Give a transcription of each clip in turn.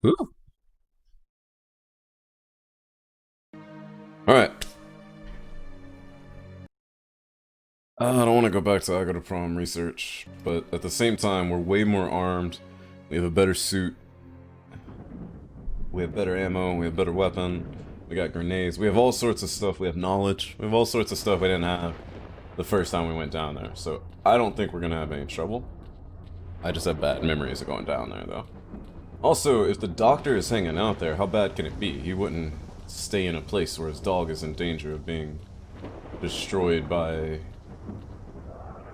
Ooh. Alright. I don't want to go back to Agata Prom research, but at the same time, we're way more armed. We have a better suit. We have better ammo. We have better weapon. We got grenades. We have all sorts of stuff. We have knowledge. We have all sorts of stuff we didn't have the first time we went down there. So I don't think we're going to have any trouble. I just have bad memories of going down there, though. Also, if the doctor is hanging out there, how bad can it be? He wouldn't stay in a place where his dog is in danger of being destroyed by...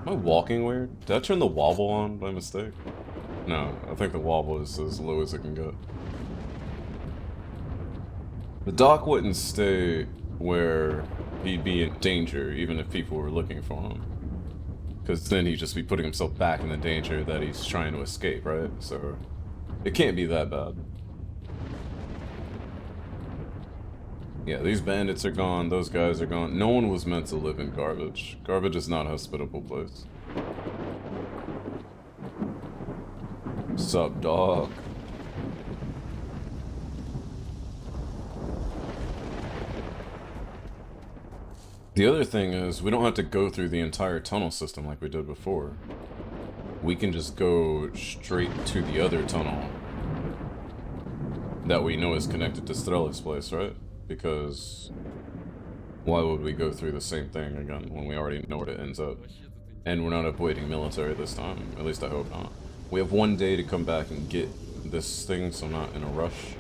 Am I walking weird? Did I turn the wobble on by mistake? No, I think the wobble is as low as it can go. The doc wouldn't stay where he'd be in danger, even if people were looking for him. Because then he'd just be putting himself back in the danger that he's trying to escape, right? So, it can't be that bad. Yeah, these bandits are gone, those guys are gone. No one was meant to live in garbage. Garbage is not a hospitable place. Sup, dog? The other thing is, we don't have to go through the entire tunnel system like we did before. We can just go straight to the other tunnel that we know is connected to S.T.A.L.K.E.R's place, right? Because why would we go through the same thing again when we already know where it ends up? And we're not avoiding military this time, at least I hope not. We have one day to come back and get this thing, so I'm not in a rush.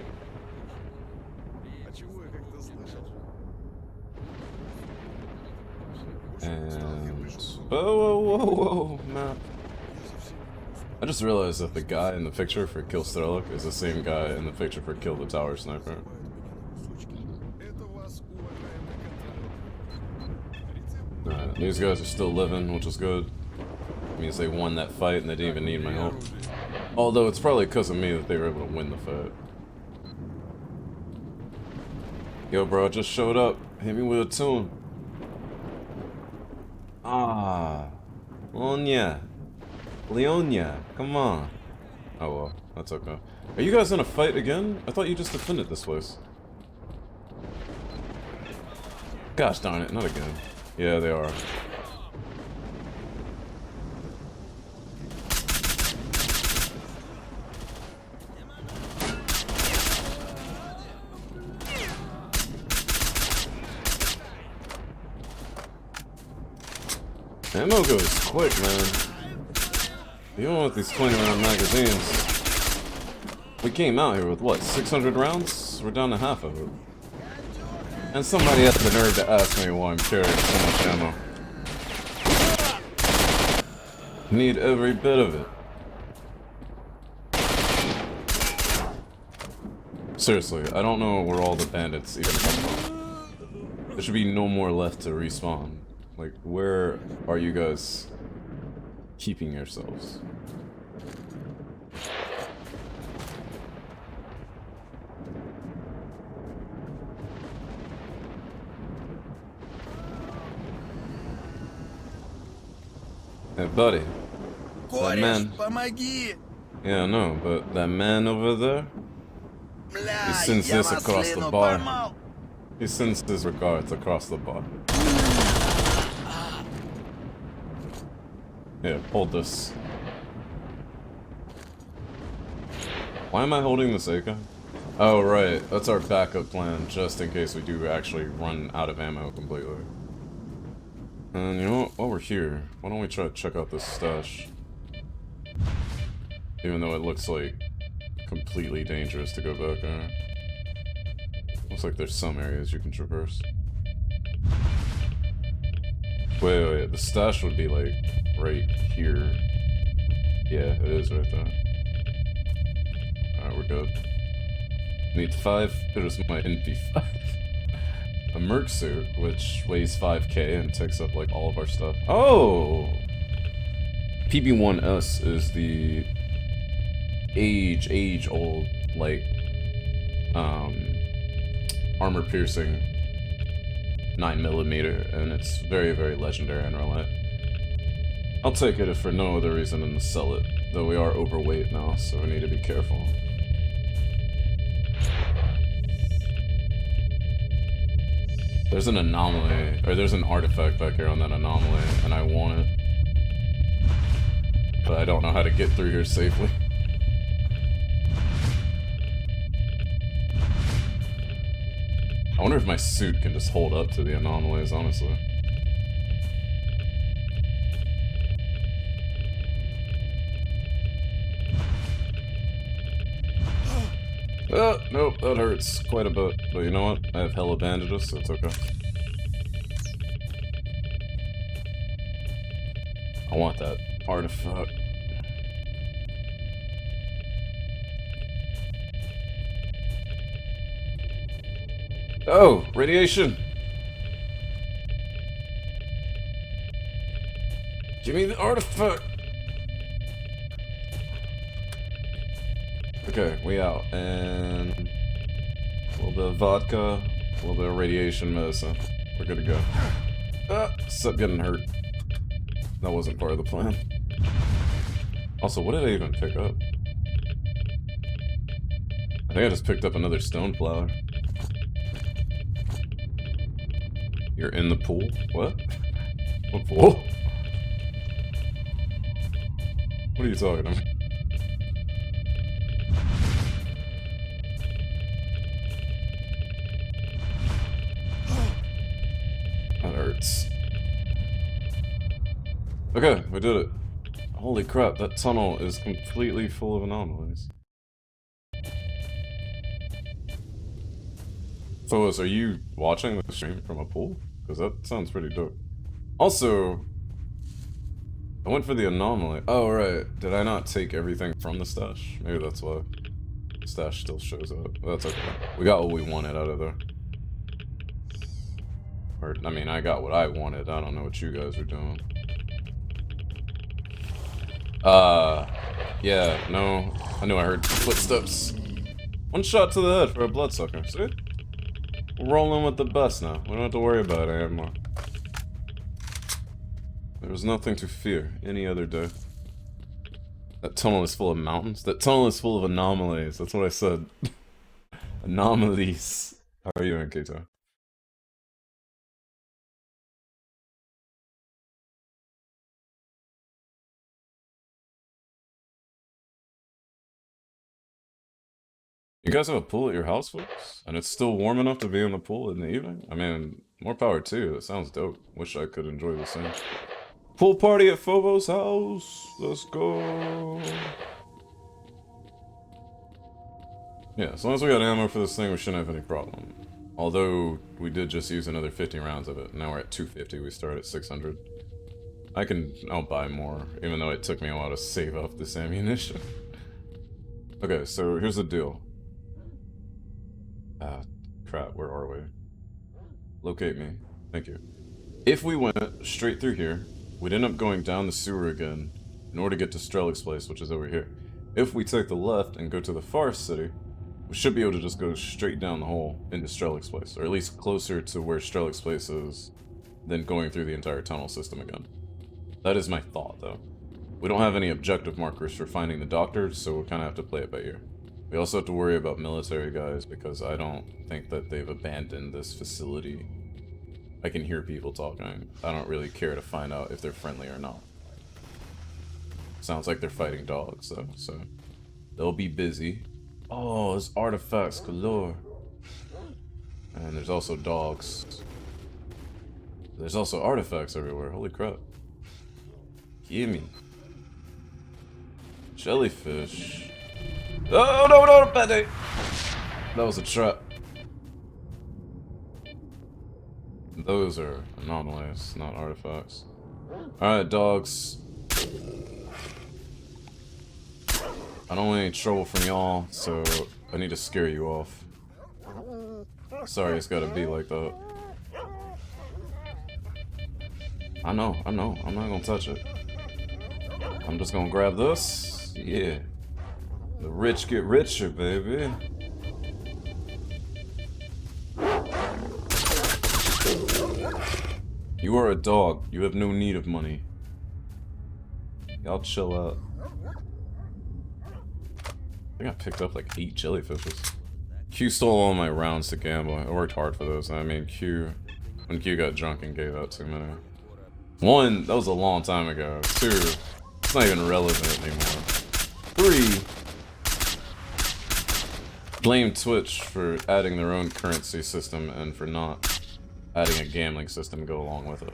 And... whoa, whoa, whoa, whoa, map. I just realized that the guy in the picture for Kill S.T.A.L.K.E.R is the same guy in the picture for Kill the Tower Sniper. Alright, these guys are still living, which is good. It means they won that fight and they didn't even need my help. Although it's probably because of me that they were able to win the fight. Yo bro, I just showed up. Hit me with a tune. Ah. Leonia. Leonia, come on. Oh well, that's okay. Are you guys in a fight again? I thought you just defended this place. Gosh darn it, not again. Yeah, they are. Ammo goes quick, man. You don't want these 20-round magazines. We came out here with what, 600 rounds? We're down to half of it. And somebody has the nerve to ask me why I'm carrying so much ammo. Need every bit of it. Seriously, I don't know where all the bandits even come from. There should be no more left to respawn. Like, where are you guys keeping yourselves? Hey, buddy. That man. Yeah, I know, but that man over there, he sends this across the bar. He sends his regards across the bar. Yeah, hold this. Why am I holding this AK? Oh, right. That's our backup plan, just in case we do actually run out of ammo completely. And you know what? While we're here, why don't we try to check out this stash? Even though it looks like completely dangerous to go back there. Looks like there's some areas you can traverse. Wait, the stash would be like right here. Yeah, it is right there. Alright, we're good. Need 5, here's my NP5. A merc suit, which weighs 5k and takes up like all of our stuff. Oh! PB1S is the age old, like, armor piercing 9mm, and it's very, very legendary in real life. I'll take it if for no other reason than to sell it, though we are overweight now, so we need to be careful. There's an anomaly, or there's an artifact back here on that anomaly, and I want it. But I don't know how to get through here safely. I wonder if my suit can just hold up to the anomalies, honestly. Nope, that hurts quite a bit. But you know what? I have hella bandages, so it's okay. I want that artifact. Oh, radiation! Give me the artifact! Okay, we out. And a little bit of vodka, a little bit of radiation medicine. We're good to go. Except getting hurt. That wasn't part of the plan. Also, what did I even pick up? I think I just picked up another stone flower. You're in the pool? What? What pool? What are you talking about? That hurts. Okay, we did it. Holy crap, that tunnel is completely full of anomalies. Phyllis, are you watching the stream from a pool? Because that sounds pretty dope. Also, I went for the anomaly. Oh, right. Did I not take everything from the stash? Maybe that's why. The stash still shows up. That's okay. We got what we wanted out of there. Or, I mean, I got what I wanted. I don't know what you guys were doing. Yeah, no. I knew I heard footsteps. One shot to the head for a bloodsucker. See? We're rolling with the best now. We don't have to worry about it anymore. There was nothing to fear any other day. That tunnel is full of mountains. That tunnel is full of anomalies. That's what I said. Anomalies. How are you doing, Keito? You guys have a pool at your house, folks? And it's still warm enough to be in the pool in the evening? I mean, more power to you. That sounds dope. Wish I could enjoy the same. Pool party at Phobos' house. Let's go. Yeah, as long as we got ammo for this thing, we shouldn't have any problem. Although, we did just use another 50 rounds of it. Now we're at 250. We start at 600. I'll buy more, even though it took me a while to save up this ammunition. Okay, so here's the deal. Crap, where are we? Locate me. Thank you. If we went straight through here, we'd end up going down the sewer again in order to get to S.T.A.L.K.E.R's place, which is over here. If we take the left and go to the forest city, we should be able to just go straight down the hole into S.T.A.L.K.E.'s place, or at least closer to where S.T.A.L.K.E.'s place is than going through the entire tunnel system again. That is my thought, though. We don't have any objective markers for finding the doctor, so we'll kind of have to play it by ear. We also have to worry about military guys, because I don't think that they've abandoned this facility. I can hear people talking. I don't really care to find out if they're friendly or not. Sounds like they're fighting dogs, though, so they'll be busy. Oh, there's artifacts galore. And there's also dogs. There's also artifacts everywhere. Holy crap. Gimme. Jellyfish. Oh, no, bad day. That was a trap. Those are anomalies, not artifacts. Alright, dogs. I don't want any trouble from y'all, so I need to scare you off. Sorry it's gotta be like that. I know, I'm not gonna touch it. I'm just gonna grab this. Yeah. The rich get richer, baby. You are a dog. You have no need of money. Y'all chill out. I think I picked up like 8 jellyfishes. Q stole all my rounds to gamble. I worked hard for those. I mean, Q When Q got drunk and gave out too many. One, that was a long time ago. Two, it's not even relevant anymore. Three, blame Twitch for adding their own currency system and for not adding a gambling system to go along with it.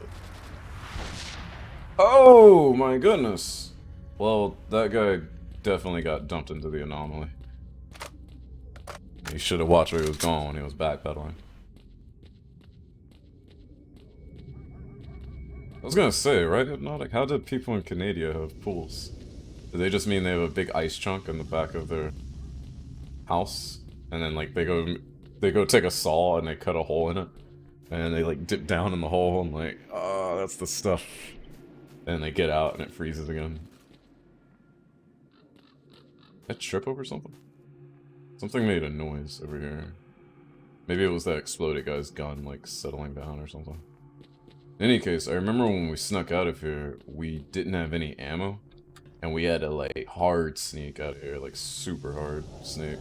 Oh my goodness! Well, that guy definitely got dumped into the anomaly. He should have watched where he was going when he was backpedaling. I was gonna say, right, Hypnotic? How did people in Canada have pools? Do they just mean they have a big ice chunk in the back of their house? And then, like, they go take a saw and they cut a hole in it? And they, like, dip down in the hole and, like, oh, that's the stuff. And they get out and it freezes again. Did I trip over something? Something made a noise over here. Maybe it was that exploded guy's gun, like, settling down or something. In any case, I remember when we snuck out of here, we didn't have any ammo. And we had to, like, hard sneak out of here, like, super hard sneak.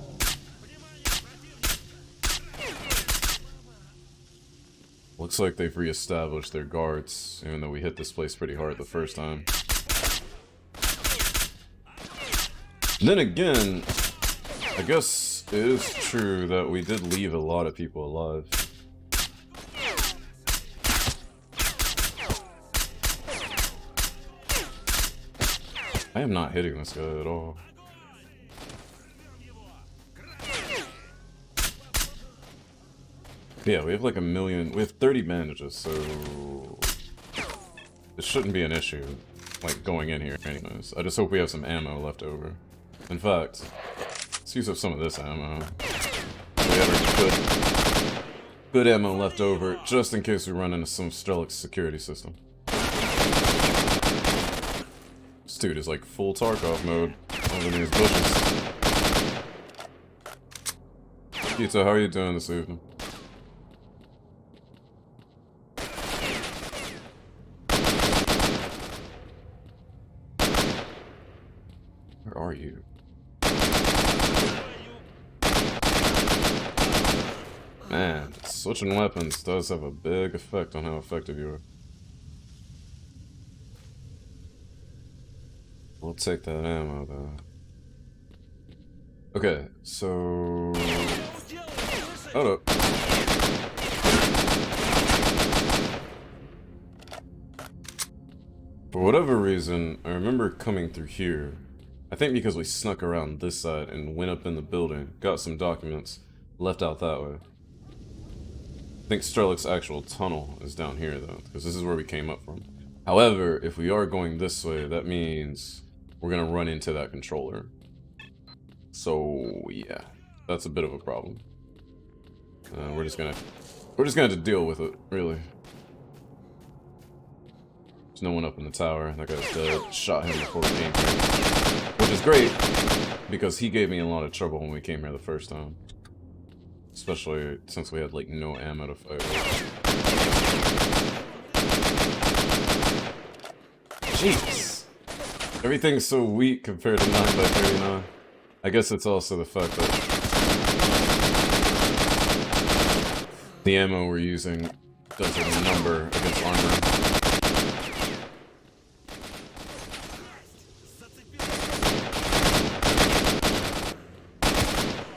Looks like they've reestablished their guards, even though we hit this place pretty hard the first time. Then again, I guess it is true that we did leave a lot of people alive. I am not hitting this guy at all. Yeah, we have like 1 million, we have 30 bandages, so it shouldn't be an issue, like, going in here anyways. I just hope we have some ammo left over. In fact, let's use up some of this ammo. We have our good ammo left over, just in case we run into some S.T.A.L.K.E.R security system. This dude is like full Tarkov mode over in these bushes. Pizza, how are you doing this evening? Where are you? Man, switching weapons does have a big effect on how effective you are. We'll take that ammo, though. Okay, so... Hold up. For whatever reason, I remember coming through here. I think because we snuck around this side and went up in the building, got some documents, left out that way. I think S.T.A.L.K.E.'s actual tunnel is down here, though, because this is where we came up from. However, if we are going this way, that means we're gonna run into that controller. So, yeah, that's a bit of a problem. We're just gonna have to deal with it, really. There's no one up in the tower. That guy's dead. Shot him before we came here. Which is great, because he gave me a lot of trouble when we came here the first time. Especially since we had, like, no ammo to fight with. Jeez. Everything's so weak compared to 9x39. I guess it's also the fact that the ammo we're using doesn't number against armor.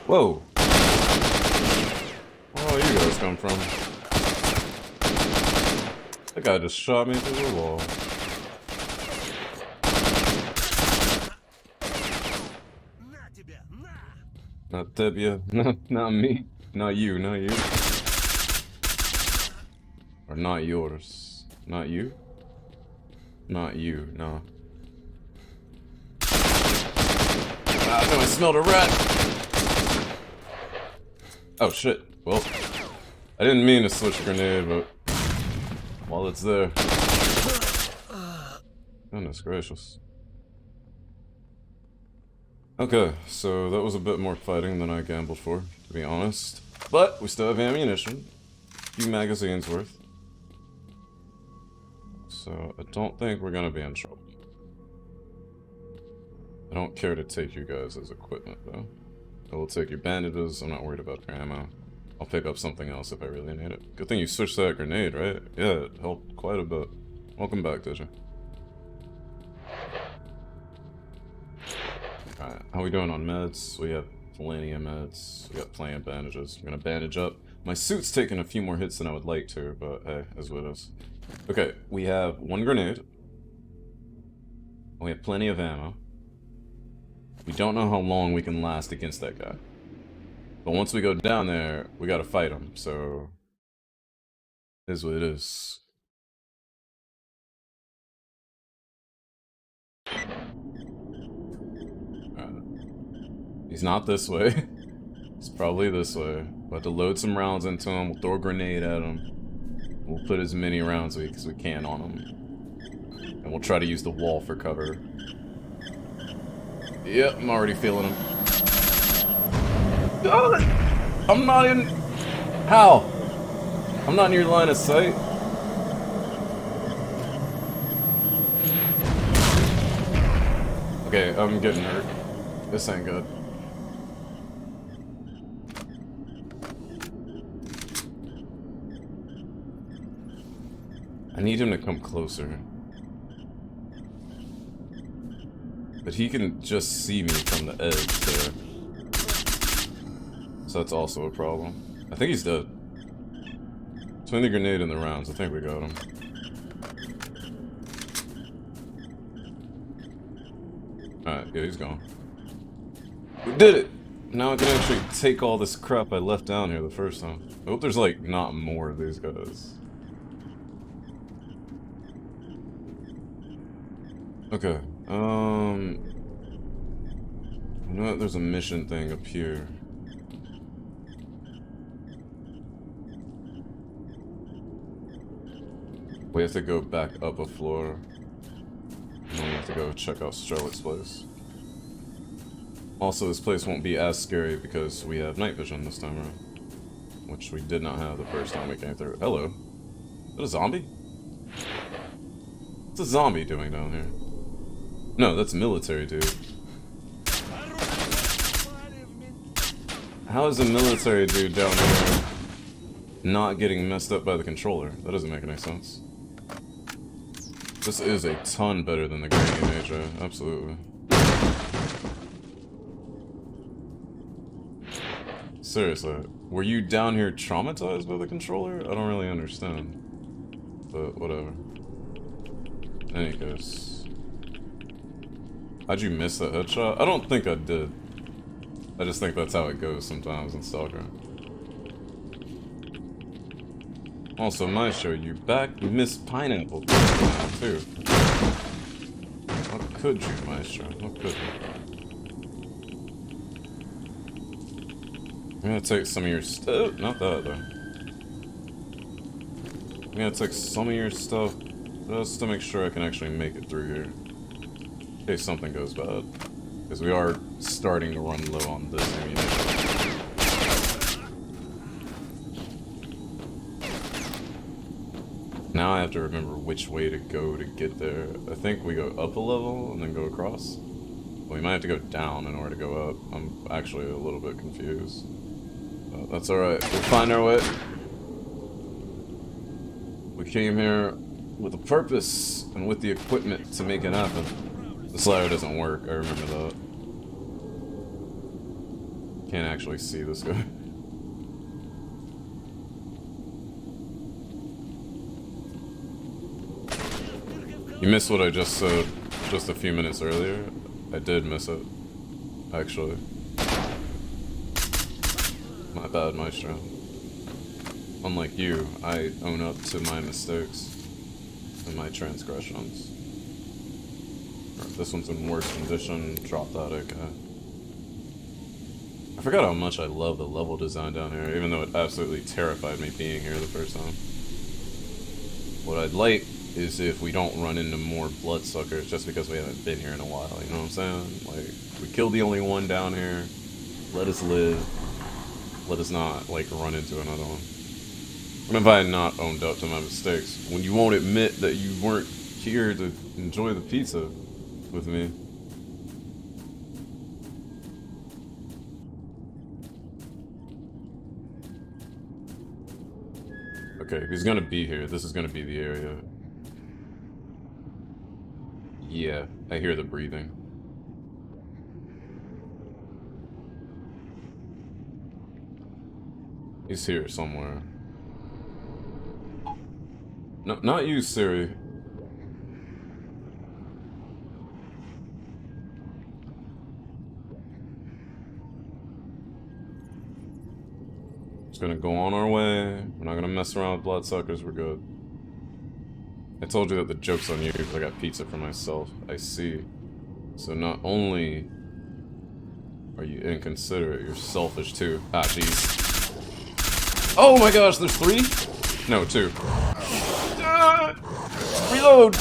Whoa! Where all you guys come from? That guy just shot me through the wall. Not Tebia, not me, not you, not you. Or not yours. Not you? Not you, no. Ah, no, I smelled a rat! Oh shit, well, I didn't mean to switch grenade, but while it's there. Goodness gracious. Okay, so that was a bit more fighting than I gambled for, to be honest. But we still have ammunition. A few magazines worth. So I don't think we're gonna be in trouble. I don't care to take you guys as equipment, though. I will take your bandages, I'm not worried about your ammo. I'll pick up something else if I really need it. Good thing you switched that grenade, right? Yeah, it helped quite a bit. Welcome back, Digi. Alright, how we doing on meds? We have plenty of meds. We got plenty of bandages. I'm gonna bandage up. My suit's taking a few more hits than I would like to, but hey, is what it is. Okay, we have one grenade. We have plenty of ammo. We don't know how long we can last against that guy. But once we go down there, we gotta fight him, so... Is what it is. He's not this way. It's probably this way. We'll have to load some rounds into him, we'll throw a grenade at him. We'll put as many rounds as we can on him. And we'll try to use the wall for cover. Yep, I'm already feeling him. Oh, I'm not in... How? I'm not in your line of sight. Okay, I'm getting hurt. This ain't good. I need him to come closer. But he can just see me from the edge there. So that's also a problem. I think he's dead. Between the grenade and the rounds, I think we got him. Alright, yeah, he's gone. We did it! Now I can actually take all this crap I left down here the first time. I hope there's, like, not more of these guys. Okay, you know what? There's a mission thing up here. We have to go back up a floor. And then we have to go check out Charlotte's place. Also, this place won't be as scary because we have night vision this time around. Which we did not have the first time we came through. Hello? Is that a zombie? What's a zombie doing down here? No, that's military, dude. How is a military dude down here not getting messed up by the controller? That doesn't make any sense. This is a ton better than the Granny Major, absolutely. Seriously, were you down here traumatized by the controller? I don't really understand. But whatever. In any case. How'd you miss that headshot? I don't think I did. I just think that's how it goes sometimes in S.T.A.L.K.E.R. Also, Maestro, you back? You missed pineapple now, too. How could you, Maestro? How could you? I'm gonna take some of your stuff. Not that, though. I'm gonna take some of your stuff just to make sure I can actually make it through here. In case something goes bad. Because we are starting to run low on this ammunition. Now I have to remember which way to go to get there. I think we go up a level and then go across. We might have to go down in order to go up. I'm actually a little bit confused. But that's alright. We'll find our way. We came here with a purpose and with the equipment to make it happen. The slider doesn't work, I remember that. Can't actually see this guy. You missed what I just said just a few minutes earlier. I did miss it, actually. My bad, Maestro. Unlike you, I own up to my mistakes and my transgressions. Right, this one's in worse condition. Drop that, okay. I forgot how much I love the level design down here, even though it absolutely terrified me being here the first time. What I'd like is if we don't run into more bloodsuckers just because we haven't been here in a while, you know what I'm saying? Like, we killed the only one down here, let us live, let us not, like, run into another one. What if I had not owned up to my mistakes? When you won't admit that you weren't here to enjoy the pizza with me. Okay, if he's gonna be here, this is gonna be the area. Yeah, I hear the breathing. He's here somewhere. No, not you, Siri. Just gonna go on our way. We're not gonna mess around with bloodsuckers, we're good. I told you that the joke's on you because I got pizza for myself. I see. So not only are you inconsiderate, you're selfish too. Ah, jeez. Oh my gosh, there's 3? No, 2. Reload!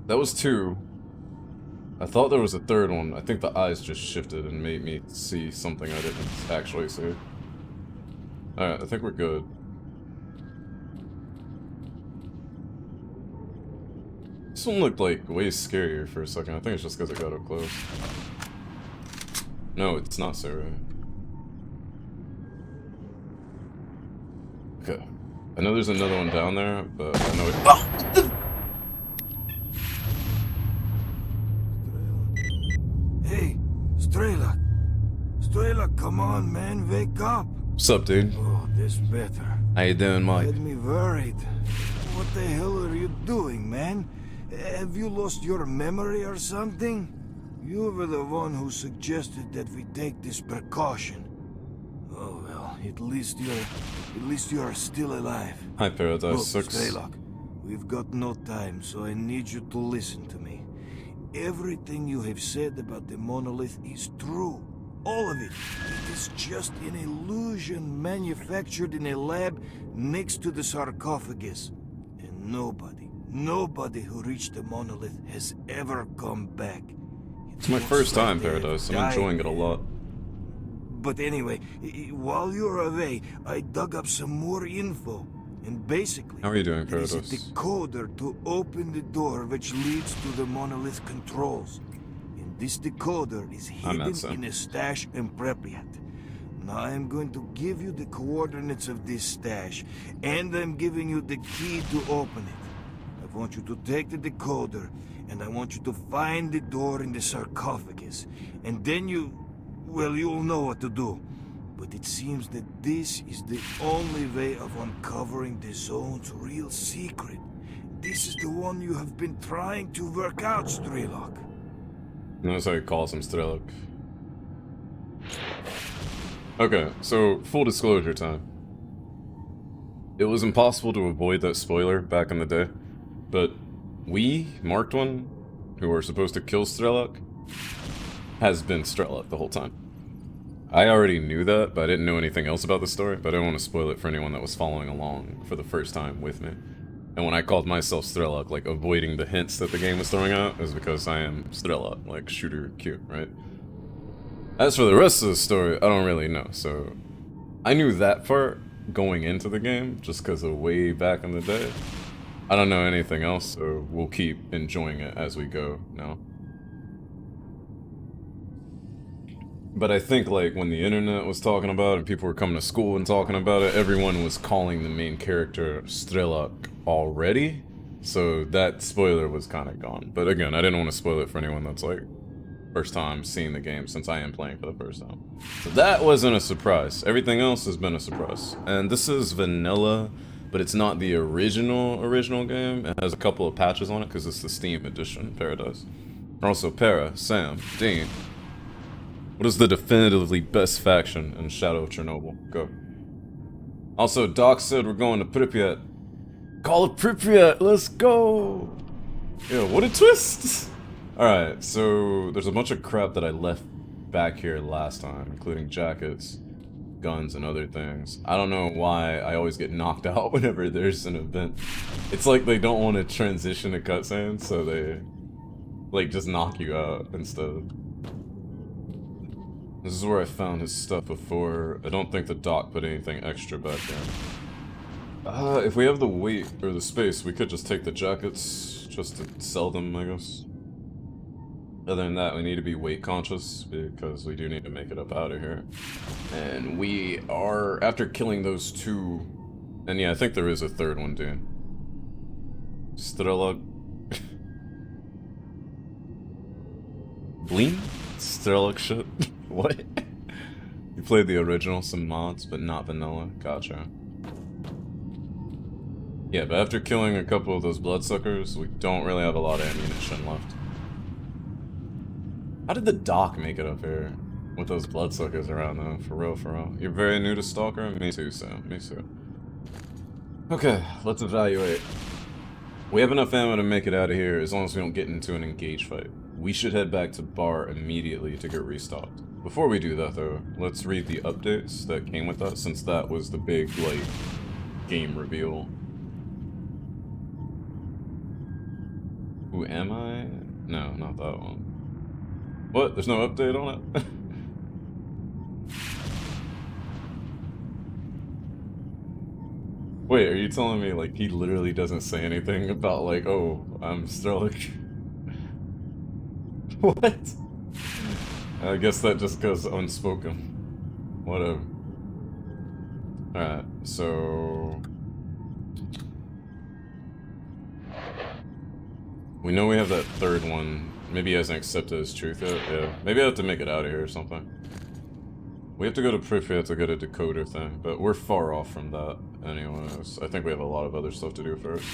That was 2. I thought there was a 3rd one. I think the eyes just shifted and made me see something I didn't actually see. Alright, I think we're good. This one looked like way scarier for a second. I think it's just because I got up close. No, it's not Sarah. Okay. I know there's another one down there, but I know it. Oh! Hey, S.T.A.L.K.E.R. S.T.A.L.K.E.R, come on, man, wake up. What's up, dude? Oh, this better. How you doing, Mike? Had me worried. What the hell are you doing, man? Have you lost your memory or something? You were the one who suggested that we take this precaution. Oh well, at least you're still alive. Hi, Paradise Look, 6. S.T.A.L.K.E.R, we've got no time, so I need you to listen to me. Everything you have said about the monolith is true. All of it. It is just an illusion manufactured in a lab next to the sarcophagus. And nobody who reached the monolith has ever come back. It's my first time, Paradise. I'm enjoying it a lot. But anyway, while you're away, I dug up some more info. And basically, how are you doing, Paradise? There is a decoder to open the door which leads to the monolith controls. And this decoder is hidden in a stash in Pripyat. Now I'm going to give you the coordinates of this stash, and I'm giving you the key to open it. I want you to take the decoder, and I want you to find the door in the sarcophagus. And then you'll know what to do. But it seems that this is the only way of uncovering the zone's real secret. This is the one you have been trying to work out, S.T.A.L.K.E.R. That's how he calls him, S.T.A.L.K.E.R. Okay, so full disclosure time. It was impossible to avoid that spoiler back in the day, but we, Marked One, who are supposed to kill S.T.A.L.K.E.R, has been S.T.A.L.K.E.R the whole time. I already knew that, but I didn't know anything else about the story, but I didn't want to spoil it for anyone that was following along for the first time with me. And when I called myself S.T.A.L.K.E.R, like, avoiding the hints that the game was throwing out, is because I am S.T.A.L.K.E.R, like, shooter cute, right? As for the rest of the story, I don't really know, so... I knew that part going into the game, just because of way back in the day. I don't know anything else, so we'll keep enjoying it as we go now. But I think, like, when the internet was talking about it, and people were coming to school and talking about it, everyone was calling the main character S.T.A.L.K.E.R already, so that spoiler was kind of gone. But again, I didn't want to spoil it for anyone that's, like, first time seeing the game, since I am playing for the first time. So that wasn't a surprise. Everything else has been a surprise. And this is vanilla, but it's not the original game. It has a couple of patches on it, because it's the Steam edition, Paradise. Also, Para, Sam, Dean. What is the definitively best faction in Shadow of Chernobyl? Go. Also, Doc said we're going to Pripyat. Call it Pripyat, let's go! Yo, what a twist! Alright, so there's a bunch of crap that I left back here last time, including jackets, guns, and other things. I don't know why I always get knocked out whenever there's an event. It's like they don't want to transition to cutscenes, so they, like, just knock you out instead. This is where I found his stuff before. I don't think the doc put anything extra back there. If we have the weight, or the space, we could just take the jackets, just to sell them, I guess. Other than that, we need to be weight conscious because we do need to make it up out of here. And we are, after killing those two, and yeah, I think there is a third one, dude. S.T.A.L.K.E.R. Bleem? S.T.A.L.K.E.R. shit? What? You played the original, some mods, but not vanilla. Gotcha. Yeah, but after killing a couple of those bloodsuckers, we don't really have a lot of ammunition left. How did the doc make it up here with those bloodsuckers around though? For real, for real. You're very new to S.T.A.L.K.E.R? Me too, Sam. Me too. Okay, let's evaluate. We have enough ammo to make it out of here as long as we don't get into an engage fight. We should head back to bar immediately to get restocked. Before we do that though, let's read the updates that came with that, since that was the big, like, game reveal. Who am I? No, not that one. What? There's no update on it? Wait, are you telling me, like, he literally doesn't say anything about, like, oh, I'm S.T.A.L.K.E.R? What? I guess that just goes unspoken. Whatever. Alright, so... we know we have that third one. Maybe he hasn't accepted his truth yet. Yeah. Maybe I have to make it out of here or something. We have to go to Pripyat to get a decoder thing, but we're far off from that anyways. I think we have a lot of other stuff to do first.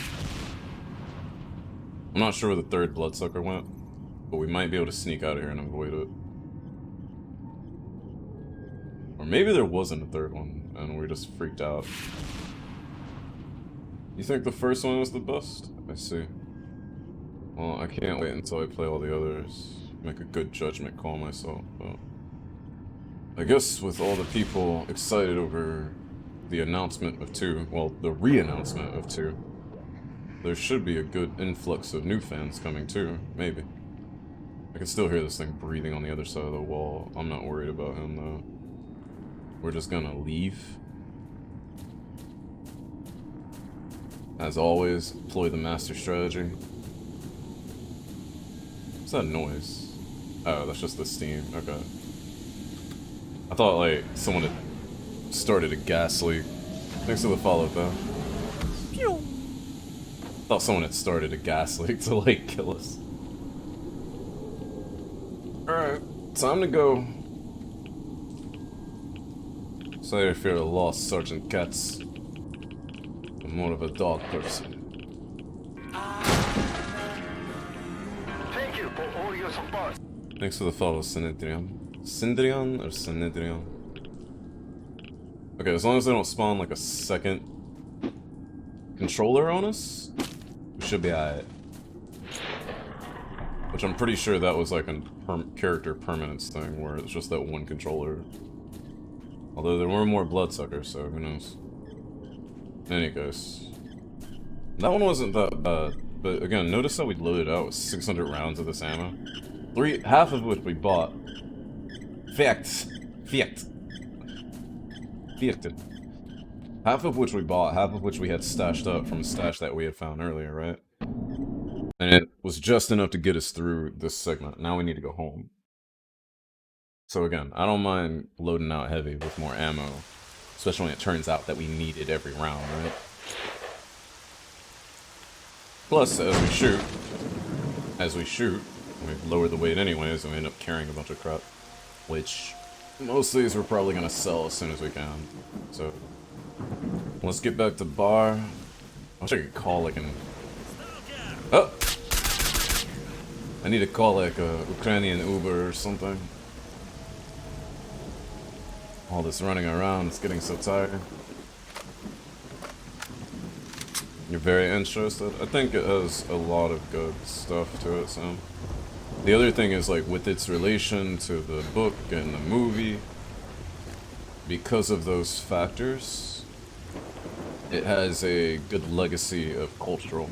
I'm not sure where the third bloodsucker went, but we might be able to sneak out of here and avoid it. Or maybe there wasn't a third one, and we just freaked out. You think the first one was the best? I see. Well, I can't wait until I play all the others. Make a good judgment call myself, but... I guess with all the people excited over the announcement of 2, well, the re-announcement of 2, there should be a good influx of new fans coming too, maybe. I can still hear this thing breathing on the other side of the wall. I'm not worried about him though. We're just gonna leave. As always, employ the master strategy. What's that noise? Oh, that's just the steam. Okay. I thought, like, someone had started a gas leak. Thanks for the follow, though. I thought someone had started a gas leak to, like, kill us. Alright, time to go. Sorry if you're a lost Sergeant Katz. I'm more of a dog person. Thank you for all your support. Thanks for the follow, Synedrion. Syndrion or Synedrion? Okay, as long as they don't spawn like a second controller on us, we should be alright. Which I'm pretty sure that was like a character permanence thing, where it's just that one controller. Although there were more bloodsuckers, so who knows. In any case, that one wasn't that bad. But again, notice how we loaded out with 600 rounds of this ammo. Half of which we bought. Fact. Half of which we bought, half of which we had stashed up from a stash that we had found earlier, right? And it was just enough to get us through this segment. Now we need to go home. So again, I don't mind loading out heavy with more ammo. Especially when it turns out that we need it every round, right? Plus, as we shoot, we lower the weight anyways, and we end up carrying a bunch of crap. Which, most of these we're probably going to sell as soon as we can. So, let's get back to bar. I wish I could call like an... Oh! I need to call like a Ukrainian Uber or something. All this running around, it's getting so tired. You're very interested? I think it has a lot of good stuff to it, Sam. The other thing is, like, with its relation to the book and the movie, because of those factors, it has a good legacy of cultural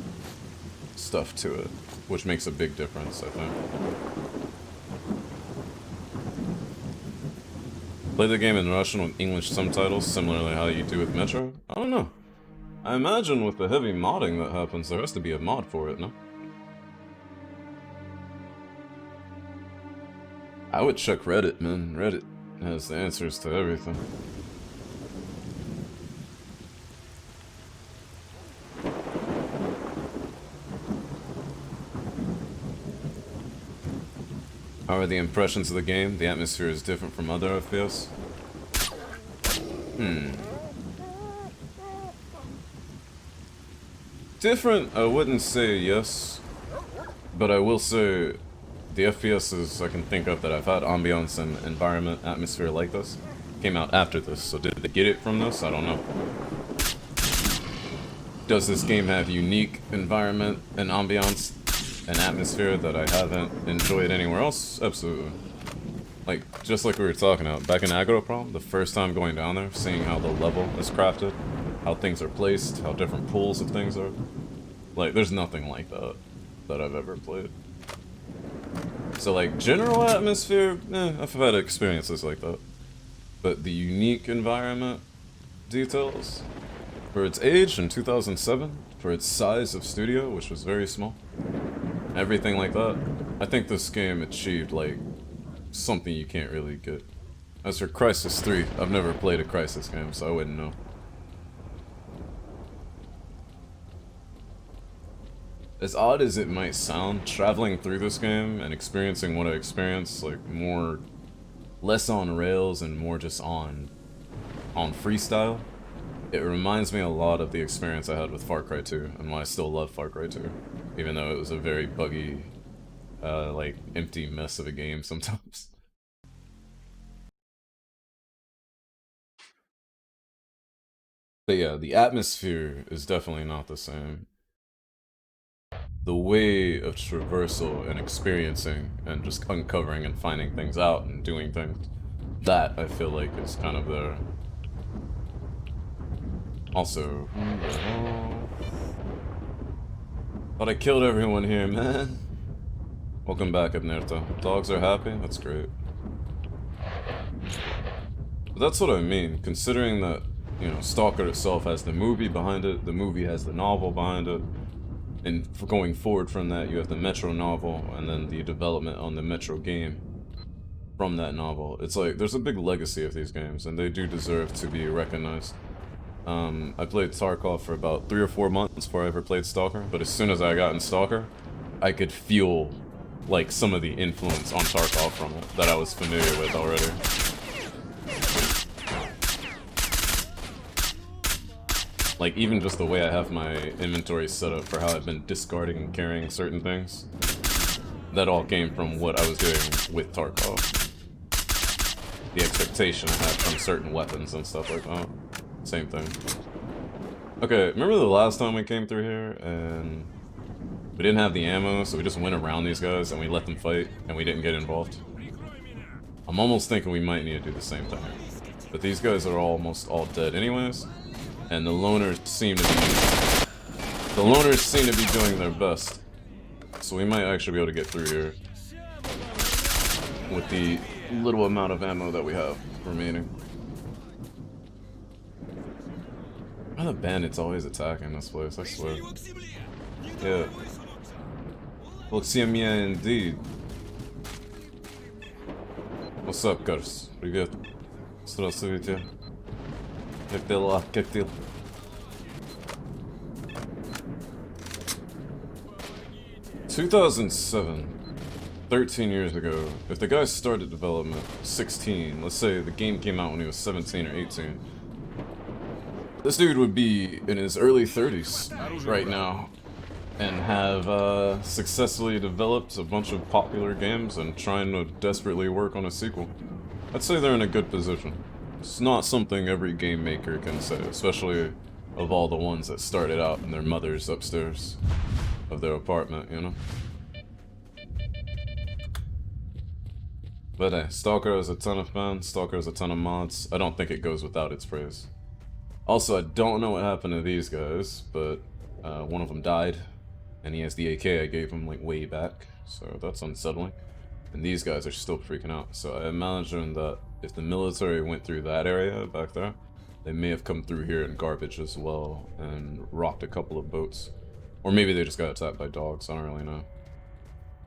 stuff to it, which makes a big difference, I think. Play the game in Russian with English subtitles, similarly how you do with Metro? I don't know. I imagine with the heavy modding that happens, there has to be a mod for it, no? I would check Reddit, man. Reddit has the answers to everything. How are the impressions of the game? The atmosphere is different from other FPS. Different, I wouldn't say yes. But I will say the FPSs I can think of that I've had ambiance and environment atmosphere like this came out after this, so did they get it from this? I don't know. Does this game have unique environment and ambiance and atmosphere that I haven't enjoyed anywhere else? Absolutely. Like, just like we were talking about, back in Agroprom, the first time going down there, seeing how the level is crafted, how things are placed, how different pools of things are. Like, there's nothing like that I've ever played. So like, general atmosphere, I've had experiences like that. But the unique environment details, for its age in 2007, for its size of studio, which was very small, everything like that, I think this game achieved like something you can't really get. As for Crysis 3, I've never played a Crysis game, so I wouldn't know. As odd as it might sound, traveling through this game and experiencing what I experienced, like less on rails and more just on freestyle, it reminds me a lot of the experience I had with Far Cry 2, and why I still love Far Cry 2, even though it was a very buggy, like empty mess of a game sometimes. But yeah, the atmosphere is definitely not the same. The way of traversal and experiencing and just uncovering and finding things out and doing things, that I feel like is kind of there. Also, thought I killed everyone here, man. Welcome back, Abnerta. Dogs are happy? That's great. But that's what I mean, considering that, you know, S.T.A.L.K.E.R itself has the movie behind it, the movie has the novel behind it, and for going forward from that, you have the Metro novel, and then the development on the Metro game from that novel. It's like, there's a big legacy of these games, and they do deserve to be recognized. I played Tarkov for about 3 or 4 months before I ever played S.T.A.L.K.E.R, but as soon as I got in S.T.A.L.K.E.R, I could feel, like, some of the influence on Tarkov from it that I was familiar with already. Like, even just the way I have my inventory set up for how I've been discarding and carrying certain things, that all came from what I was doing with Tarkov. The expectation I had from certain weapons and stuff like that. Same thing. Okay, remember the last time we came through here and we didn't have the ammo, so we just went around these guys and we let them fight and we didn't get involved? I'm almost thinking we might need to do the same thing. But these guys are almost all dead anyways. And the loners seem to be doing their best. So we might actually be able to get through here with the little amount of ammo that we have remaining. Why are the bandits always attacking this place? I swear. Yeah. Loxemia indeed. What's up, guys? Привет. Здравствуйте. Как дела? Как дела? ...2007, 13 years ago, if the guy started development 16, let's say the game came out when he was 17 or 18, this dude would be in his early 30s right now, and have successfully developed a bunch of popular games and trying to desperately work on a sequel. I'd say they're in a good position. It's not something every game maker can say, especially of all the ones that started out in their mother's upstairs of their apartment, you know? But hey, S.T.A.L.K.E.R has a ton of fans, S.T.A.L.K.E.R has a ton of mods. I don't think it goes without its praise. Also, I don't know what happened to these guys, but one of them died, and he has the AK I gave him like way back, so that's unsettling. And these guys are still freaking out, so I imagine that if the military went through that area back there, they may have come through here in garbage as well and rocked a couple of boats. Or maybe they just got attacked by dogs, I don't really know.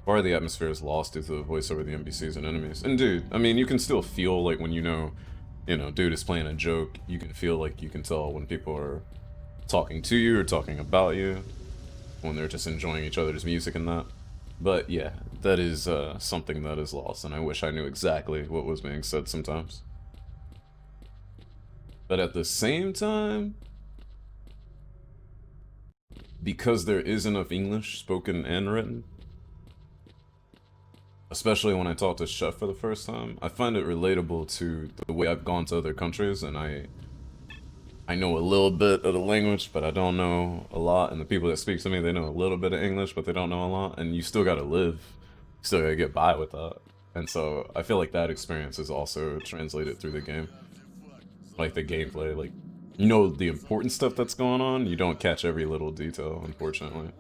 Part of the atmosphere is lost due to the voice over the NPCs and enemies. And dude, I mean, you can still feel like when you know, dude is playing a joke, you can feel like you can tell when people are talking to you or talking about you, when they're just enjoying each other's music and that. But yeah, that is something that is lost, and I wish I knew exactly what was being said sometimes. But at the same time, because there is enough English spoken and written, especially when I talk to Chef for the first time, I find it relatable to the way I've gone to other countries, and I know a little bit of the language, but I don't know a lot, and the people that speak to me, they know a little bit of English, but they don't know a lot, and you still gotta live. You still gotta get by with that. And so, I feel like that experience is also translated through the game. Like the gameplay, like, you know the important stuff that's going on, you don't catch every little detail, unfortunately.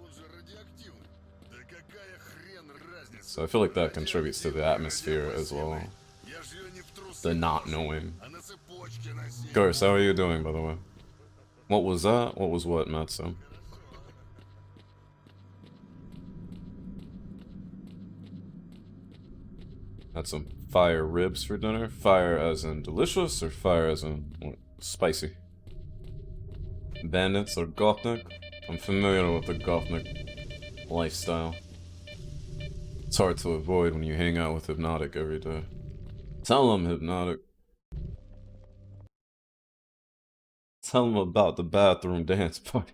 So I feel like that contributes to the atmosphere as well. The not knowing. Gurs, how are you doing, by the way? What was that? What was what, Matsu? Had some fire ribs for dinner? Fire as in delicious, or fire as in what, spicy? Bandits or Gothic? I'm familiar with the Gothic lifestyle. It's hard to avoid when you hang out with Hypnotic every day. Tell him, Hypnotic. Tell him about the bathroom dance party.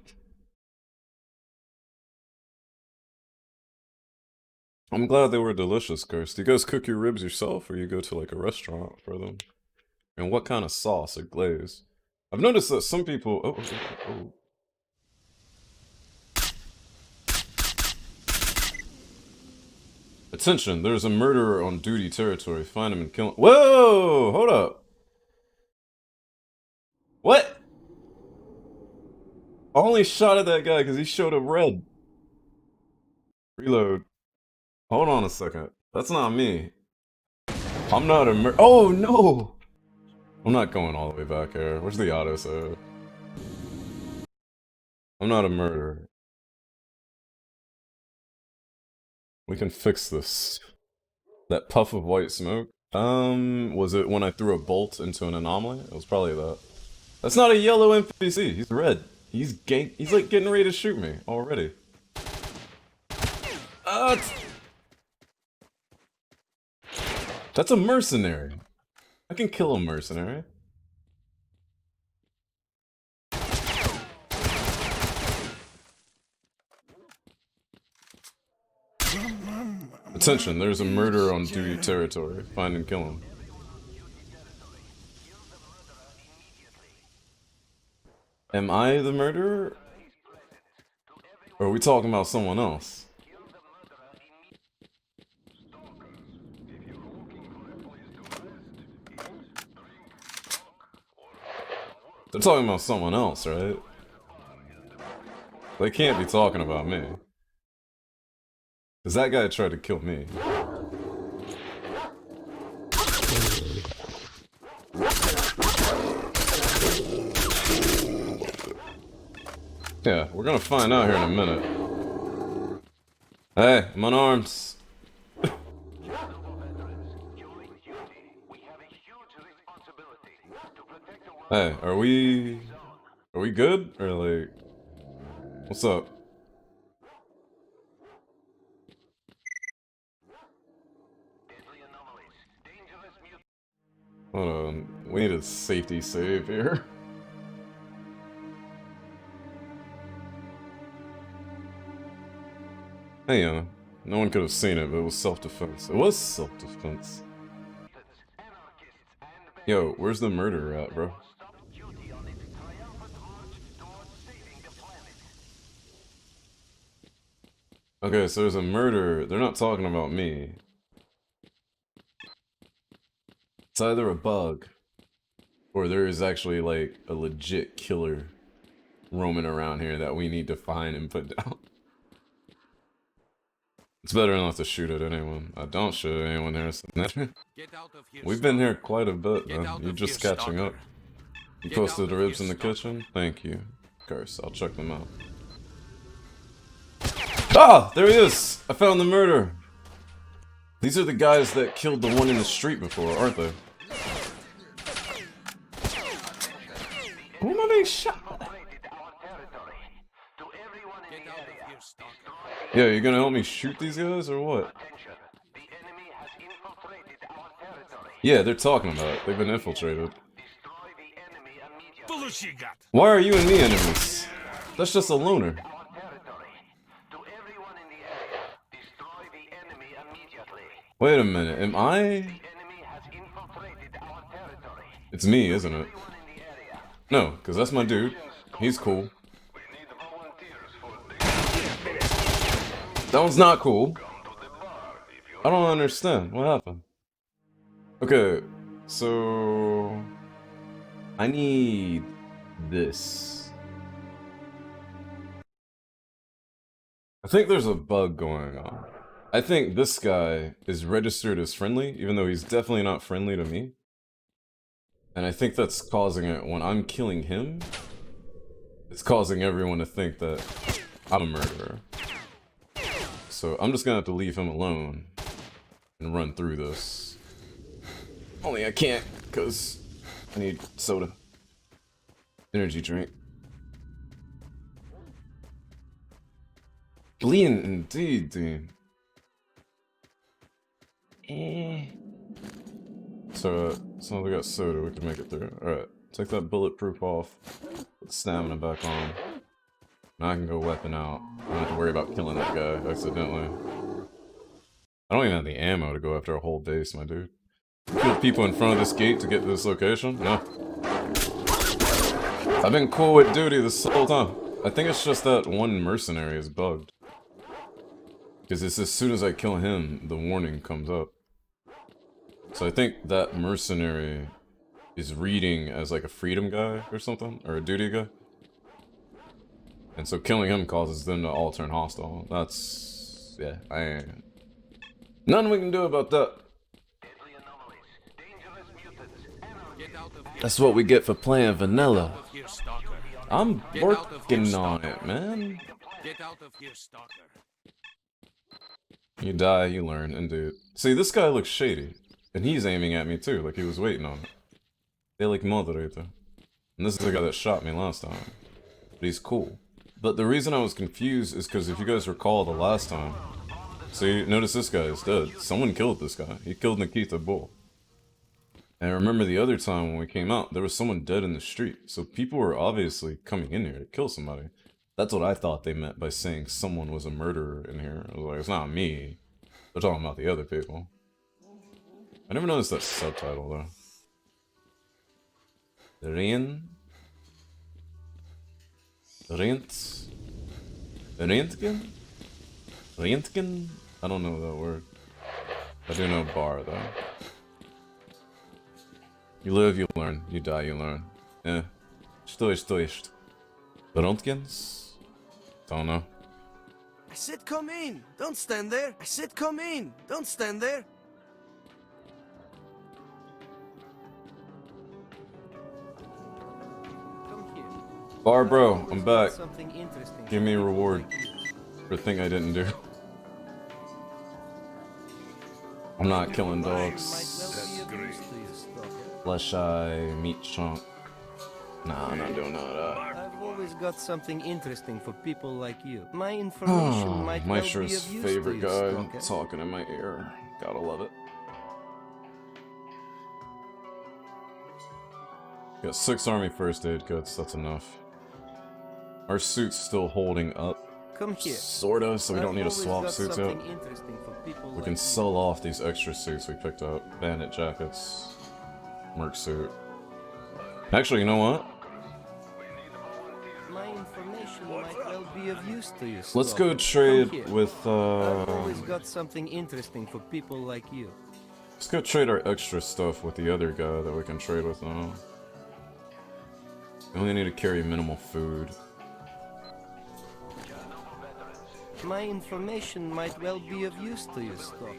I'm glad they were delicious, Curse. Do you guys cook your ribs yourself, or you go to like a restaurant for them? And what kind of sauce or glaze? I've noticed that some people... Oh. Attention, there's a murderer on duty territory. Find him and kill him. Whoa! Hold up. What? I only shot at that guy because he showed up red. Reload. Hold on a second. That's not me. I'm not a Oh, no! I'm not going all the way back here. Where's the auto save? I'm not a murderer. We can fix this. That puff of white smoke? Was it when I threw a bolt into an anomaly? It was probably that. That's not a yellow NPC. He's red. He's like getting ready to shoot me already. That's a mercenary. I can kill a mercenary. Attention, there's a murderer on duty territory. Find and kill him. Am I the murderer? Or are we talking about someone else? They're talking about someone else, right? They can't be talking about me. Because that guy tried to kill me. Yeah, we're gonna find out here in a minute. Hey, I'm unarmed. Hey, are we good? Or like, what's up? Hold on, we need a safety save here. Hey, no one could have seen it, but it was self-defense. It was self-defense. Yo, where's the murderer at, bro? Okay, so there's a murderer. They're not talking about me. It's either a bug, or there is actually, like, a legit killer roaming around here that we need to find and put down. It's better not to shoot at anyone. I don't shoot at anyone here. We've been here quite a bit, man. You're just catching up. You posted the ribs in the kitchen? Thank you. Curse, I'll check them out. Ah! There he is! I found the murderer! These are the guys that killed the one in the street before, aren't they? Who am I being shot? Yeah, you gonna help me shoot these guys or what? Yeah, they're talking about it. They've been infiltrated. Why are you and me enemies? That's just a loner. Wait a minute, am I? It's me, isn't it? No, because that's my dude. He's cool. That one's not cool. I don't understand. What happened? Okay, so... I need this. I think there's a bug going on. I think this guy is registered as friendly, even though he's definitely not friendly to me. And I think that's causing it when I'm killing him. It's causing everyone to think that I'm a murderer. So I'm just gonna have to leave him alone and run through this. Only I can't, because I need soda. Energy drink. Clean indeed, dude. So, so we got soda, we can make it through. Alright, take that bulletproof off. Put the stamina back on. Now I can go weapon out. I don't have to worry about killing that guy accidentally. I don't even have the ammo to go after a whole base, my dude. Kill people in front of this gate to get to this location? No. I've been cool with duty this whole time. I think it's just that one mercenary is bugged. Because it's as soon as I kill him, the warning comes up. So I think that mercenary is reading as like a freedom guy or something, or a duty guy. And so killing him causes them to all turn hostile. That's... yeah, nothing we can do about that. That's what we get for playing vanilla. I'm working on it, man. You die, you learn, indeed. See, this guy looks shady. And he's aiming at me too, like he was waiting on it. They like moderator. And this is the guy that shot me last time. But he's cool. But the reason I was confused is because if you guys recall the last time... See, notice this guy is dead. Someone killed this guy. He killed Nikita Bull. And I remember the other time when we came out, there was someone dead in the street. So people were obviously coming in here to kill somebody. That's what I thought they meant by saying someone was a murderer in here. I was like, it's not me. They're talking about the other people. I never noticed that subtitle though. Rentgen? Rentgen? I don't know that word. I do know bar though. You live, you learn. You die, you learn. Yeah. Что есть? Röntgens? Don't know. I said come in! Don't stand there! I said come in! Don't stand there! Bar bro, I'm back. Give me a reward for a thing I didn't do. I'm not killing dogs. Flesh eye, meat chunk. Nah, I'm not doing none of that. I've always got something interesting for people like you. My information might well be of use to you, favorite guy S.T.A.L.K.E.R. talking in my ear. Gotta love it. Got 6 army first aid kits, that's enough. Our suit's still holding up. Come here. Sorta, so we don't need to swap suits out. We Like can sell off these extra suits we picked up. Bandit jackets. Merc suit. Actually, you know what? My information might well be of use to you. Let's go trade with, I've always got something interesting for people like you. Let's go trade our extra stuff with the other guy that we can trade with now. We only need to carry minimal food. My information might well be of use to you, Stalker.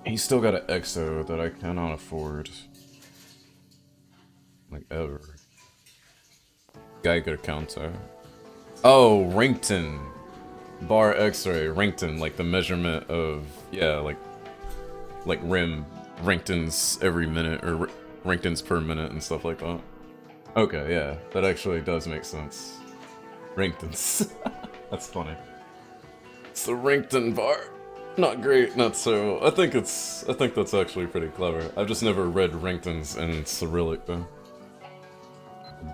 He's still got an EXO that I cannot afford. Like, ever. Geiger counter. Oh, Rington. bar X-ray, Rington, like the measurement of, yeah, like rim, Ringtons every minute, or Ringtons per minute and stuff like that. Okay, yeah, that actually does make sense. Ringtons. That's funny. It's the Rington bar. Not great, not so. I think that's actually pretty clever. I've just never read Ringtons in Cyrillic though.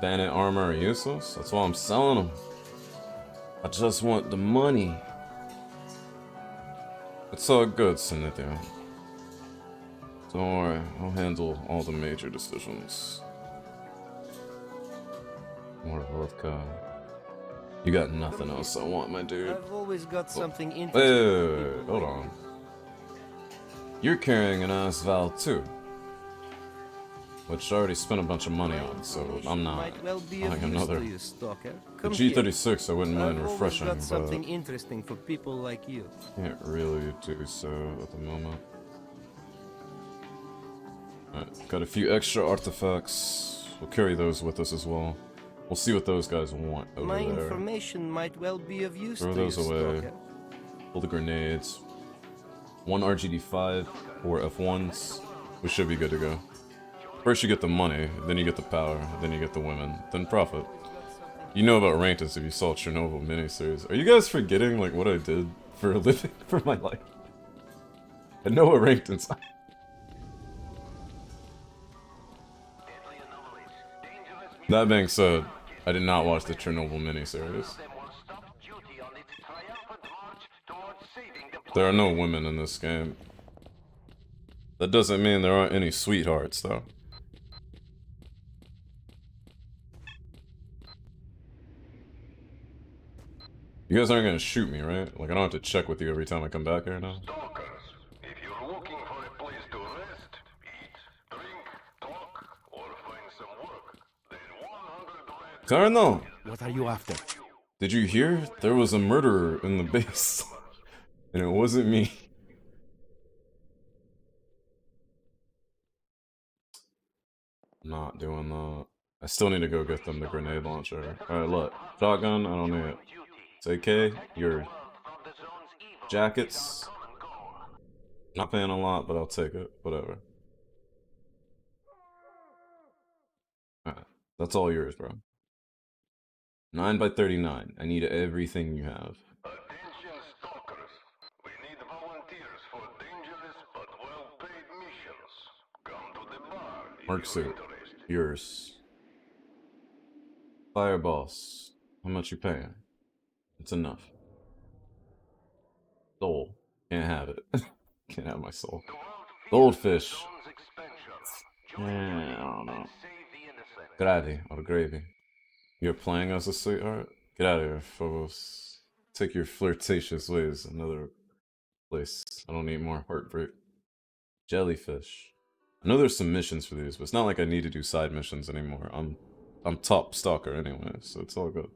Bandit armor are useless? That's why I'm selling them. I just want the money. It's all good, Senethia. Don't worry, I'll handle all the major decisions. More vodka. You got nothing else I want, my dude. I've always got something interesting. Wait, hold on. You're carrying an S.T.A.L.K.E.R too. Which I already spent a bunch of money on, so I'm not buying another. The G36 I wouldn't mind refreshing, got something interesting for people like you. Can't really do so at the moment. Alright, got a few extra artifacts. We'll carry those with us as well. We'll see what those guys want over My there. information might well be of use Throw to those you, away. Stalker. Pull the grenades. 1 RGD5, 4 F1s. We should be good to go. First you get the money, then you get the power, then you get the women, then profit. You know about Rantus if you saw Chernobyl miniseries. Are you guys forgetting like what I did for a living for my life? I know what Rantus. That being said, I did not watch the Chernobyl miniseries. There are no women in this game. That doesn't mean there aren't any sweethearts, though. You guys aren't gonna shoot me, right? Like, I don't have to check with you every time I come back here now? Stalkers, if you're looking for a place to rest, eat, drink, talk, or find some work, then 100 red... Cardinal! What are you after? Did you hear? There was a murderer in the base. And it wasn't me. I'm not doing that. I still need to go get them the grenade launcher. Alright, look. Shotgun, I don't need it. It's AK, your jackets. Not paying a lot, but I'll take it. Whatever. Alright, that's all yours, bro. 9 by 39. I need everything you have. Attention stalkers, we need volunteers for dangerous but well-paid missions. Come to the bar if Mark you're suit. interested. Yours. Fire boss. How much you paying? It's enough. Soul. Can't have it. Can't have my soul. Goldfish. Yeah, I don't know. Gravy or gravy. You're playing as a sweetheart? Get out of here, Phobos. Take your flirtatious ways another place. I don't need more heartbreak. Jellyfish. I know there's some missions for these, but it's not like I need to do side missions anymore. I'm top stalker anyway, so it's all good.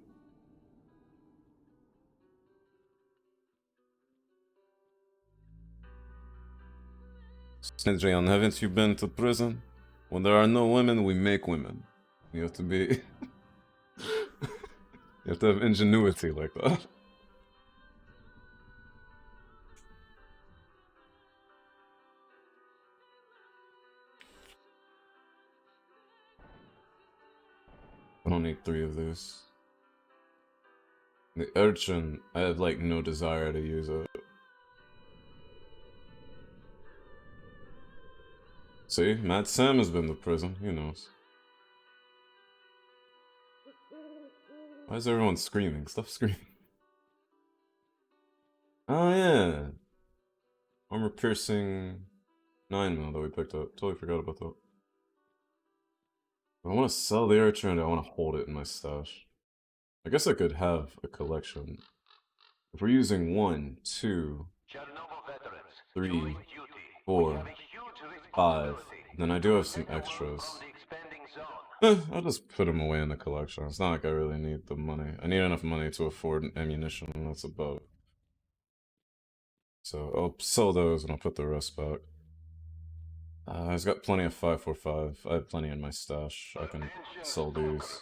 Adrian, haven't you been to prison? When there are no women, we make women. You have to be... you have to have ingenuity like that. I don't need 3 of these. The urchin, I have like no desire to use it. See, Matt Sam has been to prison, he knows. Why is everyone screaming? Stop screaming. Oh yeah. Armor piercing 9mm that we picked up. Totally forgot about that. I want to sell the archer and I want to hold it in my stash. I guess I could have a collection. If we're using 1, 2, 3, 4, 5, then I do have some extras. I'll just put them away in the collection. It's not like I really need the money. I need enough money to afford ammunition, and that's about. So I'll sell those and I'll put the rest back. I've got plenty of 5.45. I have plenty in my stash. I can sell these.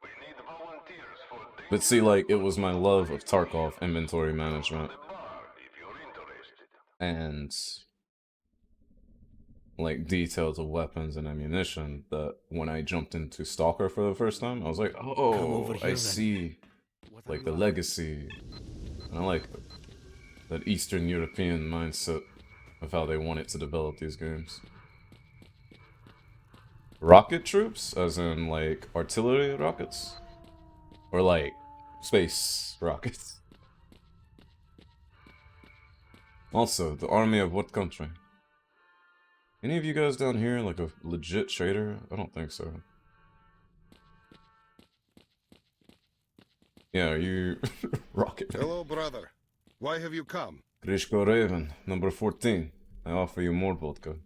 We need volunteers for But see, like, it was my love of Tarkov inventory management. And, like, details of weapons and ammunition that when I jumped into S.T.A.L.K.E.R for the first time, I was like, oh, I see, like, the legacy. And I like that Eastern European mindset of how they wanted to develop these games. Rocket troops? As in, like, artillery rockets? Or, like, space rockets? Also, the army of what country? Any of you guys down here, like, a legit trader? I don't think so. Yeah, are you... Rocket. Hello, brother. Why have you come? Grishko Raven, number 14. I offer you more vodka.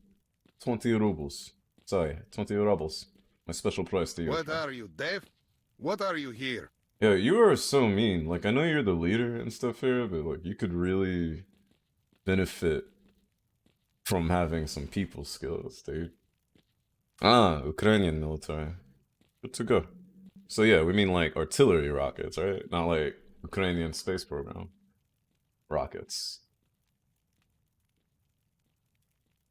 20 rubles. Sorry, 20 rubles. My special price to you. What are you, deaf? What are you here? Yeah, you are so mean. Like, I know you're the leader and stuff here, but, like, you could really benefit from having some people skills, dude. Ah, Ukrainian military. Good to go. So yeah, we mean, like, artillery rockets, right? Not, like, Ukrainian space program rockets.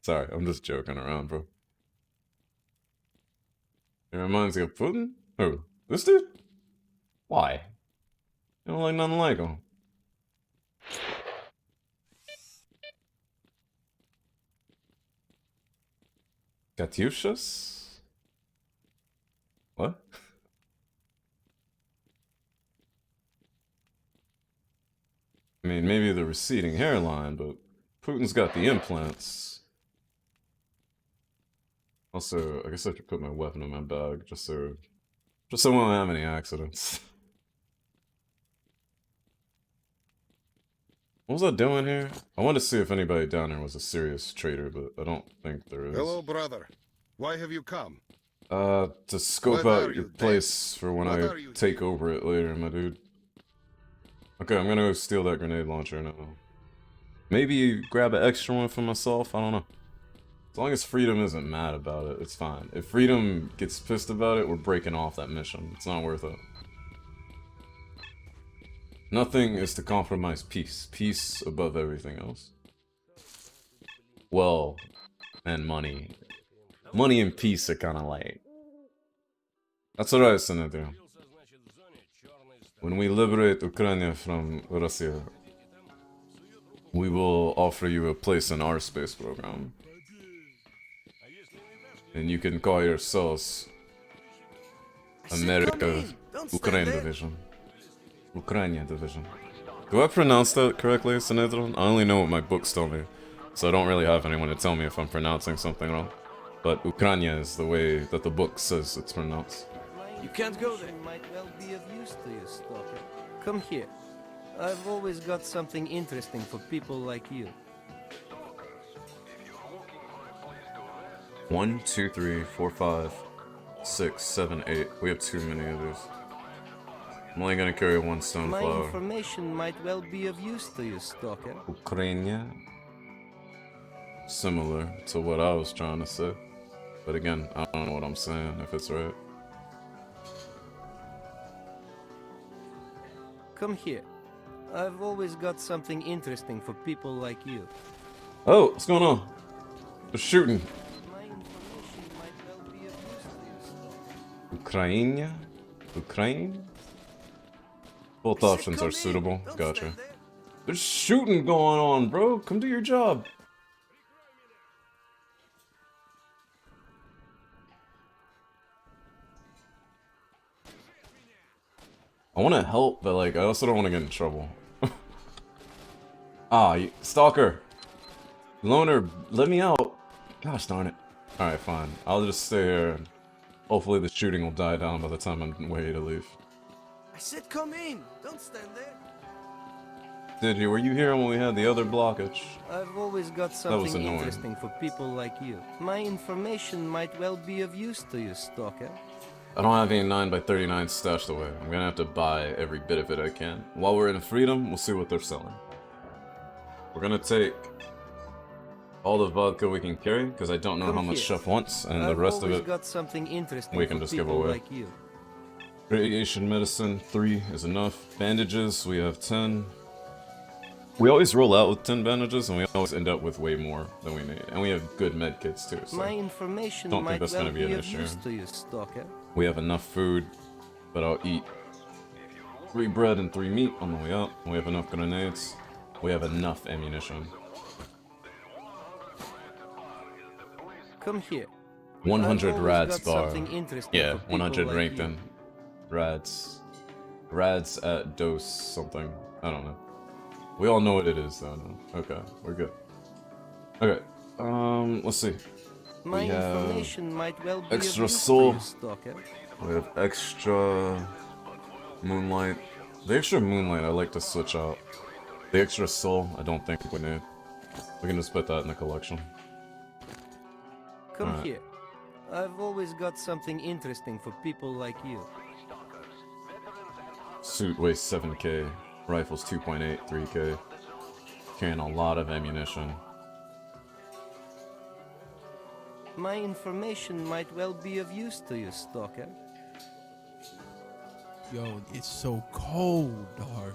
Sorry, I'm just joking around, bro. It reminds you of Putin? Who? This dude? Why? You don't like nothing like him. Katyushas? What? I mean, maybe the receding hairline, but Putin's got the implants. Also, I guess I should put my weapon in my bag, just so I won't have any accidents. What was I doing here? I wanted to see if anybody down here was a serious trader, but I don't think there is. Hello, brother. Why have you come? To scope out your place for when I take over it later, my dude. Okay, I'm gonna go steal that grenade launcher now. Maybe grab an extra one for myself, I don't know. As long as Freedom isn't mad about it, it's fine. If Freedom gets pissed about it, we're breaking off that mission. It's not worth it. Nothing is to compromise peace. Peace above everything else. Well, and money. Money and peace are kind of like... That's what I was gonna do. When we liberate Ukraine from Russia, we will offer you a place in our space program. And you can call yourselves America Ukraine Division. Ukraine Division. Do I pronounce that correctly, Sinedron? I only know what my books tell me, so I don't really have anyone to tell me if I'm pronouncing something wrong. But Ukraine is the way that the book says it's pronounced. You can't go there. Might well be of use to you, Stalker. Come here. I've always got something interesting for people like you. 1, 2, 3, 4, 5, 6, 7, 8. We have too many of these. I'm only gonna carry one stone My flower. information might well be of use to you, Stalker. Ukraine. Similar to what I was trying to say. But again, I don't know what I'm saying, if it's right. Come here. I've always got something interesting for people like you. Oh, what's going on? They're shooting. My information might well be of use to you, Stalker. Ukraine? Ukraine? Both options are suitable. Gotcha. There's shooting going on, bro. Come do your job. I want to help, but like, I also don't want to get in trouble. Stalker! Loner, let me out! Gosh darn it. Alright, fine. I'll just stay here. And hopefully the shooting will die down by the time I'm ready to leave. I said come in! Don't stand there! Did you? Were you here when we had the other blockage? I've always got something interesting for people like you. My information might well be of use to you, Stalker. I don't have any 9x39 stashed away. I'm gonna have to buy every bit of it I can. While we're in Freedom, we'll see what they're selling. We're gonna take all the vodka we can carry, because I don't know how much Chef wants, and the rest of it got something interesting we can just give away. Like you. Radiation medicine, 3 is enough. Bandages, we have 10. We always roll out with 10 bandages, and we always end up with way more than we need. And we have good med kits too, so My information don't think might that's well gonna be an of issue. use to you, Stalker. We have enough food, but I'll eat 3 bread and 3 meat on the way up. We have enough grenades. We have enough ammunition. Come here. 100 I've always rads got bar. something interesting Yeah, for people 100 like ranked you. in. Rads. Rads at dose something. I don't know. We all know what it is though, no? Okay, we're good. Okay, let's see. My We have information might well be extra of use soul. to you, Stalker. We have extra moonlight. The extra moonlight I like to switch out. The extra soul I don't think we need. We can just put that in the collection. Come Alright. here. I've always got something interesting for people like you. Suit weighs 7k. Rifles 2.8, 3k. Carrying a lot of ammunition. My information might well be of use to you, Stalker. Yo, it's so cold, dog.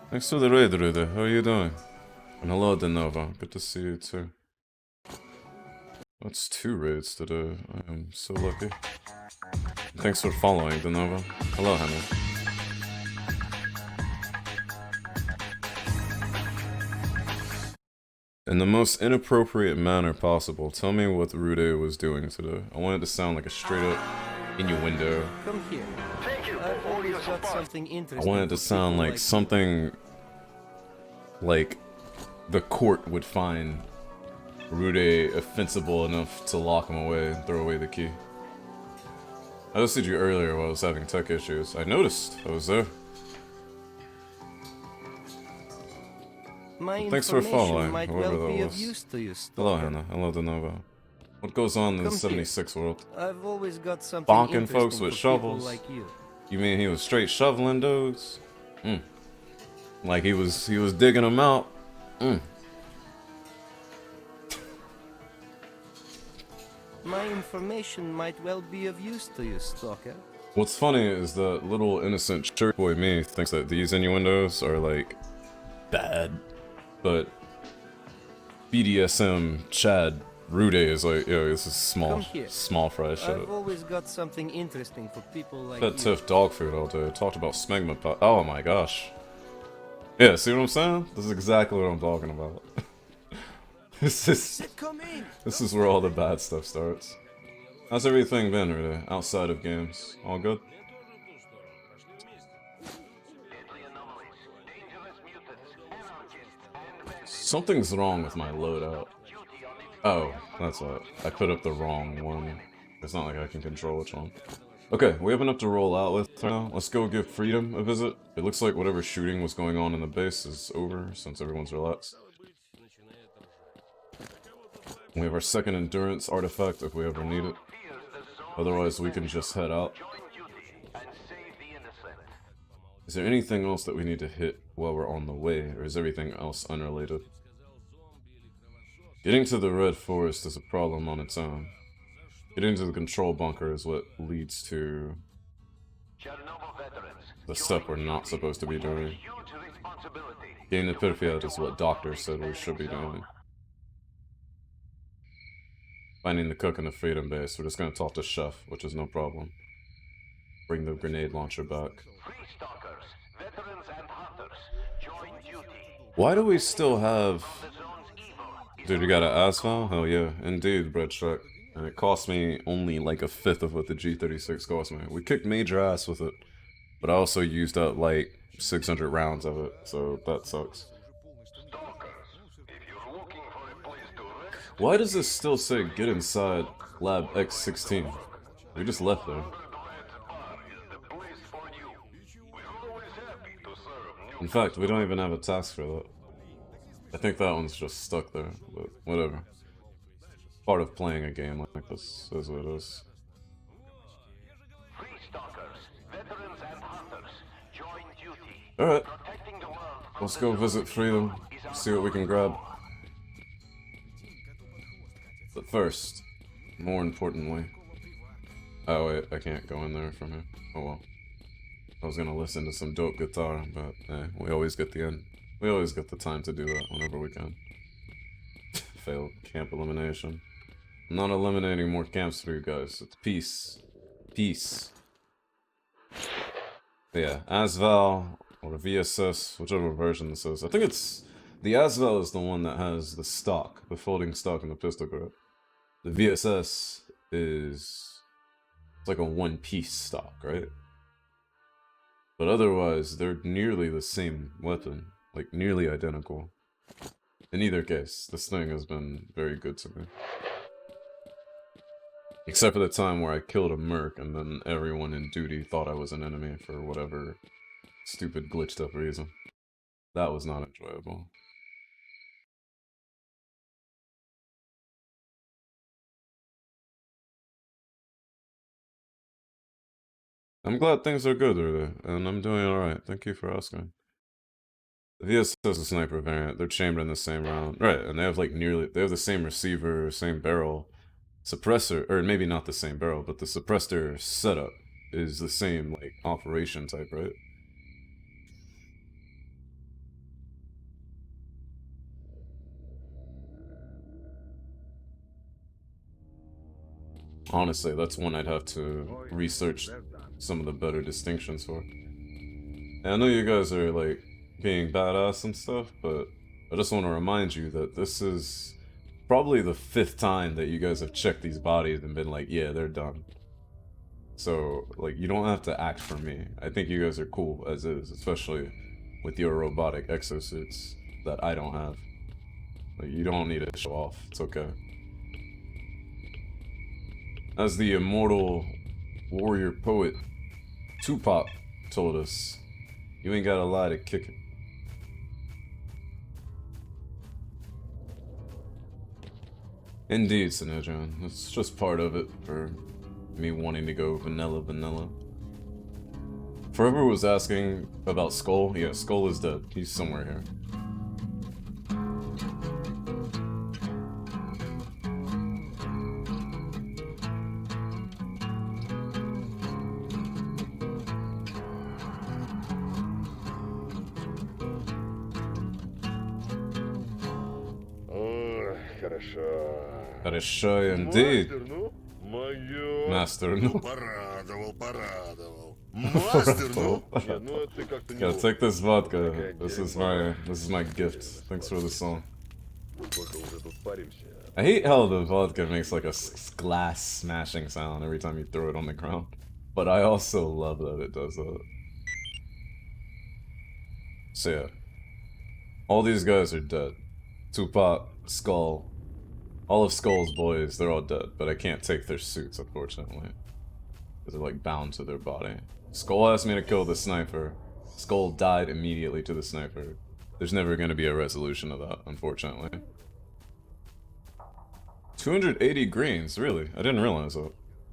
Thanks to the raid, Rudy. How are you doing? And hello, Denova. Good to see you too. That's 2 raids today. I am so lucky. Thanks for following, Denova. Hello, Henry. In the most inappropriate manner possible, tell me what Rude was doing today. I want it to sound like a straight up innuendo. Come here. I've always got something I interesting. want it to for sound people like you. something like the court would find Rude offensible enough to lock him away and throw away the key. I listed you earlier while I was having tech issues. I noticed. I was there. My Thanks for information following, might whoever well that be was. of use to you, Hello, Stalker. Hannah. Hello, Denova. What goes on in the Come here. 76 world? I've always got something Bonking interesting folks with for people shovels. like you. You mean he was straight shoveling those? Like he was digging them out? My information might well be of use to you, Stalker. What's funny is that little innocent church boy me thinks that these innuendos are like bad, but BDSM Chad Rude is like, yo, this is Come here. small fry shit. I've always got something interesting for people like That you. tough dog food all day. Talked about smegma pot. Oh my gosh. Yeah, see what I'm saying? This is exactly what I'm talking about. This is where all the bad stuff starts. How's everything been, really, outside of games? All good? Something's wrong with my loadout. Oh, that's what. I put up the wrong one. It's not like I can control which one. Okay, we have enough to roll out with for now. Let's go give Freedom a visit. It looks like whatever shooting was going on in the base is over since everyone's relaxed. We have our second endurance artifact if we ever need it. Otherwise, we can just head out. Is there anything else that we need to hit while we're on the way, or is everything else unrelated? Getting to the Red Forest is a problem on its own. Getting to the control bunker is what leads to the stuff we're not supposed to be doing. Getting to Pripyat is what doctors said we should be doing. Finding the cook in the Freedom Base, we're just gonna talk to Chef, which is no problem. Bring the grenade launcher back. Why do we still have... Dude, you got an ASVAL? Hell yeah. Indeed, Bread Shrek. And it cost me only like a fifth of what the G36 cost me. We kicked major ass with it. But I also used up like 600 rounds of it, so that sucks. Why does this still say get inside Lab X16? We just left there. In fact, we don't even have a task for that. I think that one's just stuck there, but whatever. Part of playing a game like this is what it is. Alright, let's go visit Freedom, see what we can grab. But first, more importantly, Oh wait, I can't go in there from here. Oh well. I was gonna listen to some dope guitar, but we always get the end. We always get the time to do that whenever we can. Failed camp elimination. I'm not eliminating more camps for you guys. It's peace. Peace. But yeah, Asval or VSS, whichever version this is. I think it's the Asval is the one that has the stock, the folding stock and the pistol grip. The VSS is it's like a one-piece stock, right? But otherwise, they're nearly the same weapon, like nearly identical. In either case, this thing has been very good to me. Except for the time where I killed a merc and then everyone in duty thought I was an enemy for whatever stupid glitched up reason. That was not enjoyable. I'm glad things are good, really, and I'm doing alright. Thank you for asking. The VSS is a sniper variant. They're chambered in the same round. Right, and they have like they have the same receiver, same barrel. Suppressor, or maybe not the same barrel, but the suppressor setup is the same, like, operation type, right? Honestly, that's one I'd have to research some of the better distinctions for. And I know you guys are, like, being badass and stuff, but I just want to remind you that this is probably the 5th time that you guys have checked these bodies and been like, yeah, they're done. So, like, you don't have to act for me. I think you guys are cool as is, especially with your robotic exosuits that I don't have. Like, you don't need to show off. It's okay. As the immortal warrior poet Tupac told us, you ain't gotta lie to kick it. Indeed, Sinedron. It's just part of it for me wanting to go vanilla. Forever was asking about Skull. Yeah, Skull is dead. He's somewhere here. Хорошо, indeed. Master, no. Порадовал. Мастер, ну? Ну, ты как-то Yeah, take this vodka. This is my gift. Thanks for the song. I hate how the vodka makes like a glass smashing sound every time you throw it on the ground. But I also love that it does that. So yeah. All these guys are dead. Tupac, Skull, all of Skull's boys, they're all dead, but I can't take their suits, unfortunately. Because they're like bound to their body. Skull asked me to kill the sniper. Skull died immediately to the sniper. There's never going to be a resolution of that, unfortunately. 280 greens, really? I didn't realize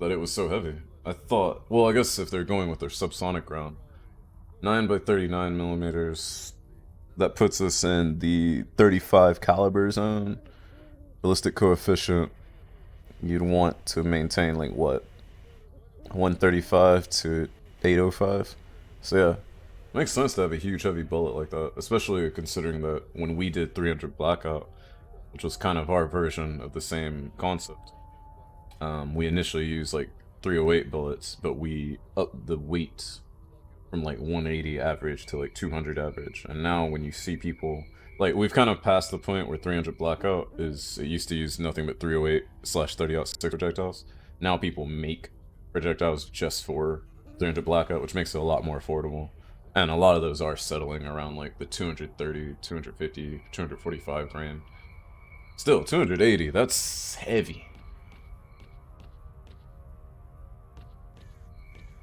that it was so heavy. I thought, well, I guess if they're going with their subsonic round. 9 by 39 millimeters. That puts us in the 35 caliber zone. Ballistic coefficient, you'd want to maintain like what? 135 to 805. So yeah, makes sense to have a huge heavy bullet like that, especially considering that when we did 300 Blackout, which was kind of our version of the same concept, we initially used like 308 bullets, but we upped the weight from like 180 average to like 200 average. And now when you see people, like we've kind of passed the point where 300 Blackout is, it used to use nothing but 308/30-06 projectiles. Now people make projectiles just for 300 Blackout, which makes it a lot more affordable. And a lot of those are settling around like the 230, 250, 245 grain. Still, 280, that's heavy.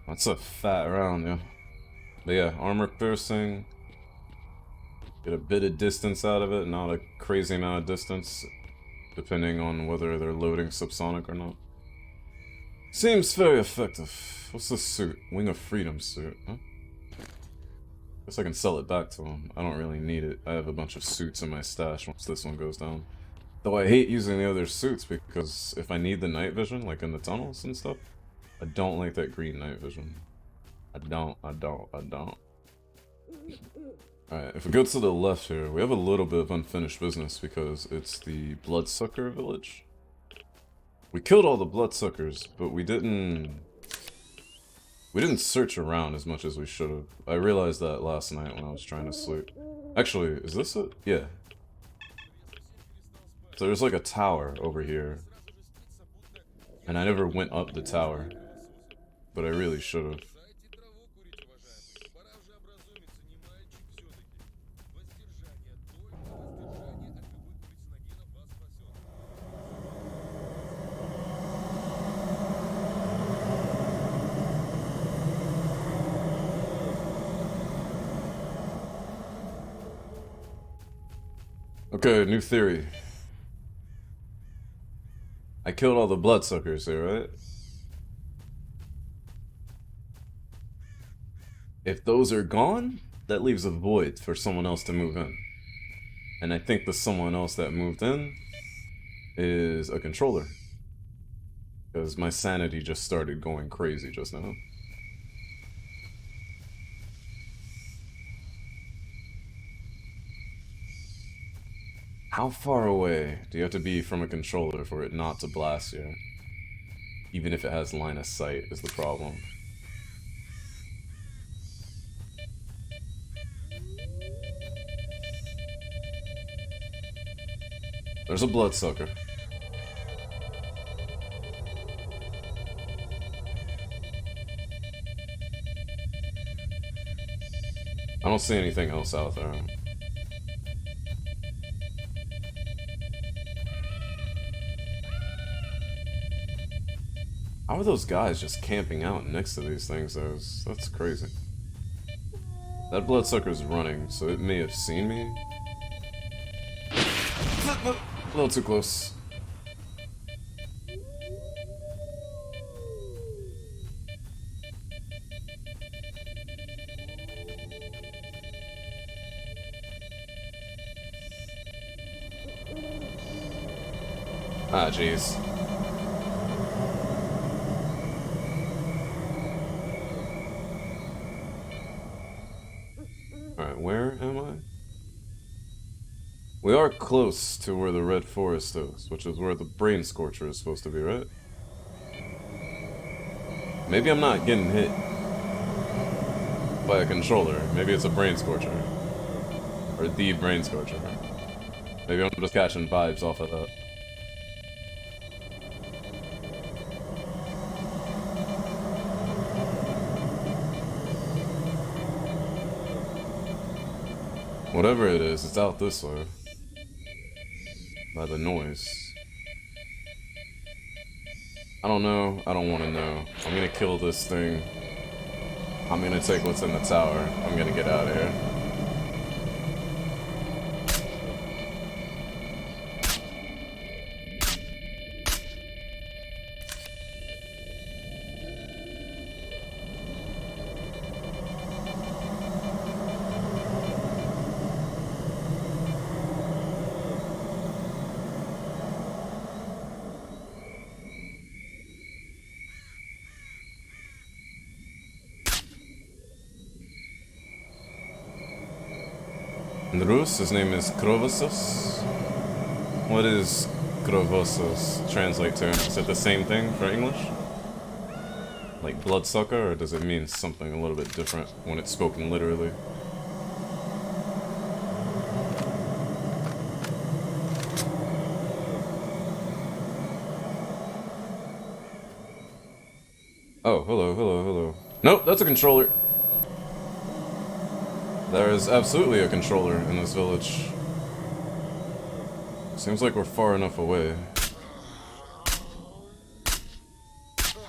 That's a fat round, yeah. But yeah, armor piercing. Get a bit of distance out of it, not a crazy amount of distance, depending on whether they're loading subsonic or not. Seems very effective. What's this suit? Wing of Freedom suit, huh? Guess I can sell it back to him. I don't really need it. I have a bunch of suits in my stash once this one goes down. Though I hate using the other suits because if I need the night vision, like in the tunnels and stuff, I don't like that green night vision. I don't. Alright, if we go to the left here, we have a little bit of unfinished business because it's the Bloodsucker village. We killed all the Bloodsuckers, but we didn't search around as much as we should have. I realized that last night when I was trying to sleep. Actually, is this it? Yeah. So there's like a tower over here. And I never went up the tower. But I really should have. Okay, new theory. I killed all the Bloodsuckers there, right? If those are gone, that leaves a void for someone else to move in. And I think the someone else that moved in is a controller. Because my sanity just started going crazy just now. How far away do you have to be from a controller for it not to blast you? Even if it has line of sight is the problem. There's a Bloodsucker. I don't see anything else out there. How are those guys just camping out next to these things? That's crazy. That Bloodsucker's running, so it may have seen me. A little too close. Ah, jeez. Alright, where am I? We are close to where the Red Forest is, which is where the Brain Scorcher is supposed to be, right? Maybe I'm not getting hit by a controller. Maybe it's a Brain Scorcher. Or the Brain Scorcher. Maybe I'm just catching vibes off of that. Whatever it is, it's out this way. By the noise. I don't know. I don't want to know. I'm gonna kill this thing. I'm gonna take what's in the tower. I'm gonna get out of here. In Rus, his name is Krovosos. What does Krovosos translate to? Is it the same thing for English? Like bloodsucker, or does it mean something a little bit different when it's spoken literally? Oh, hello. Nope, that's a controller. There is absolutely a controller in this village. Seems like we're far enough away.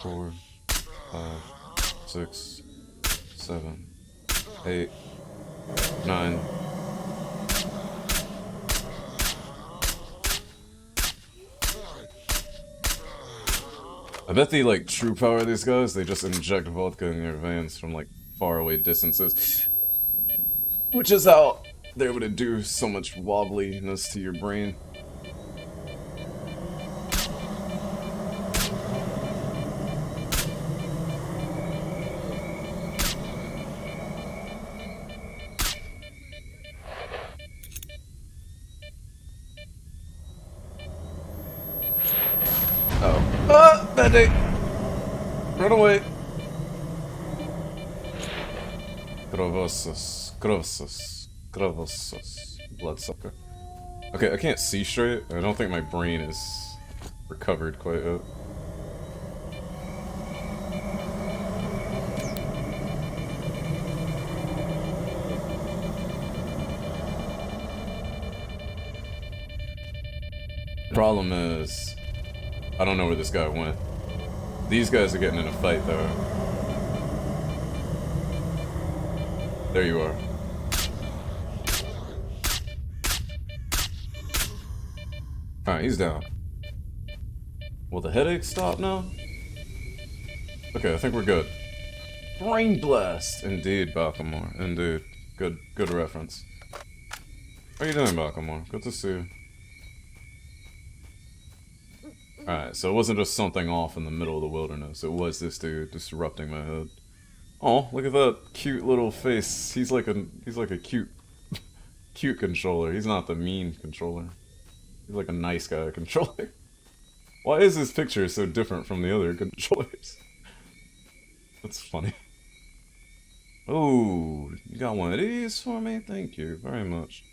4, 5, 6, 7, 8, 9. I bet the, like, true power of these guys, they just inject vodka in their veins from, like, far away distances. Which is how they're able to do so much wobbliness to your brain. Betty! Run away! Krovossos. Bloodsucker. Okay, I can't see straight. I don't think my brain is recovered quite yet. Problem is, I don't know where this guy went. These guys are getting in a fight though. There you are. Alright, he's down. Will the headache stop now? Okay, I think we're good. Brain blast! Indeed, Baltimore. Indeed. Good reference. How are you doing, Baltimore? Good to see you. Alright, so it wasn't just something off in the middle of the wilderness. It was this dude disrupting my head. Oh, look at that cute little face. He's like a cute cute controller. He's not the mean controller. He's like a nice guy controller. Why is this picture so different from the other controllers? That's funny. Oh, you got one of these for me? Thank you very much.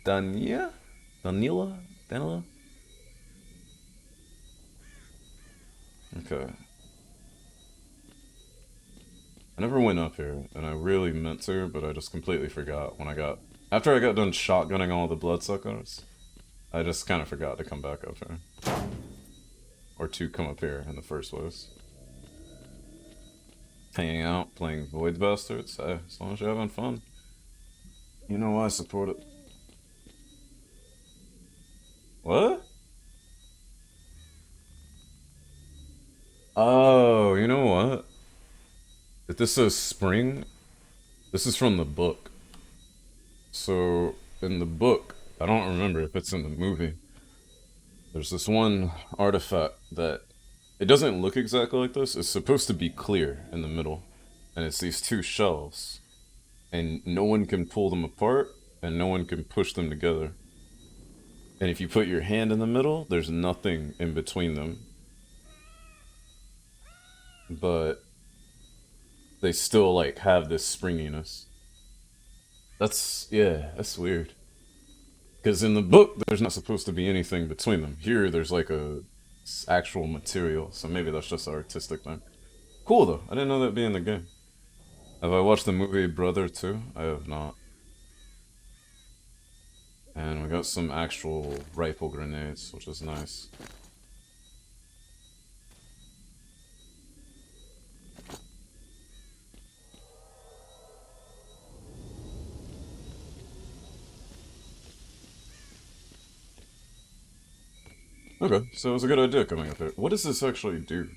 Danila? Okay. I never went up here, and I really meant to, but I just completely forgot when after I got done shotgunning all the bloodsuckers, I just kind of forgot to come back up here. Or to come up here in the first place. Hanging out, playing Void Bastards, hey, as long as you're having fun. You know I support it. What? Oh, you know what? If this says spring, this is from the book. So, in the book, I don't remember if it's in the movie, there's this one artifact that, it doesn't look exactly like this, it's supposed to be clear in the middle, and it's these two shelves, and no one can pull them apart, and no one can push them together. And if you put your hand in the middle, there's nothing in between them. But they still like have this springiness. That's weird. Because in the book, there's not supposed to be anything between them. Here, there's like a actual material, so maybe that's just an artistic thing. Cool though, I didn't know that'd be in the game. Have I watched the movie Brother too? I have not. And we got some actual rifle grenades, which is nice. Okay, so it was a good idea coming up here. What does this actually do?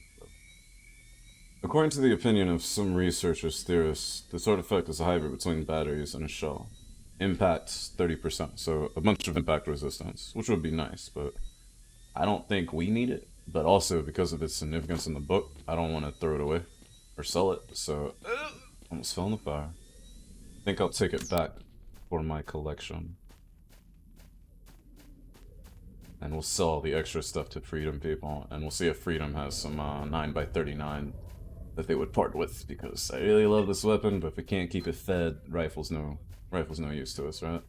According to the opinion of some researchers, theorists, this artifact is a hybrid between batteries and a shell. Impact 30%, so a bunch of impact resistance, which would be nice, but I don't think we need it. But also, because of its significance in the book, I don't want to throw it away or sell it, so almost fell in the fire. I think I'll take it back for my collection. And we'll sell the extra stuff to Freedom people, and we'll see if Freedom has some 9x39 that they would part with, because I really love this weapon, but if we can't keep it fed, rifle's no use to us, right?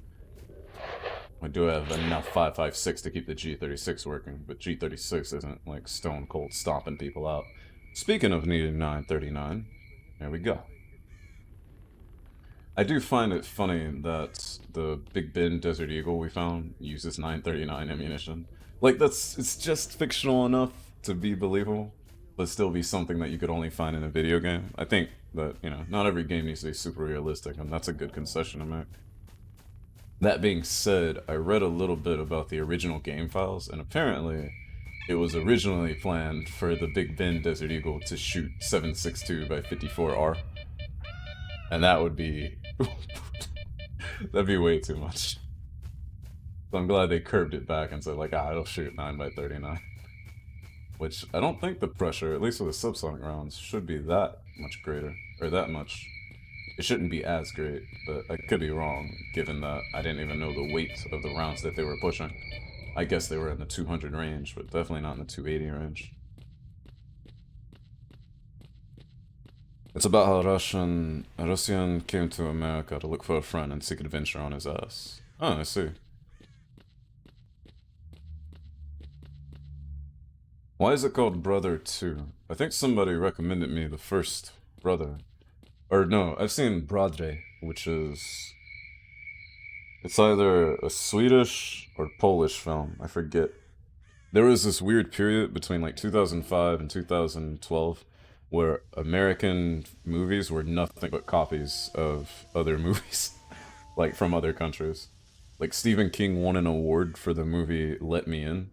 I do have enough 5.56 to keep the G36 working, but G36 isn't like stone cold stomping people out. Speaking of needing 939, there we go. I do find it funny that the Big Ben Desert Eagle we found uses 939 ammunition. Like, it's just fictional enough to be believable, but still be something that you could only find in a video game. I think that, you know, not every game needs to be super realistic, and that's a good concession to make. That being said, I read a little bit about the original game files, and apparently it was originally planned for the Big Ben Desert Eagle to shoot 7.62 by 54R. And that would be... that'd be way too much. So I'm glad they curbed it back and said, like, it'll shoot 9x39. Which, I don't think the pressure, at least with the subsonic rounds, should be that much greater. Or that much. It shouldn't be as great, but I could be wrong, given that I didn't even know the weight of the rounds that they were pushing. I guess they were in the 200 range, but definitely not in the 280 range. It's about how a Russian came to America to look for a friend and seek adventure on his ass. Oh, I see. Why is it called Brother 2? I think somebody recommended me the first Brother. Or no, I've seen Brodre, which is... It's either a Swedish or Polish film, I forget. There was this weird period between like 2005 and 2012 where American movies were nothing but copies of other movies, like from other countries. Like Stephen King won an award for the movie Let Me In,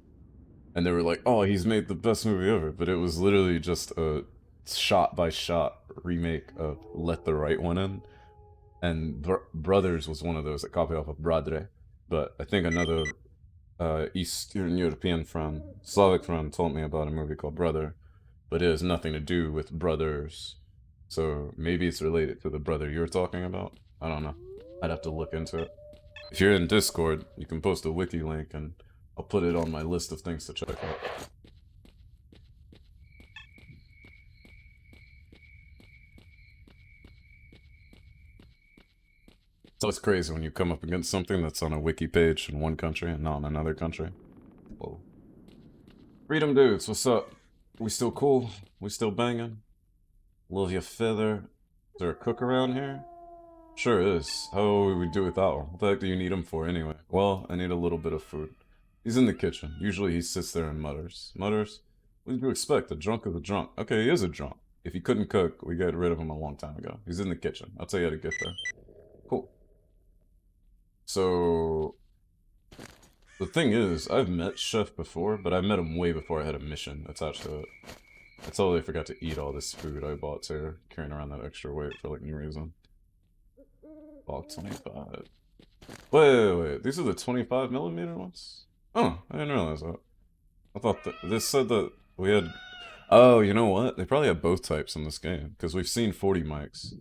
and they were like, "Oh, he's made the best movie ever," but it was literally just a shot-by-shot remake of Let the Right One In, and Brothers was one of those that copied off of Bradre. But I think another Eastern European friend, Slavic friend, told me about a movie called Brother, but it has nothing to do with brothers. So maybe it's related to the brother you're talking about. I don't know. I'd have to look into it. If you're in Discord, you can post a wiki link and I'll put it on my list of things to check out. It's always crazy when you come up against something that's on a wiki page in one country and not in another country. Whoa. Freedom dudes, what's up? We still cool? We still banging? Love your feather. Is there a cook around here? Sure is. How would we do without one? What the heck do you need him for anyway? Well, I need a little bit of food. He's in the kitchen. Usually he sits there and mutters. Mutters? What did you expect? A drunk of the drunk. Okay, he is a drunk. If he couldn't cook, we got rid of him a long time ago. He's in the kitchen. I'll tell you how to get there. Cool. So... The thing is, I've met Chef before, but I met him way before I had a mission attached to it. I totally forgot to eat all this food I bought too, carrying around that extra weight for like no reason. Bought 25. Wait, these are the 25mm ones? Oh, I didn't realize that. I thought that this said that we had... Oh, you know what? They probably have both types in this game, because we've seen 40 mics,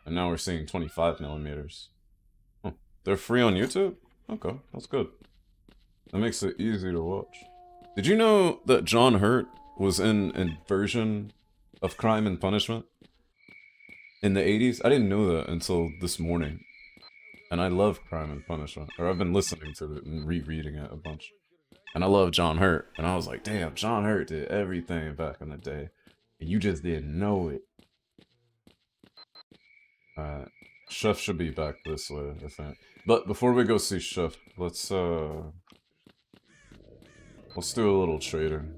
and now we're seeing 25mm. Oh, they're free on YouTube? Okay, that's good. That makes it easy to watch. Did you know that John Hurt was in a version of Crime and Punishment in the 80s? I didn't know that until this morning. And I love Crime and Punishment. Or I've been listening to it and rereading it a bunch. And I love John Hurt. And I was like, damn, John Hurt did everything back in the day. And you just didn't know it. Alright. Chef should be back this way, I think. But before we go see Chef, let's do a little trading.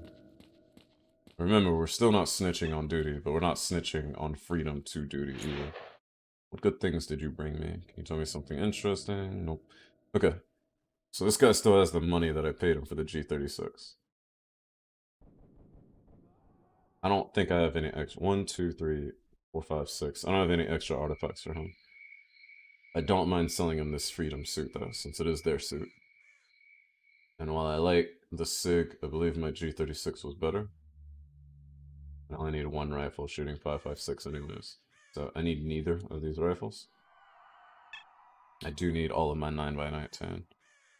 Remember, we're still not snitching on duty, but we're not snitching on freedom to duty either. What good things did you bring me? Can you tell me something interesting? Nope. Okay. So this guy still has the money that I paid him for the G36. I don't think I have any extra. 1, 2, 3, 4, 5, 6. I don't have any extra artifacts for him. I don't mind selling him this freedom suit though, since it is their suit. And while I like the SIG, I believe my G36 was better. I only need one rifle shooting 5.56 anyways. So I need neither of these rifles. I do need all of my 9x19.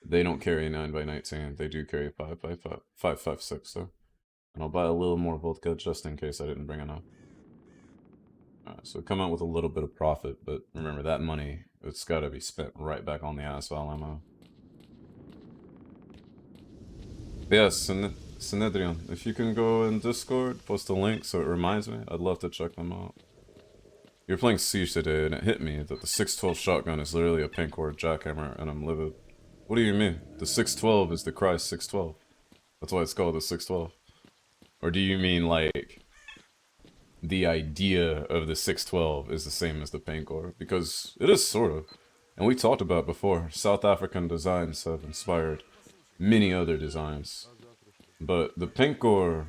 They don't carry 9x19, they do carry 5.56 though. And I'll buy a little more vodka just in case I didn't bring enough. Alright, so come out with a little bit of profit, but remember that money, it's gotta be spent right back on the asphalt ammo. Yes, Synedrion, if you can go in Discord, post a link so it reminds me, I'd love to check them out. You're playing Siege today, and it hit me that the 612 shotgun is literally a pink-core jackhammer, and I'm livid. What do you mean? The 612 is the Cry 612. That's why it's called the 612. Or do you mean, like, the idea of the 612 is the same as the pink-core? Because it is sort of. And we talked about before, South African designs have inspired many other designs. But the pink-core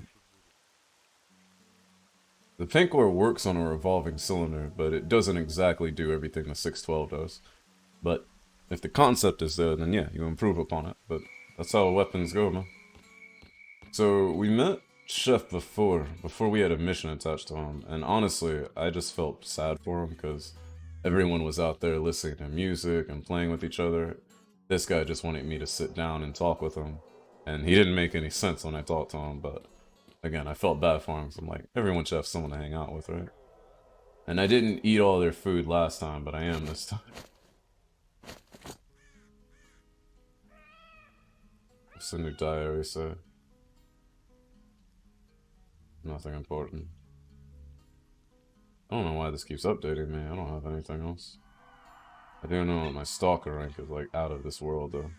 works on a revolving cylinder, but it doesn't exactly do everything the 612 does. But if the concept is there, then yeah, you improve upon it. But that's how weapons go, man. So we met Chef before we had a mission attached to him, and honestly, I just felt sad for him because everyone was out there listening to music and playing with each other. This guy just wanted me to sit down and talk with him, and he didn't make any sense when I talked to him, but again, I felt bad for him, because I'm like, everyone should have someone to hang out with, right? And I didn't eat all their food last time, but I am this time. What's the new diary say? Nothing important. I don't know why this keeps updating me. I don't have anything else. I do know my stalker rank is like out of this world though.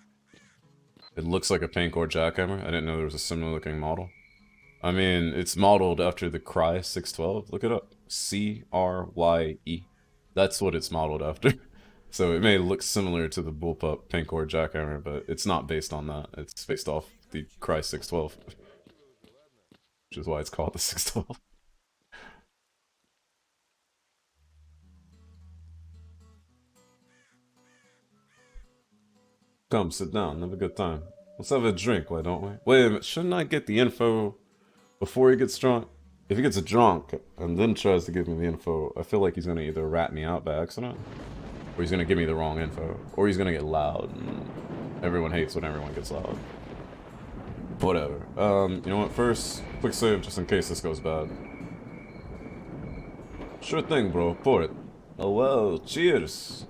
It looks like a Paint-Core jackhammer. I didn't know there was a similar looking model. I mean, it's modeled after the Cry 612. Look it up. C-R-Y-E. That's what it's modeled after. So it may look similar to the Bullpup Paint-Core jackhammer, but it's not based on that. It's based off the Cry 612. Which is why it's called the 612. Come, sit down, have a good time. Let's have a drink, why don't we? Wait a minute, shouldn't I get the info before he gets drunk? If he gets drunk and then tries to give me the info, I feel like he's gonna either rat me out by accident, or he's gonna give me the wrong info, or he's gonna get loud, and everyone hates when everyone gets loud. Whatever. You know what, first, quick save just in case this goes bad. Sure thing, bro, pour it. Oh well, cheers!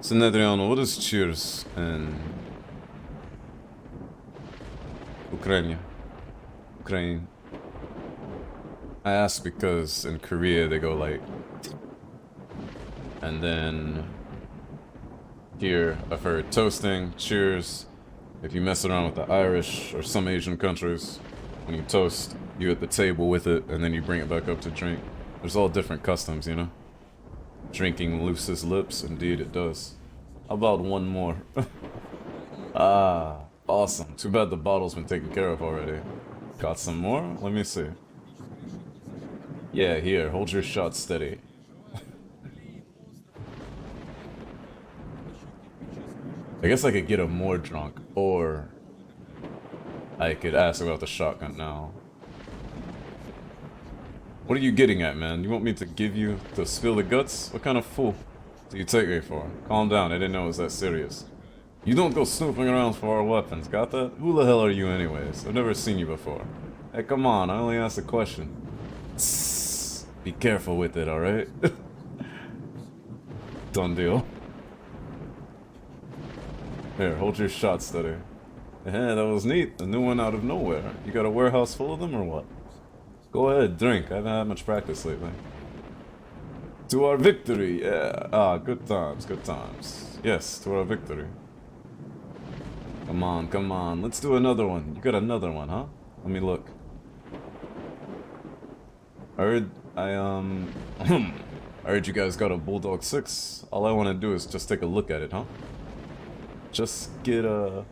So Nedriano, what is cheers in Ukraine? Ukraine. I ask because in Korea they go like, and then here I've heard toasting, cheers. If you mess around with the Irish or some Asian countries, when you toast, you're at the table with it and then you bring it back up to drink. There's all different customs, you know? Drinking looses lips, indeed it does. How about one more? Ah, awesome. Too bad the bottle's been taken care of already. Got some more? Let me see. Yeah, here, hold your shot steady. I guess I could get him more drunk, or I could ask about the shotgun now. What are you getting at, man? You want me to give you to spill the guts? What kind of fool do you take me for? Calm down, I didn't know it was that serious. You don't go snooping around for our weapons, got that? Who the hell are you anyways? I've never seen you before. Hey, come on, I only asked a question. Tss, be careful with it, alright? Done deal. Here, hold your shot steady. Yeah, that was neat. A new one out of nowhere. You got a warehouse full of them or what? Go ahead, drink. I haven't had much practice lately. To our victory, yeah. Ah, good times, good times. Yes, to our victory. Come on. Let's do another one. You got another one, huh? Let me look. I heard you guys got a Bulldog 6. All I want to do is just take a look at it, huh? Just get a...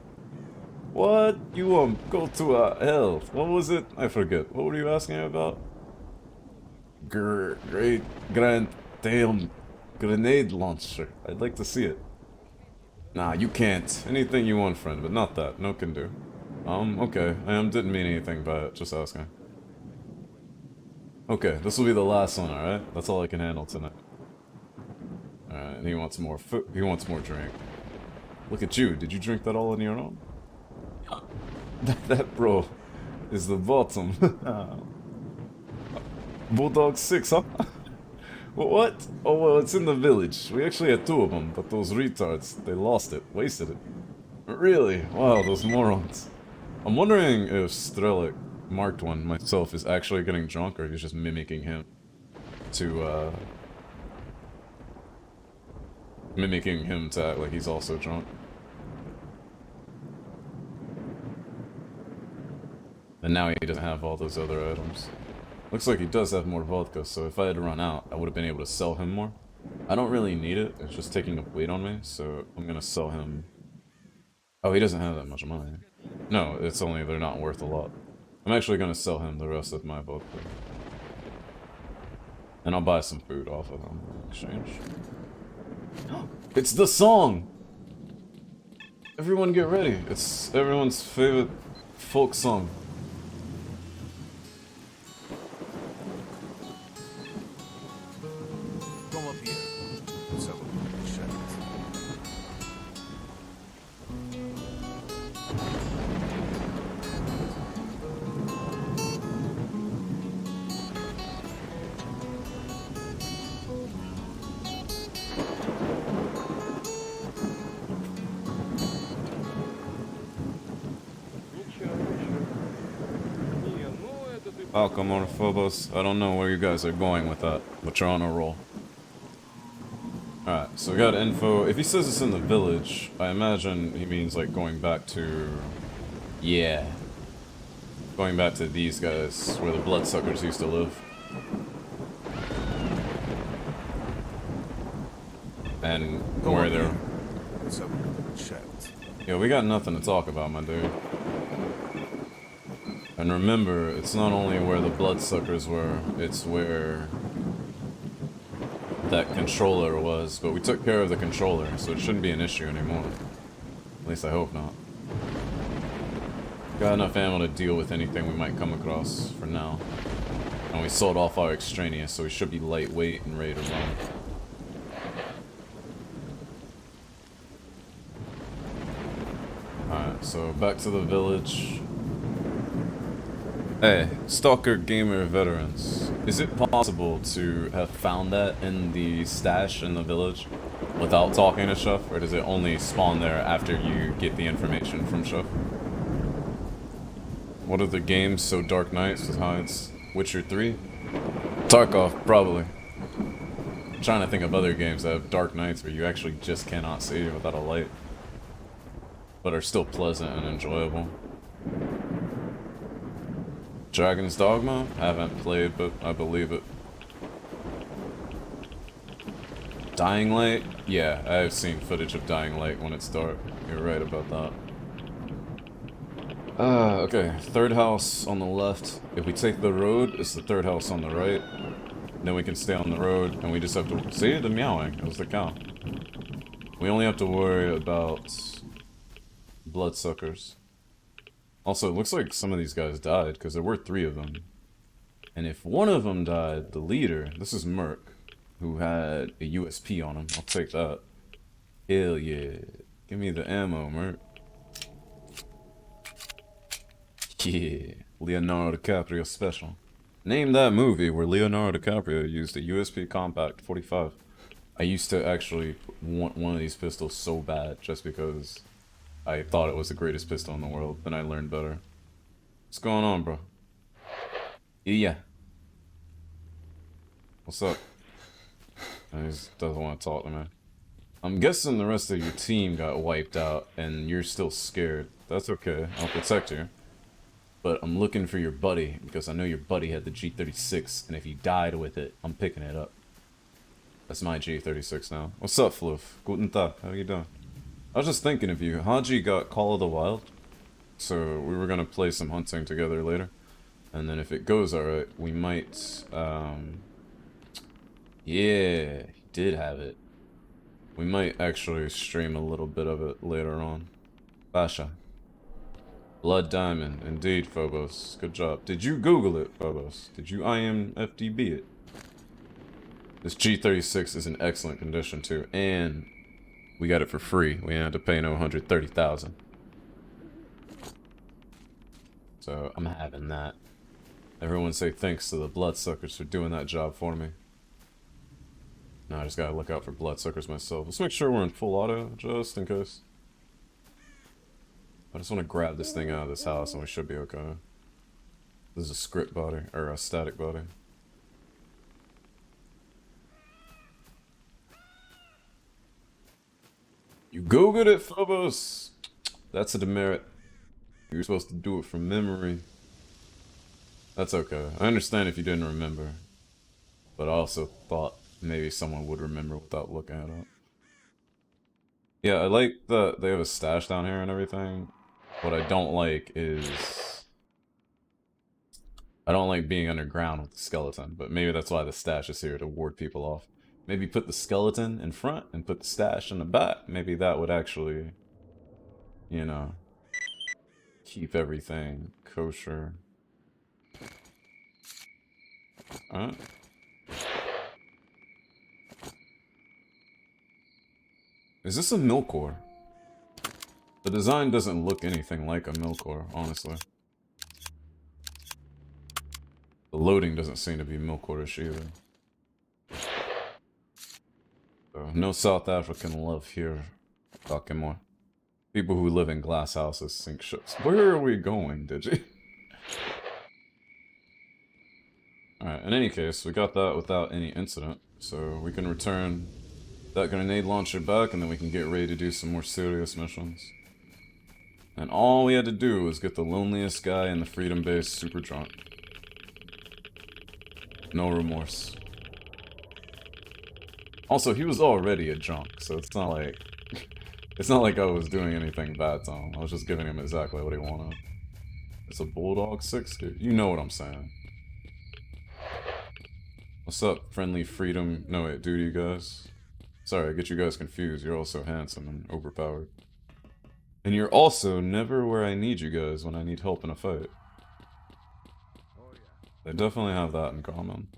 What? You go to hell. What was it? I forget. What were you asking about? Great Grand Tail Grenade Launcher. I'd like to see it. Nah, you can't. Anything you want, friend, but not that. No can do. Okay. I didn't mean anything by it. Just asking. Okay, this will be the last one, alright? That's all I can handle tonight. Alright, and he wants more food. He wants more drink. Look at you. Did you drink that all on your own? That bro is the bottom. Bulldog 6, huh? What? Oh, well, it's in the village. We actually had 2 of them, but those retards, they lost it. Wasted it. Really? Wow, those morons. I'm wondering if S.T.A.L.K.E.R marked one myself is actually getting drunk, or he's just mimicking him to, mimicking him to act like he's also drunk. And now he doesn't have all those other items. Looks like he does have more vodka, so if I had run out, I would have been able to sell him more. I don't really need it, it's just taking up weight on me, so I'm gonna sell him... Oh, he doesn't have that much money. No, it's only they're not worth a lot. I'm actually gonna sell him the rest of my vodka. And I'll buy some food off of him in exchange. It's the song! Everyone get ready. It's everyone's favorite folk song. Come up here. Let's have a look at the shot. Welcome on Phobos. I don't know where you guys are going with that, but you're on a roll. Alright, so we got info. If he says it's in the village, I imagine he means like going back to... Yeah. Going back to these guys, where the bloodsuckers used to live. And where they're... Let's have a little chat. Yeah, we got nothing to talk about, my dude. And remember, it's not only where the bloodsuckers were, it's where that controller was, but we took care of the controller, so it shouldn't be an issue anymore. At least I hope not. Got enough ammo to deal with anything we might come across for now. And we sold off our extraneous, so we should be lightweight and ready to run. Alright, so back to the village. Hey, Stalker Gamer veterans, is it possible to have found that in the stash in the village without talking to Chef, or does it only spawn there after you get the information from Chef? What are the games so Dark Knights with hides? Witcher 3? Tarkov, probably. I'm trying to think of other games that have Dark Knights where you actually just cannot see without a light, but are still pleasant and enjoyable. Dragon's Dogma? Haven't played, but I believe it. Dying Light? Yeah, I've seen footage of Dying Light when it's dark. You're right about that. Okay. Third house on the left. If we take the road, it's the third house on the right. Then we can stay on the road, and we just have to... See? The meowing. It was the cow. We only have to worry about... bloodsuckers. Also, it looks like some of these guys died, because there were 3 of them. And if one of them died, the leader, this is Merc, who had a USP on him. I'll take that. Hell yeah. Give me the ammo, Merc. Yeah. Leonardo DiCaprio special. Name that movie where Leonardo DiCaprio used a USP Compact 45. I used to actually want one of these pistols so bad, just because... I thought it was the greatest pistol in the world, then I learned better. What's going on, bro? Yeah. What's up? He just doesn't want to talk to me. I'm guessing the rest of your team got wiped out, and you're still scared. That's okay, I'll protect you. But I'm looking for your buddy, because I know your buddy had the G36, and if he died with it, I'm picking it up. That's my G36 now. What's up, Floof? Guten Tag, how you doing? I was just thinking of you. Haji got Call of the Wild, so we were gonna play some hunting together later. And then if it goes alright, we might, yeah, he did have it. We might actually stream a little bit of it later on. Basha. Blood Diamond, indeed, Phobos. Good job. Did you Google it, Phobos? Did you IMFDB it? This G36 is in excellent condition too, and we got it for free. We didn't have to pay no 130,000. So I'm having that. Everyone say thanks to the bloodsuckers for doing that job for me. Now I just gotta look out for bloodsuckers myself. Let's make sure we're in full auto, just in case. I just want to grab this thing out of this house and we should be okay. This is a script body, or a static body. You Googled it, Phobos! That's a demerit. You're supposed to do it from memory. That's okay. I understand if you didn't remember. But I also thought maybe someone would remember without looking it up. Yeah, I like that they have a stash down here and everything. What I don't like is... I don't like being underground with the skeleton, but maybe that's why the stash is here, to ward people off. Maybe put the skeleton in front and put the stash in the back. Maybe that would actually, you know, keep everything kosher. Alright. Is this a Milk-Core? The design doesn't look anything like a Milk-Core, honestly. The loading doesn't seem to be Milk-Core-ish either. So, no South African love here, Talk-E-R. People who live in glass houses sink ships. Where are we going, Digi? Alright, in any case, we got that without any incident, so we can return that grenade launcher back, and then we can get ready to do some more serious missions. And all we had to do was get the loneliest guy in the Freedom Base super drunk. No remorse. Also, he was already a drunk, so it's not like... it's not like I was doing anything bad to him. I was just giving him exactly what he wanted. It's a Bulldog 60? You know what I'm saying. What's up, friendly freedom... No, wait, duty guys? Sorry, I get you guys confused. You're all so handsome and overpowered. And you're also never where I need you guys when I need help in a fight. They definitely have that in common.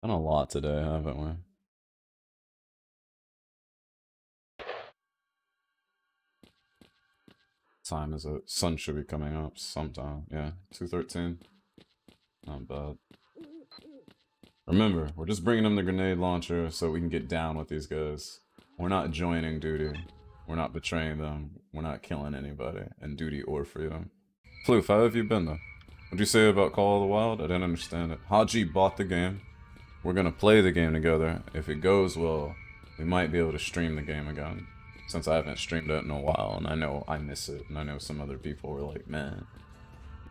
Done a lot today, haven't we? Time is it? Sun should be coming up sometime. Yeah, 2:13. Not bad. Remember, we're just bringing them the grenade launcher so we can get down with these guys. We're not joining duty. We're not betraying them. We're not killing anybody in duty or freedom. Floof, how have you been though? What'd you say about Call of the Wild? I didn't understand it. Haji bought the game. We're gonna play the game together. If it goes well, we might be able to stream the game again. Since I haven't streamed it in a while, and I know I miss it, and I know some other people were like, man,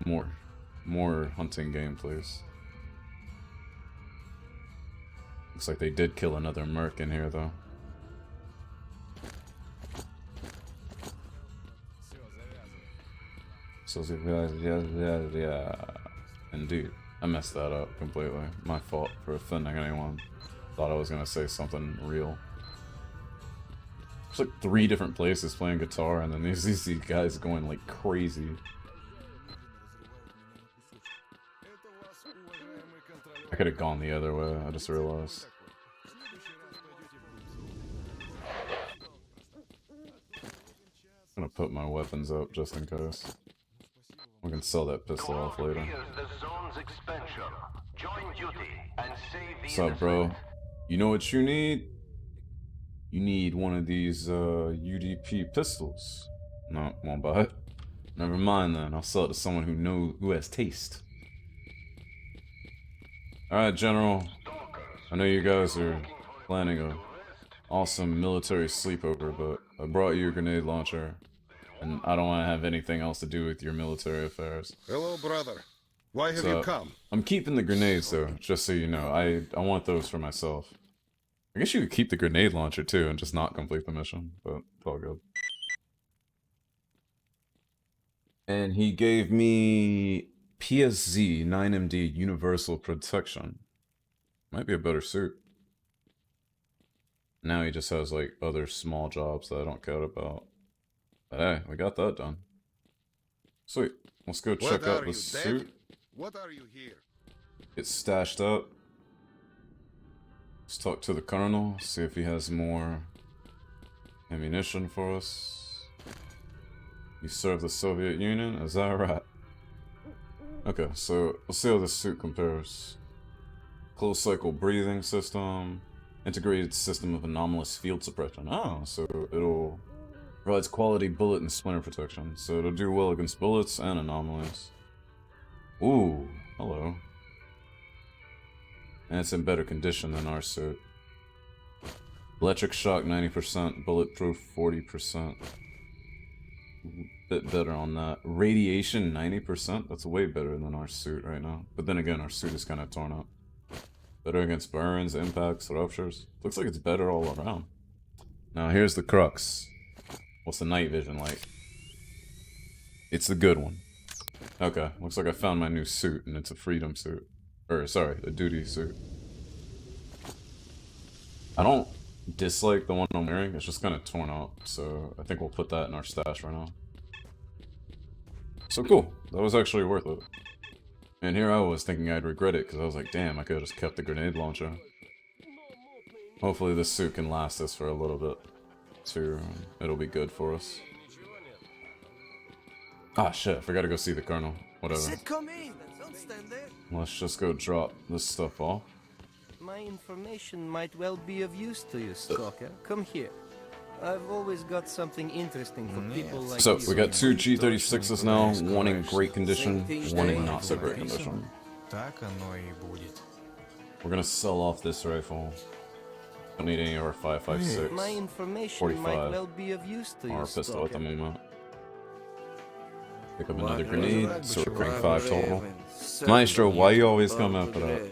more hunting game, please. Looks like they did kill another merc in here, though. So, yeah. Indeed. I messed that up completely. My fault for offending anyone. Thought I was gonna say something real. There's like 3 different places playing guitar, and then there's these guys going like crazy. I could have gone the other way, I just realized. I'm gonna put my weapons up just in case. We can sell that pistol off later. What's up, bro? You know what you need? You need one of these UDP pistols. No, won't buy it. Never mind then. I'll sell it to someone who has taste. Alright, General. I know you guys are planning a awesome military sleepover, but I brought you a grenade launcher, and I don't want to have anything else to do with your military affairs. Hello, brother. Why have you come? I'm keeping the grenades though, just so you know. I want those for myself. I guess you could keep the grenade launcher too and just not complete the mission, but it's all good. And he gave me PSZ 9MD Universal Protection. Might be a better suit. Now he just has like other small jobs that I don't care about. But hey, we got that done. Sweet. Let's go check out the suit. What are you here? Get stashed up. Let's talk to the colonel, see if he has more ammunition for us. You serve the Soviet Union? Is that right? Okay, so let's see how this suit compares. Closed cycle breathing system. Integrated system of anomalous field suppression. Oh, so it'll provides quality bullet and splinter protection. So it'll do well against bullets and anomalies. Ooh, hello. And it's in better condition than our suit. Electric shock 90%, bulletproof 40%. Bit better on that. Radiation 90%? That's way better than our suit right now. But then again, our suit is kind of torn up. Better against burns, impacts, ruptures. Looks like it's better all around. Now here's the crux. What's the night vision like? It's the good one. Okay, looks like I found my new suit, and it's a freedom suit. Or, sorry, a duty suit. I don't dislike the one I'm wearing, it's just kind of torn up, so I think we'll put that in our stash right now. So cool, that was actually worth it. And here I was thinking I'd regret it, because I was like, damn, I could have just kept the grenade launcher. Hopefully this suit can last us for a little bit, too. It'll be good for us. Ah shit, I forgot to go see the colonel. Whatever. Said come in. Don't stand there. Let's just go drop this stuff off. My information might well be of use to you, Stalker. Come here. I've always got something interesting for people like So, you. we got 2 G36s now, one in great condition, one in not so great condition. Так оно и будет. We're gonna sell off this rifle. Don't need any of our 5.56. My information 45 might well be of use to you, our pistol at the Stalker. moment. Pick up another grenade, so we're putting 5 total. Maestro, why you always come after that?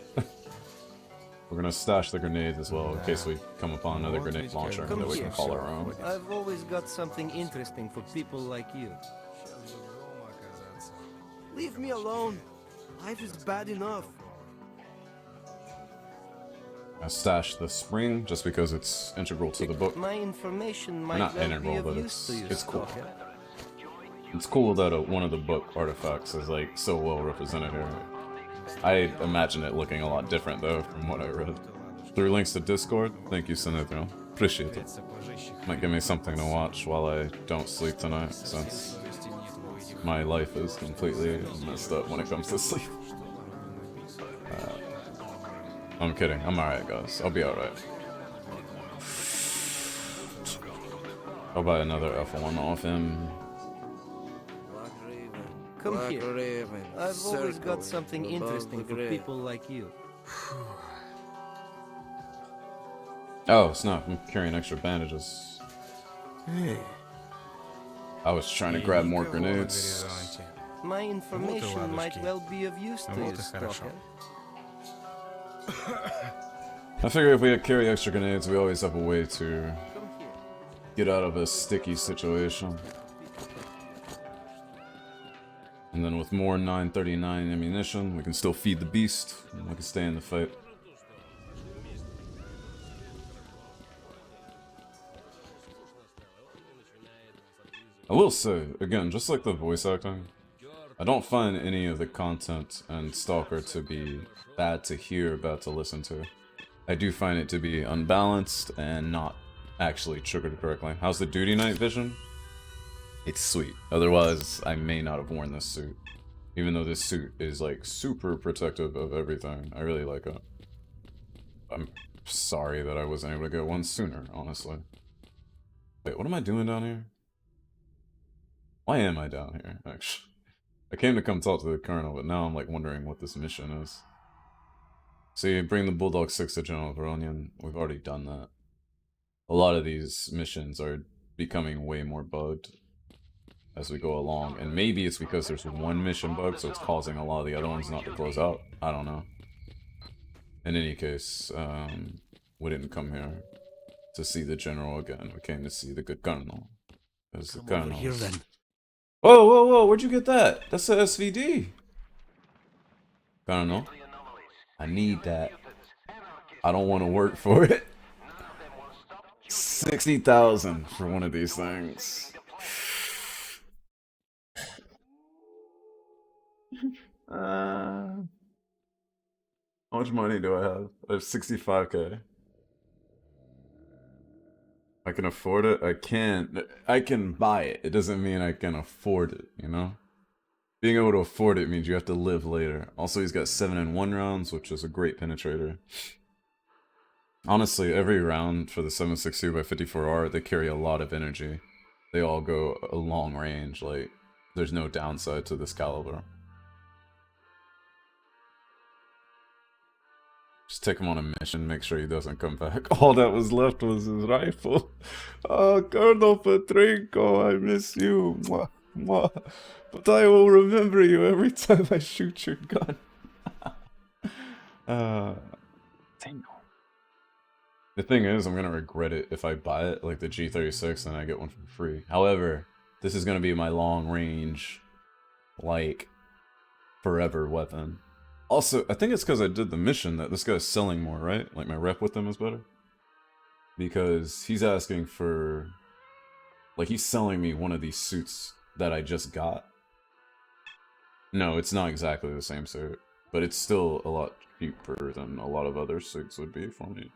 We're gonna stash the grenades as well in case we come upon another grenade launcher that we can call our own. I've always got something interesting for people like you. Leave me alone. Life is bad enough. I stashed the spring just because it's integral to the book. My information might Not well integral, be of but use to you, it's cool. Stalker. It's cool that one of the book artifacts is like so well represented here. I imagine it looking a lot different though from what I read. Through links to Discord, thank you, Sinithro. Appreciate it. Might give me something to watch while I don't sleep tonight, since my life is completely messed up when it comes to sleep. I'm kidding. I'm alright, guys. I'll be alright. I'll buy another F1 off him. Come here. I've always got something interesting for people like you. Oh, snap. I'm carrying extra bandages. I was trying to grab more grenades. My information might well be of use to you, Вот и хорошо. Stalker. I figure if we carry extra grenades, we always have a way to Come here. get out of a sticky situation. And then with more 939 ammunition, we can still feed the beast, and we can stay in the fight. I will say, again, just like the voice acting, I don't find any of the content in Stalker to be bad to hear, bad to listen to. I do find it to be unbalanced and not actually triggered correctly. How's the duty night vision? It's sweet. Otherwise, I may not have worn this suit. Even though this suit is like super protective of everything. I really like it. I'm sorry that I wasn't able to get one sooner, honestly. Wait, what am I doing down here? Why am I down here, actually? I came to come talk to the Colonel, but now I'm like wondering what this mission is. See, bring the Bulldog 6 to General Veronian. We've already done that. A lot of these missions are becoming way more bugged as we go along, and maybe it's because there's one mission bug, so it's causing a lot of the other ones not to close out. I don't know. In any case, we didn't come here to see the General again. We came to see the good Colonel. Because the Colonel. Here then. Whoa, whoa, whoa! Where'd you get that? That's a SVD. Colonel, I need that. I don't want to work for it. 60,000 for one of these things. How much money do I have? I have 65k. I can afford it? I can buy it. It doesn't mean I can afford it, you know? Being able to afford it means you have to live later. Also, he's got 7-in-1 rounds, which is a great penetrator. Honestly, every round for the 7.62 by 54R, they carry a lot of energy. They all go a long range, like, there's no downside to this caliber. Just take him on a mission, make sure he doesn't come back. All that was left was his rifle. Oh, Colonel Petrinko, I miss you. Mwah, mwah. But I will remember you every time I shoot your gun. Dang. The thing is, I'm gonna regret it if I buy it, like the G36, and I get one for free. However, this is gonna be my long range, like, forever weapon. Also, I think it's because I did the mission that this guy's selling more, right? Like, my rep with him is better? Because he's asking for... Like, he's selling me one of these suits that I just got. No, it's not exactly the same suit. But it's still a lot cheaper than a lot of other suits would be for me.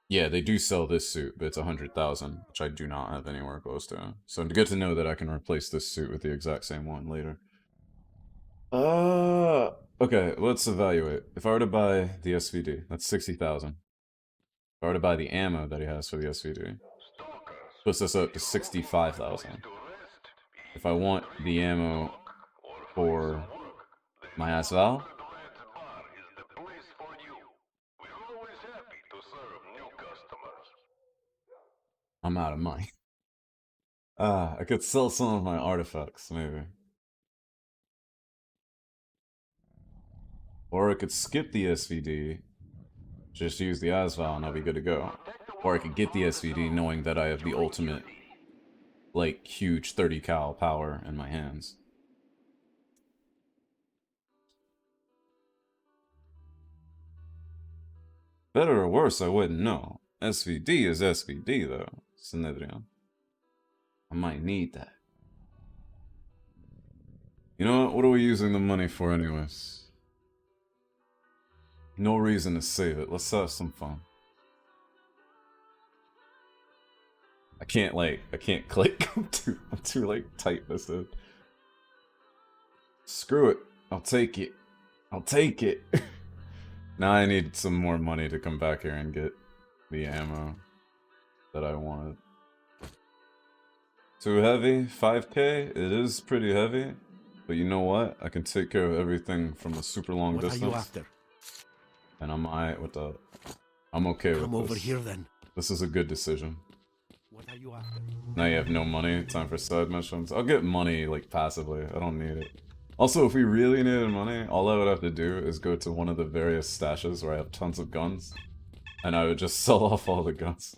Yeah, they do sell this suit, but it's 100,000, which I do not have anywhere close to. So to get to know that I can replace this suit with the exact same one later. Okay, let's evaluate. If I were to buy the SVD, that's 60,000. If I were to buy the ammo that he has for the SVD, puts this up to 65,000. If I want the ammo for my S.T.A.L.K.E.R, I'm out of money. I could sell some of my artifacts, maybe. Or I could skip the SVD, just use the Asval and I'll be good to go. Or I could get the SVD knowing that I have the ultimate, like, huge 30 cal power in my hands. Better or worse, I wouldn't know. SVD is SVD though, Synedrion. I might need that. You know what? What are we using the money for anyways? No reason to save it. Let's have some fun. I can't click. I'm too like tight this is. Screw it. I'll take it. I'll take it. Now I need some more money to come back here and get the ammo that I wanted. Too heavy? 5K? It is pretty heavy. But you know what? I can take care of everything from a super long distance. What are you after? And I'm okay with this. Come over here then. This is a good decision. What are you after? Now you have no money. Time for side missions. I'll get money like passively. I don't need it. Also, if we really needed money, all I would have to do is go to one of the various stashes where I have tons of guns, and I would just sell off all the guns.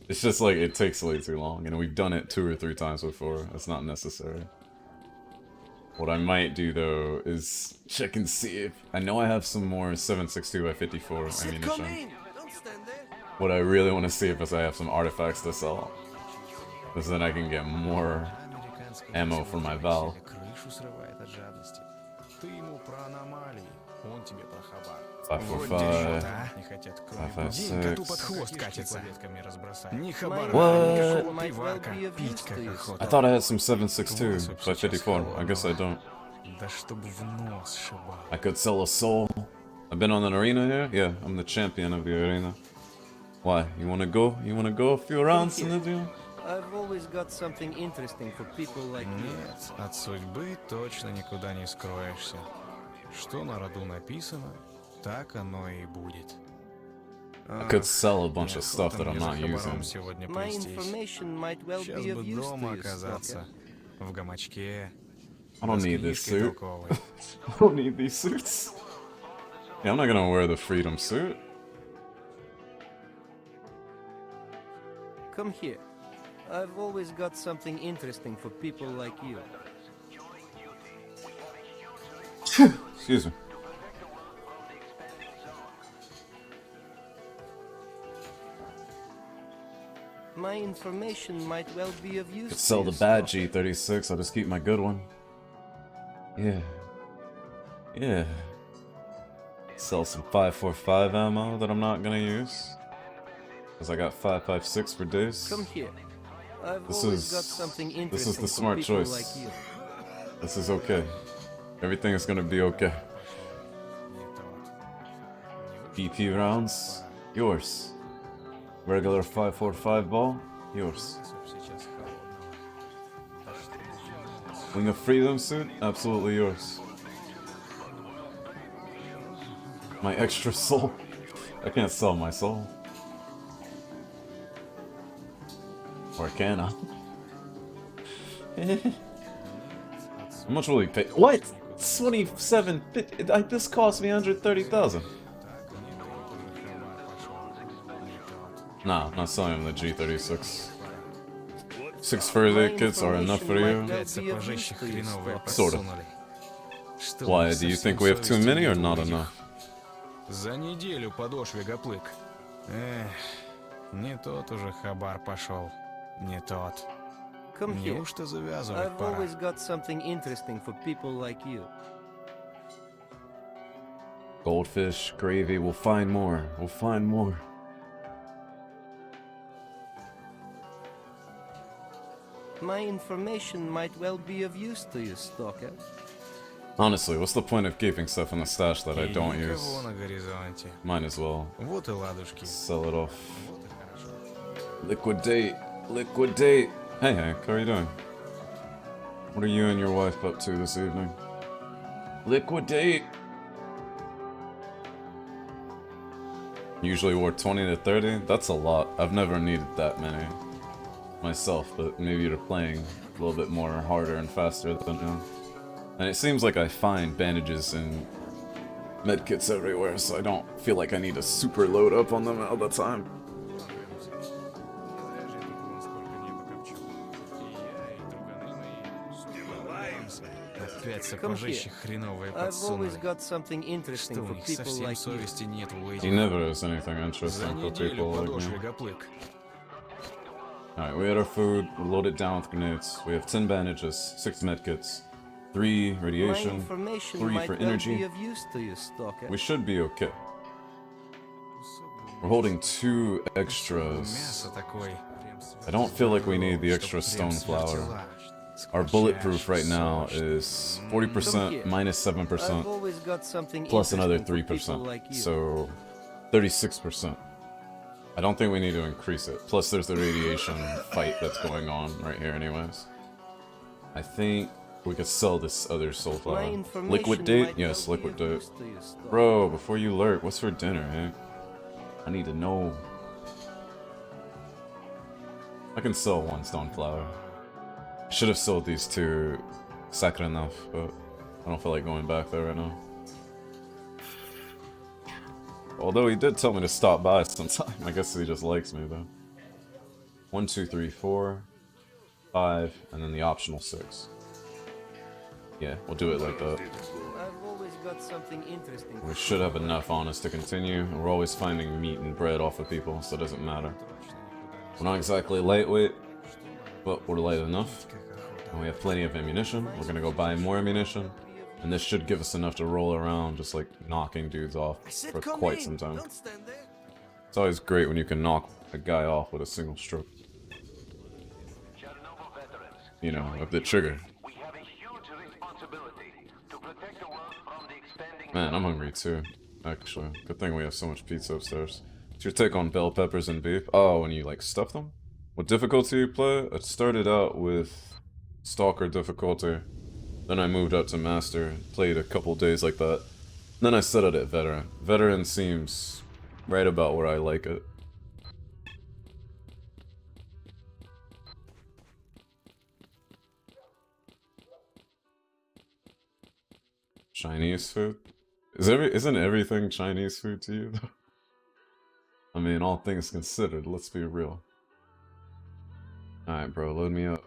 It's just like, it takes way too long, and we've done it 2 or 3 times before. It's not necessary. What I might do, though, is check and see if... I know I have some more 7.62 by 54 ammunition. What I really want to see if is I have some artifacts to sell. Because then I can get more ammo for my Val. 545, 556. What? I thought I had some 7.62 by 54. I guess I don't. I could sell a soul. I've been on an arena here? Yeah, I'm the champion of the arena. Why? You wanna go? You wanna go a few rounds in the deal? I've always got something interesting for people like you. Нет, от судьбы точно никуда не скроешься. Что на роду написано, так оно и будет. I could sell a bunch of stuff that I'm not using. My information might well be of use to you, оказаться в гамачке. I don't need this suit. I don't need these suits. Yeah, I'm not gonna wear the freedom suit. Come here. I've always got something interesting for people like you. Excuse me. My information might well be of use. Could sell the bad G36, I'll just keep my good one. Yeah. Yeah. Sell some 545 ammo that I'm not gonna use. Because I got 556 for days. Come here. I've This always got something interesting is the for smart people choice. like you. This is okay. Everything is gonna be okay. BP rounds, yours. Regular 545 ball, yours. Wing of Freedom suit, absolutely yours. My extra soul. I can't sell my soul. Or can I? How much will he pay? What? 27. This cost me 130,000. Nah, I'm not selling him the G36. 6 further kits are enough for you? Sorta. Why, do you think we have too many or not enough? За неделю подошве гоплык. Эх, не тот уже хабар пошел. Не тот. Come here. Неужто завязывать I've пора? always got something interesting for people like you. Goldfish, gravy, we'll find more. We'll find more. My information might well be of use to you, Stalker. Honestly, what's the point of keeping stuff in the stash that I И don't никого use? на горизонте. Might as well Вот и ладушки. sell it off. Вот и хорошо. Liquidate! Liquidate! Hey Hank, how are you doing? What are you and your wife up to this evening? Liquidate! Usually worth 20 to 30? That's a lot. I've never needed that many myself, but maybe you're playing a little bit more harder and faster than now. And it seems like I find bandages and medkits everywhere, so I don't feel like I need to super load up on them all the time. Опять Come сапожище here. хреновое I've always подсунули. got something interesting Что у for них people совсем like you. совести нет у He этих. never has anything За interesting for неделю people like подошве me. гоплык. Alright, we had our food, we're loaded down with grenades. We have 10 bandages, 6 medkits, 3 My radiation, information 3 might for well energy. be of use to you, Stalker. We should be okay. We're holding 2 extras. Мясо такое. I don't feel like we need the extra stone flour. Our bulletproof right now is 40% minus 7% I've always got something plus another interesting for people 3%. like you. So 36%. I don't think we need to increase it. Plus there's the radiation fight that's going on right here anyways. I think we could sell this other soul My flower. information Liquid date? might Yes, well be liquid of date. use to you, Stalker. Bro, before you lurk, what's for dinner, eh? I need to know. I can sell 1 stone flower. Should have sold these 2 second enough, but I don't feel like going back there right now. Although he did tell me to stop by sometime. I guess he just likes me though. 1, 2, 3, 4, 5, and then the optional 6. Yeah, we'll do it like that. I've always got something interesting. We should have enough on us to continue. We're always finding meat and bread off of people, so it doesn't matter. We're not exactly lightweight, but we're light enough. And we have plenty of ammunition. We're gonna go buy more ammunition. And this should give us enough to roll around just like knocking dudes off for quite some time. Don't stand there. It's always great when you can knock a guy off with a single stroke. Chernobyl veterans, You know, of the trigger. we have a huge responsibility to protect the world from the expanding... Man, I'm hungry too, actually. Good thing we have so much pizza upstairs. What's your take on bell peppers and beef? Oh, when you like stuff them? What difficulty you play? It started out with Stalker difficulty. Then I moved up to Master, played a couple days like that. Then I set it at Veteran. Veteran seems right about where I like it. Chinese food? Isn't everything Chinese food to you though? I mean, all things considered, let's be real. Alright, bro, load me up.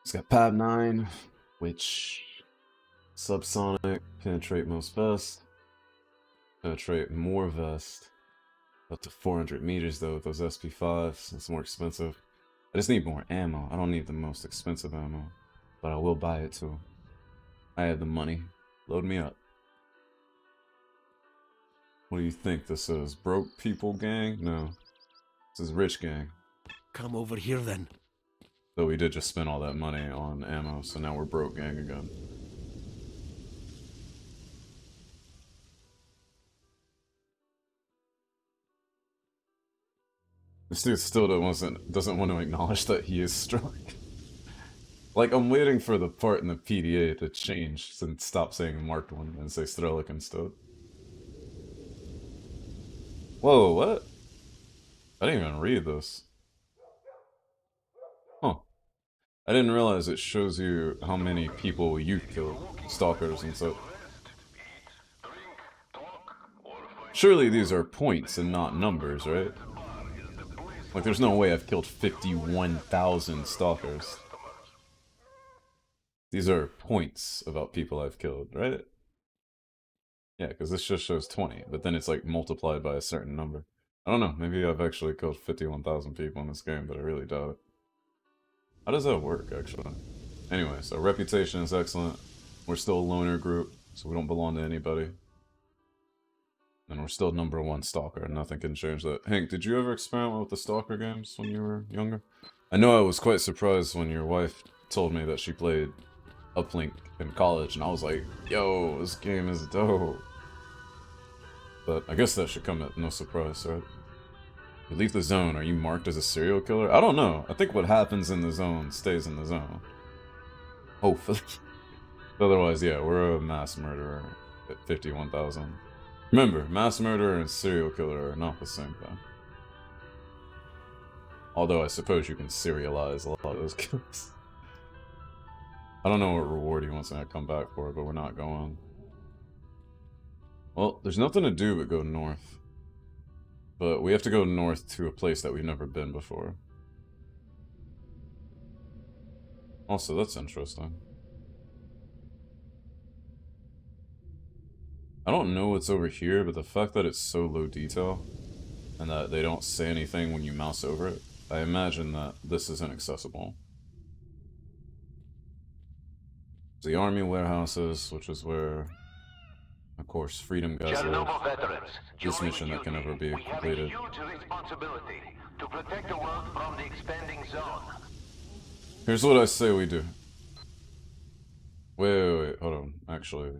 It's got Pab 9, which subsonic, penetrate most vest, penetrate more vest, up to 400 meters though with those SP5s. It's more expensive. I just need more ammo. I don't need the most expensive ammo, but I will buy it too. I have the money. Load me up. What do you think this is? Broke people gang? No. This is rich gang. Come over here then. Though we did just spend all that money on ammo, so now we're broke gang again. This dude still doesn't want to acknowledge that he is strong. Like, I'm waiting for the part in the PDA to change and stop saying marked one and say S.T.A.L.K.E.R instead. Whoa, what? I didn't even read this. Huh. I didn't realize it shows you how many people you killed, stalkers and such. Surely these are points and not numbers, right? Like, there's no way I've killed 51,000 stalkers. These are points about people I've killed, right? Yeah, because this just shows 20, but then it's like multiplied by a certain number. I don't know, maybe I've actually killed 51,000 people in this game, but I really doubt it. How does that work, actually? Anyway, so reputation is excellent. We're still a loner group, so we don't belong to anybody. And we're still #1 stalker, and nothing can change that. Hank, did you ever experiment with the stalker games when you were younger? I know I was quite surprised when your wife told me that she played uplink in college, and I was like, yo, this game is dope. But I guess that should come at no surprise, right? You leave the zone, are you marked as a serial killer? I don't know. I think what happens in the zone stays in the zone. Hopefully. Otherwise, yeah, we're a mass murderer at 51,000. Remember, mass murderer and serial killer are not the same thing. Although I suppose you can serialize a lot of those kills. I don't know what reward he wants me to come back for, but we're not going. Well, there's nothing to do but go north. But we have to go north to a place that we've never been before. Also, that's interesting. I don't know what's over here, but the fact that it's so low detail, and that they don't say anything when you mouse over it, I imagine that this is inaccessible. The army warehouses, which is where, of course, freedom guys live. Chernobyl veterans, This mission that can never be completed. We have a huge responsibility to protect the world from the expanding zone. Here's what I say we do. Wait, hold on. Actually,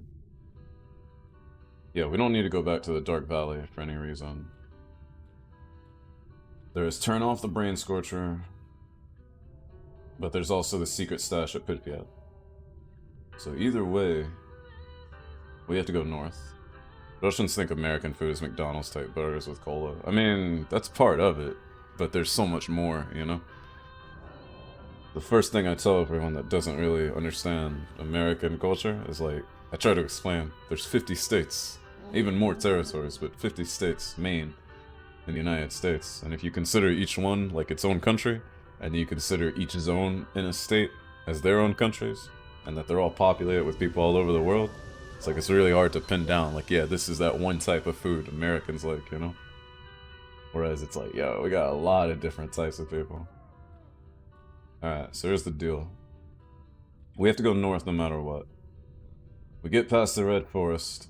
yeah, we don't need to go back to the Dark Valley for any reason. There is turn off the brain scorcher, but there's also the secret stash at Pripyat. So either way, we have to go north. Russians think American food is McDonald's type burgers with cola. I mean, that's part of it, but there's so much more, you know? The first thing I tell everyone that doesn't really understand American culture is like, I try to explain, there's 50 states, even more territories, but 50 states, Maine, in the United States. And if you consider each one like its own country, and you consider each zone in a state as their own countries, and that they're all populated with people all over the world, it's like it's really hard to pin down, like, yeah, this is that one type of food Americans like, you know? Whereas it's like, yo, we got a lot of different types of people. Alright, so here's the deal. We have to go north no matter what. We get past the Red Forest.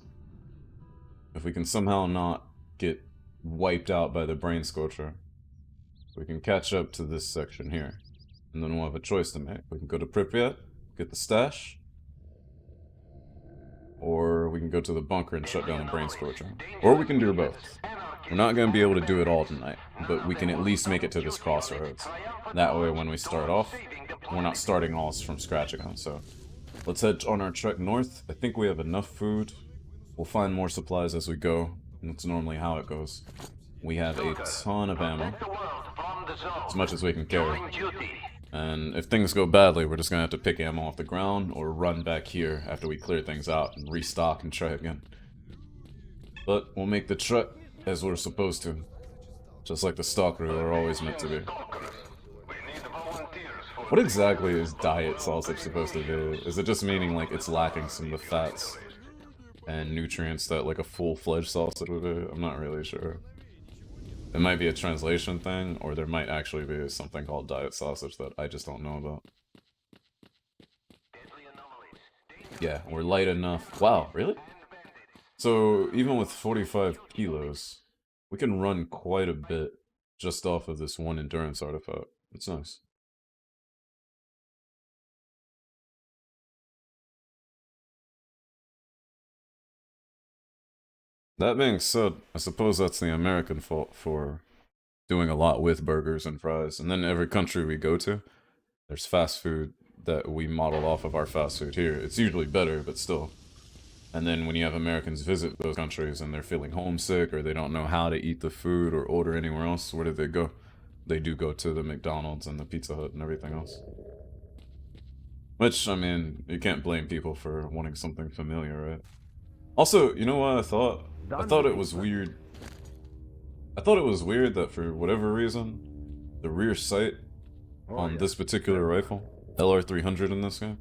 If we can somehow not get wiped out by the brain scorcher, we can catch up to this section here. And then we'll have a choice to make. We can go to Pripyat, get the stash, or we can go to the bunker and shut down the brain scorcher. Or we can do both. We're not going to be able to do it all tonight, but we can at least make it to this crossroads. That way when we start off, we're not starting all from scratch again. So let's head on our trek north. I think we have enough food. We'll find more supplies as we go. That's normally how it goes. We have a ton of ammo, as much as we can carry. And if things go badly, we're just gonna have to pick ammo off the ground or run back here after we clear things out and restock and try again. But we'll make the trek as we're supposed to. Just like the stalker are always meant to be. What exactly is diet sausage supposed to do? Is it just meaning like it's lacking some of the fats and nutrients that like a full-fledged sausage would do? I'm not really sure. It might be a translation thing, or there might actually be something called diet sausage that I just don't know about. Yeah, we're light enough. Wow, really? So even with 45 kilos, we can run quite a bit just off of this one endurance artifact. It's nice. That being said, I suppose that's the American fault for doing a lot with burgers and fries. And then every country we go to, there's fast food that we model off of our fast food here. It's usually better, but still. And then when you have Americans visit those countries and they're feeling homesick or they don't know how to eat the food or order anywhere else, where do they go? They do go to the McDonald's and the Pizza Hut and everything else. Which, I mean, you can't blame people for wanting something familiar, right? Also, you know what I thought? I thought it was weird. I thought it was weird that for whatever reason, the rear sight on this particular rifle, LR300 in this game,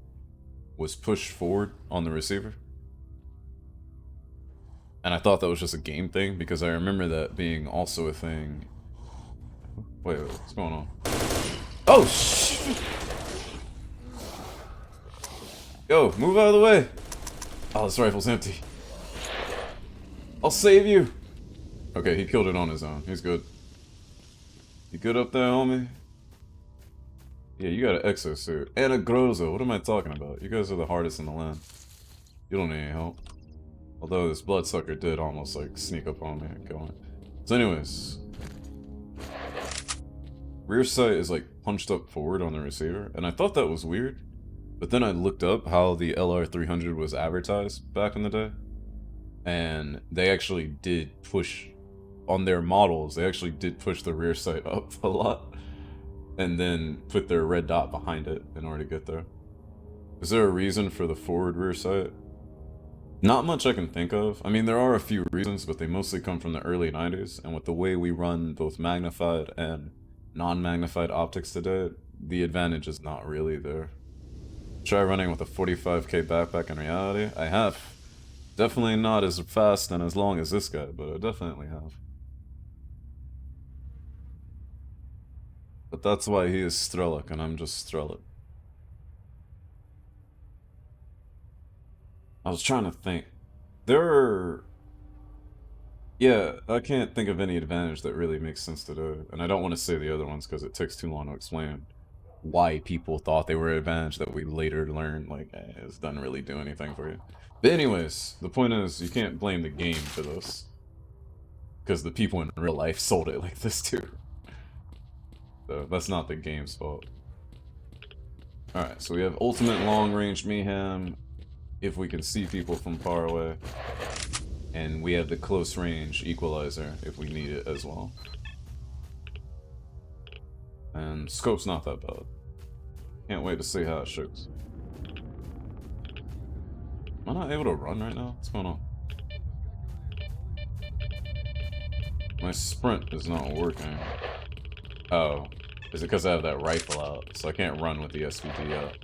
was pushed forward on the receiver. And I thought that was just a game thing, because I remember that being also a thing. Wait, what's going on? Oh, shit! Yo, move out of the way! Oh, this rifle's empty. I'll save you! Okay, he killed it on his own. He's good. You good up there, homie? Yeah, you got an exosuit. And a Grozo. What am I talking about? You guys are the hardest in the land. You don't need any help. Although this bloodsucker did almost, like, sneak up on me and kill me. So anyways. Rear sight is, like, punched up forward on the receiver. And I thought that was weird. But then I looked up how the LR300 was advertised back in the day. And they actually did push, on their models, they actually did push the rear sight up a lot. And then put their red dot behind it in order to get there. Is there a reason for the forward rear sight? Not much I can think of. I mean, there are a few reasons, but they mostly come from the early 90s. And with the way we run both magnified and non-magnified optics today, the advantage is not really there. Try running with a 45k backpack in reality? I have. Definitely not as fast and as long as this guy, but I definitely have. But that's why he is S.T.A.L.K.E.R and I'm just S.T.A.L.K.E.R. I was trying to think. There are... Yeah, I can't think of any advantage that really makes sense to do. And I don't want to say the other ones because it takes too long to explain why people thought they were an advantage that we later learned, like, it doesn't really do anything for you. But anyways, the point is, you can't blame the game for this. Because the people in real life sold it like this too. So that's not the game's fault. Alright, so we have ultimate long-range mayhem, if we can see people from far away. And we have the close-range equalizer, if we need it as well. And scope's not that bad. Can't wait to see how it shoots. Am I not able to run right now? What's going on? My sprint is not working. Oh. Is it because I have that rifle out? So I can't run with the SVD out.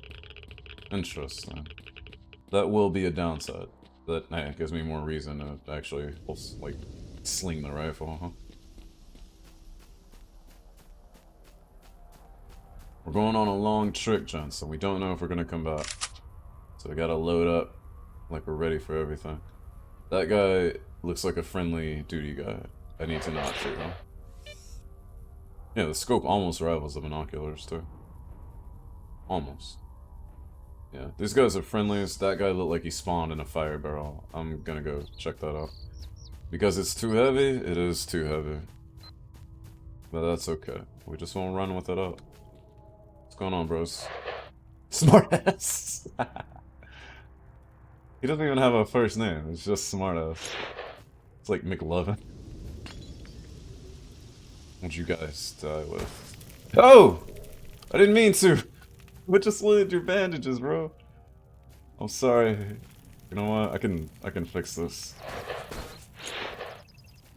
Interesting. That will be a downside. That, hey, gives me more reason to actually, like, sling the rifle, huh? We're going on a long trick, gents, so we don't know if we're gonna come back. So we gotta load up like we're ready for everything. That guy looks like a friendly duty guy. I need to not shoot him. Yeah, the scope almost rivals the binoculars, too. Almost. Yeah, these guys are friendliest. That guy looked like he spawned in a fire barrel. I'm gonna go check that out. Because it's too heavy, it is too heavy. But that's okay. We just won't run with it up. What's going on, bros? Smartass! He doesn't even have a first name, it's just Smartass. It's like McLovin. What'd you guys die with? Oh! I didn't mean to! What just looted your bandages, bro? I'm sorry. You know what? I can fix this.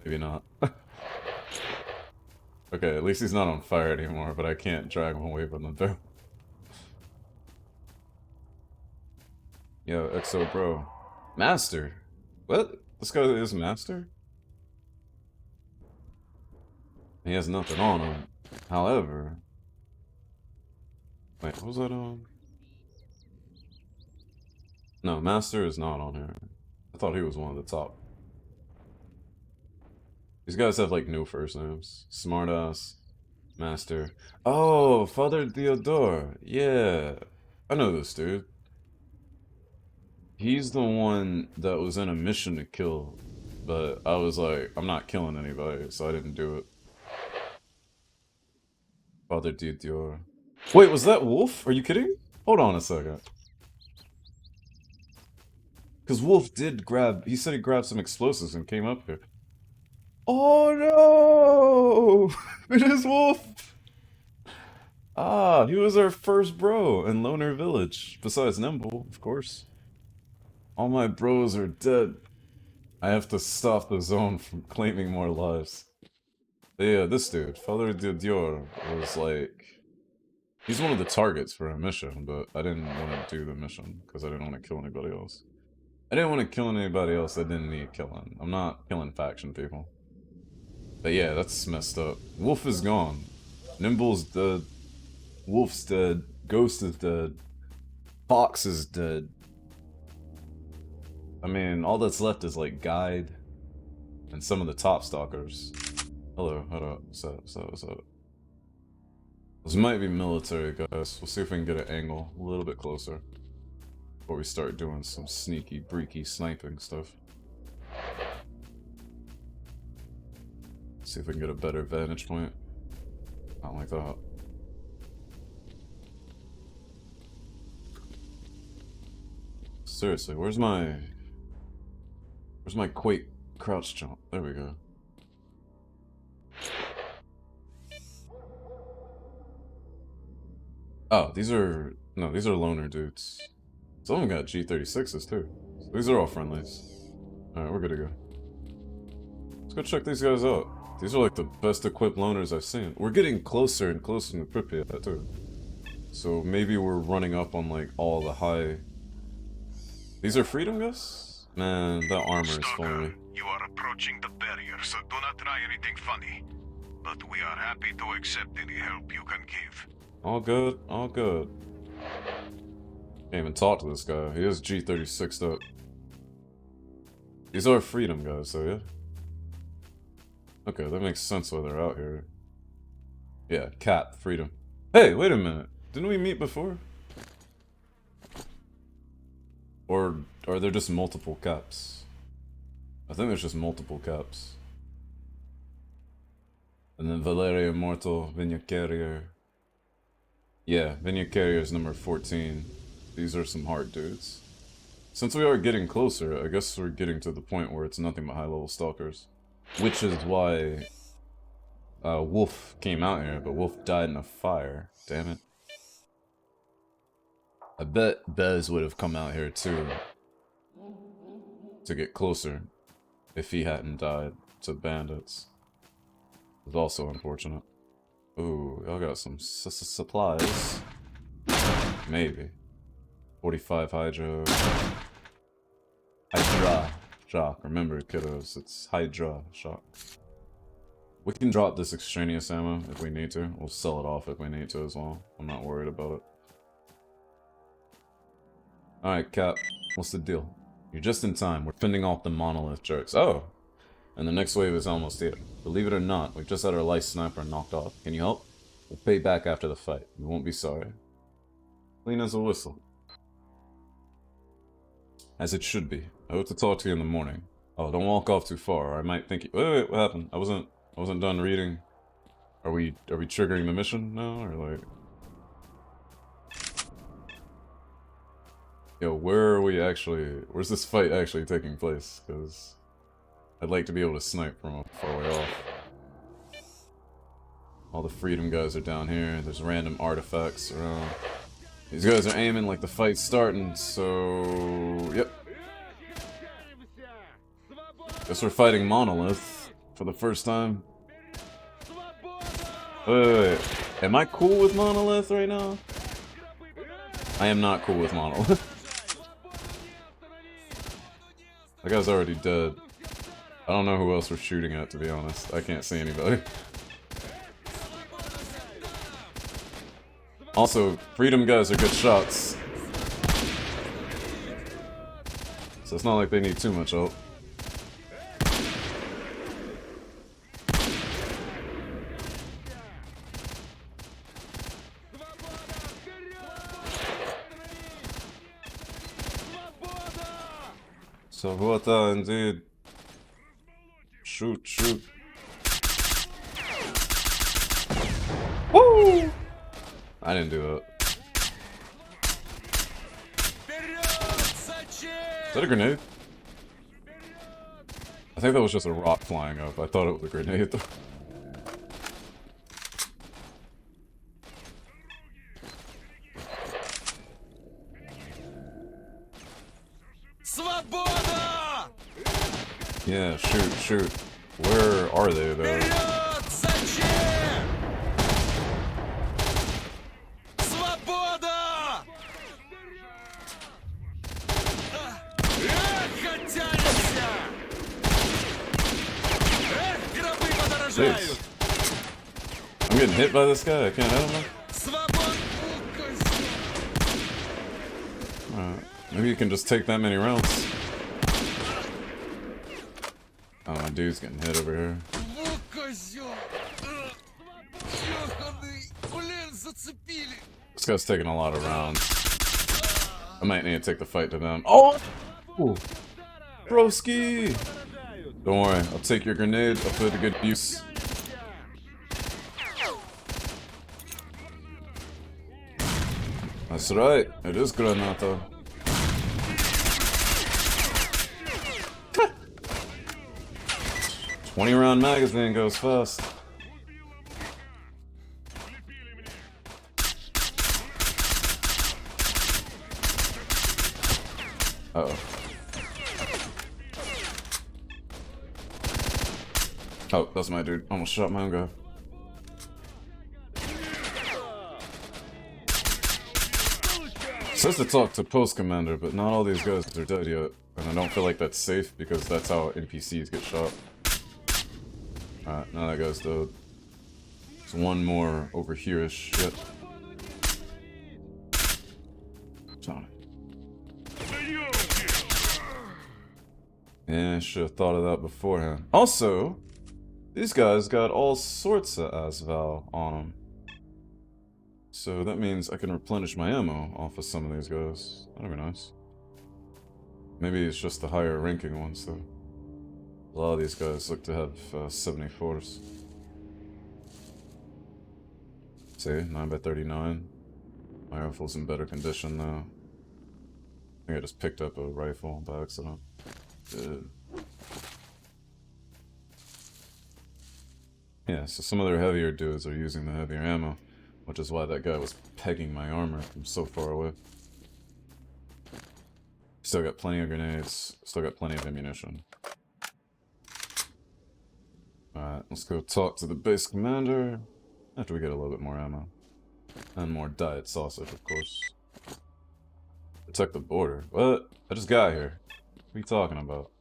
Maybe not. Okay, at least he's not on fire anymore, but I can't drag him away from the door. Yo, XO bro. Master? What? This guy is Master? He has nothing on him. However... Wait, what was that on? No, Master is not on here. I thought he was one of the top. These guys have like no first names. Smartass, Master. Oh, Father Theodore. Yeah. I know this dude. He's the one that was in a mission to kill. But I was like, I'm not killing anybody, so I didn't do it. Father Theodore. Wait, was that Wolf? Are you kidding? Hold on a second. Because Wolf did grab... He said he grabbed some explosives and came up here. Oh no! It is Wolf! Ah, he was our first bro in Loner Village. Besides Nimble, of course. All my bros are dead. I have to stop the zone from claiming more lives. But yeah, this dude, Father de Dior, was like... He's one of the targets for a mission, but I didn't want to do the mission because I didn't want to kill anybody else. I didn't want to kill anybody else that didn't need killing. I'm not killing faction people. But yeah, that's messed up. Wolf is gone. Nimble's dead. Wolf's dead. Ghost is dead. Fox is dead. I mean, all that's left is like Guide and some of the top stalkers. Hello, hold up. What's up? What's up? What's up? This might be military, guys. We'll see if we can get an angle a little bit closer before we start doing some sneaky, breaky sniping stuff. See if we can get a better vantage point. Not like that. Seriously, where's my Quake crouch jump? There we go. Oh, these are loner dudes. Some of them got G36s too. So these are all friendlies. Alright, we're good to go. Let's go check these guys out. These are like the best equipped loners I've seen. We're getting closer and closer to Pripyat too. So maybe we're running up on like all the high... These are freedom guys? Man, that armor is fooling me. You are approaching the barrier, so do not try anything funny. But we are happy to accept any help you can give. All good, all good. Can't even talk to this guy. He is G36'd up. These are freedom guys, so yeah. Okay, that makes sense why they're out here. Yeah, cap, freedom. Hey, wait a minute. Didn't we meet before? Or are there just multiple caps? I think there's just multiple caps. And then Valeria Immortal, Vineyard Carrier. Yeah, Vineyard Carrier is number 14. These are some hard dudes. Since we are getting closer, I guess we're getting to the point where it's nothing but high-level stalkers. Which is why Wolf came out here, but Wolf died in a fire. Damn it. I bet Bez would have come out here too to get closer if he hadn't died to bandits. It's also unfortunate. Ooh, y'all got some supplies. Maybe. 45 Hydra. Hydra. Shock. Remember, kiddos, it's Hydra. Shock. We can drop this extraneous ammo if we need to. We'll sell it off if we need to as well. I'm not worried about it. Alright, Cap. What's the deal? You're just in time. We're fending off the monolith jerks. Oh! And the next wave is almost here. Believe it or not, we've just had our light sniper knocked off. Can you help? We'll pay back after the fight. You won't be sorry. Clean as a whistle. As it should be. I hope to talk to you in the morning. Oh, don't walk off too far, or I might think you— wait, what happened? I wasn't done reading. Are we triggering the mission now, or like... Yo, where's this fight actually taking place? Because I'd like to be able to snipe from a far way off. All the freedom guys are down here. There's random artifacts around. These guys are aiming like the fight's starting, so... Yep. Guess we're fighting Monolith for the first time. Wait. Am I cool with Monolith right now? I am not cool with Monolith. That guy's already dead. I don't know who else we're shooting at, to be honest. I can't see anybody. Also, freedom guys are good shots. So it's not like they need too much help. So what indeed. Shoot, shoot. Woo! I didn't do that. Is that a grenade? I think that was just a rock flying up. I thought it was a grenade though. Yeah, shoot, shoot. Where are they though? Jeez. I'm getting hit by this guy, I can't hit him. Alright, maybe you can just take that many rounds. Oh, my dude's getting hit over here. This guy's taking a lot of rounds. I might need to take the fight to them. Oh! Ooh. Broski! Don't worry, I'll take your grenade. I'll put it to good use. That's right, it is Granata. 20-round magazine goes fast. Uh-oh. Oh, that's my dude. Almost shot my own guy. Says to talk to post commander, but not all these guys are dead yet. And I don't feel like that's safe because that's how NPCs get shot. Alright, now that guy's dead. There's one more over here-ish. Yep. Sorry. Yeah, I should have thought of that beforehand. Also, these guys got all sorts of S.T.A.L.K.E.R on them. So that means I can replenish my ammo off of some of these guys. That'd be nice. Maybe it's just the higher ranking ones though. A lot of these guys look to have 74s. See, 9x39. My rifle's in better condition now. I think I just picked up a rifle by accident. Good. Yeah, so some of their heavier dudes are using the heavier ammo, which is why that guy was pegging my armor from so far away. Still got plenty of grenades, still got plenty of ammunition. Alright, let's go talk to the base commander after we get a little bit more ammo. And more diet sausage, of course. Protect the border. What? I just got here. What are you talking about?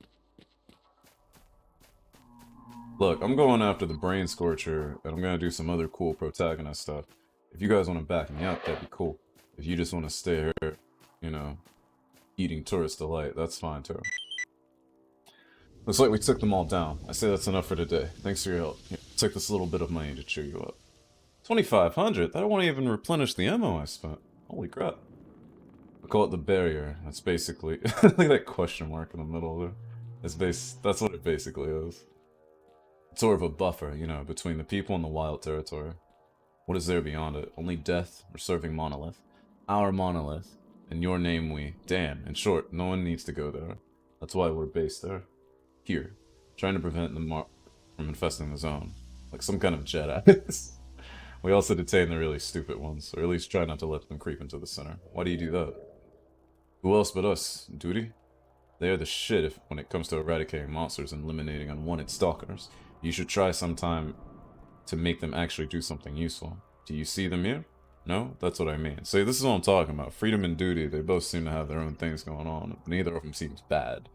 Look, I'm going after the Brain Scorcher, and I'm gonna do some other cool protagonist stuff. If you guys want to back me up, that'd be cool. If you just want to stay here, you know, eating tourist delight, that's fine too. Looks like we took them all down. I say that's enough for today. Thanks for your help. Here, take this little bit of money to cheer you up. 2,500? That won't even replenish the ammo I spent. Holy crap. I call it the barrier. That's basically... look at that question mark in the middle there. That's what it basically is. It's sort of a buffer, you know, between the people and the wild territory. What is there beyond it? Only death or serving monolith. Our monolith. In your name we... Damn, in short, no one needs to go there. That's why we're based there. Here. Trying to prevent them from infesting the zone. Like some kind of Jedi. We also detain the really stupid ones, or at least try not to let them creep into the center. Why do you do that? Who else but us? Duty? They are the shit when it comes to eradicating monsters and eliminating unwanted stalkers. You should try sometime to make them actually do something useful. Do you see them here? No? That's what I mean. See, this is what I'm talking about. Freedom and duty, they both seem to have their own things going on. Neither of them seems bad.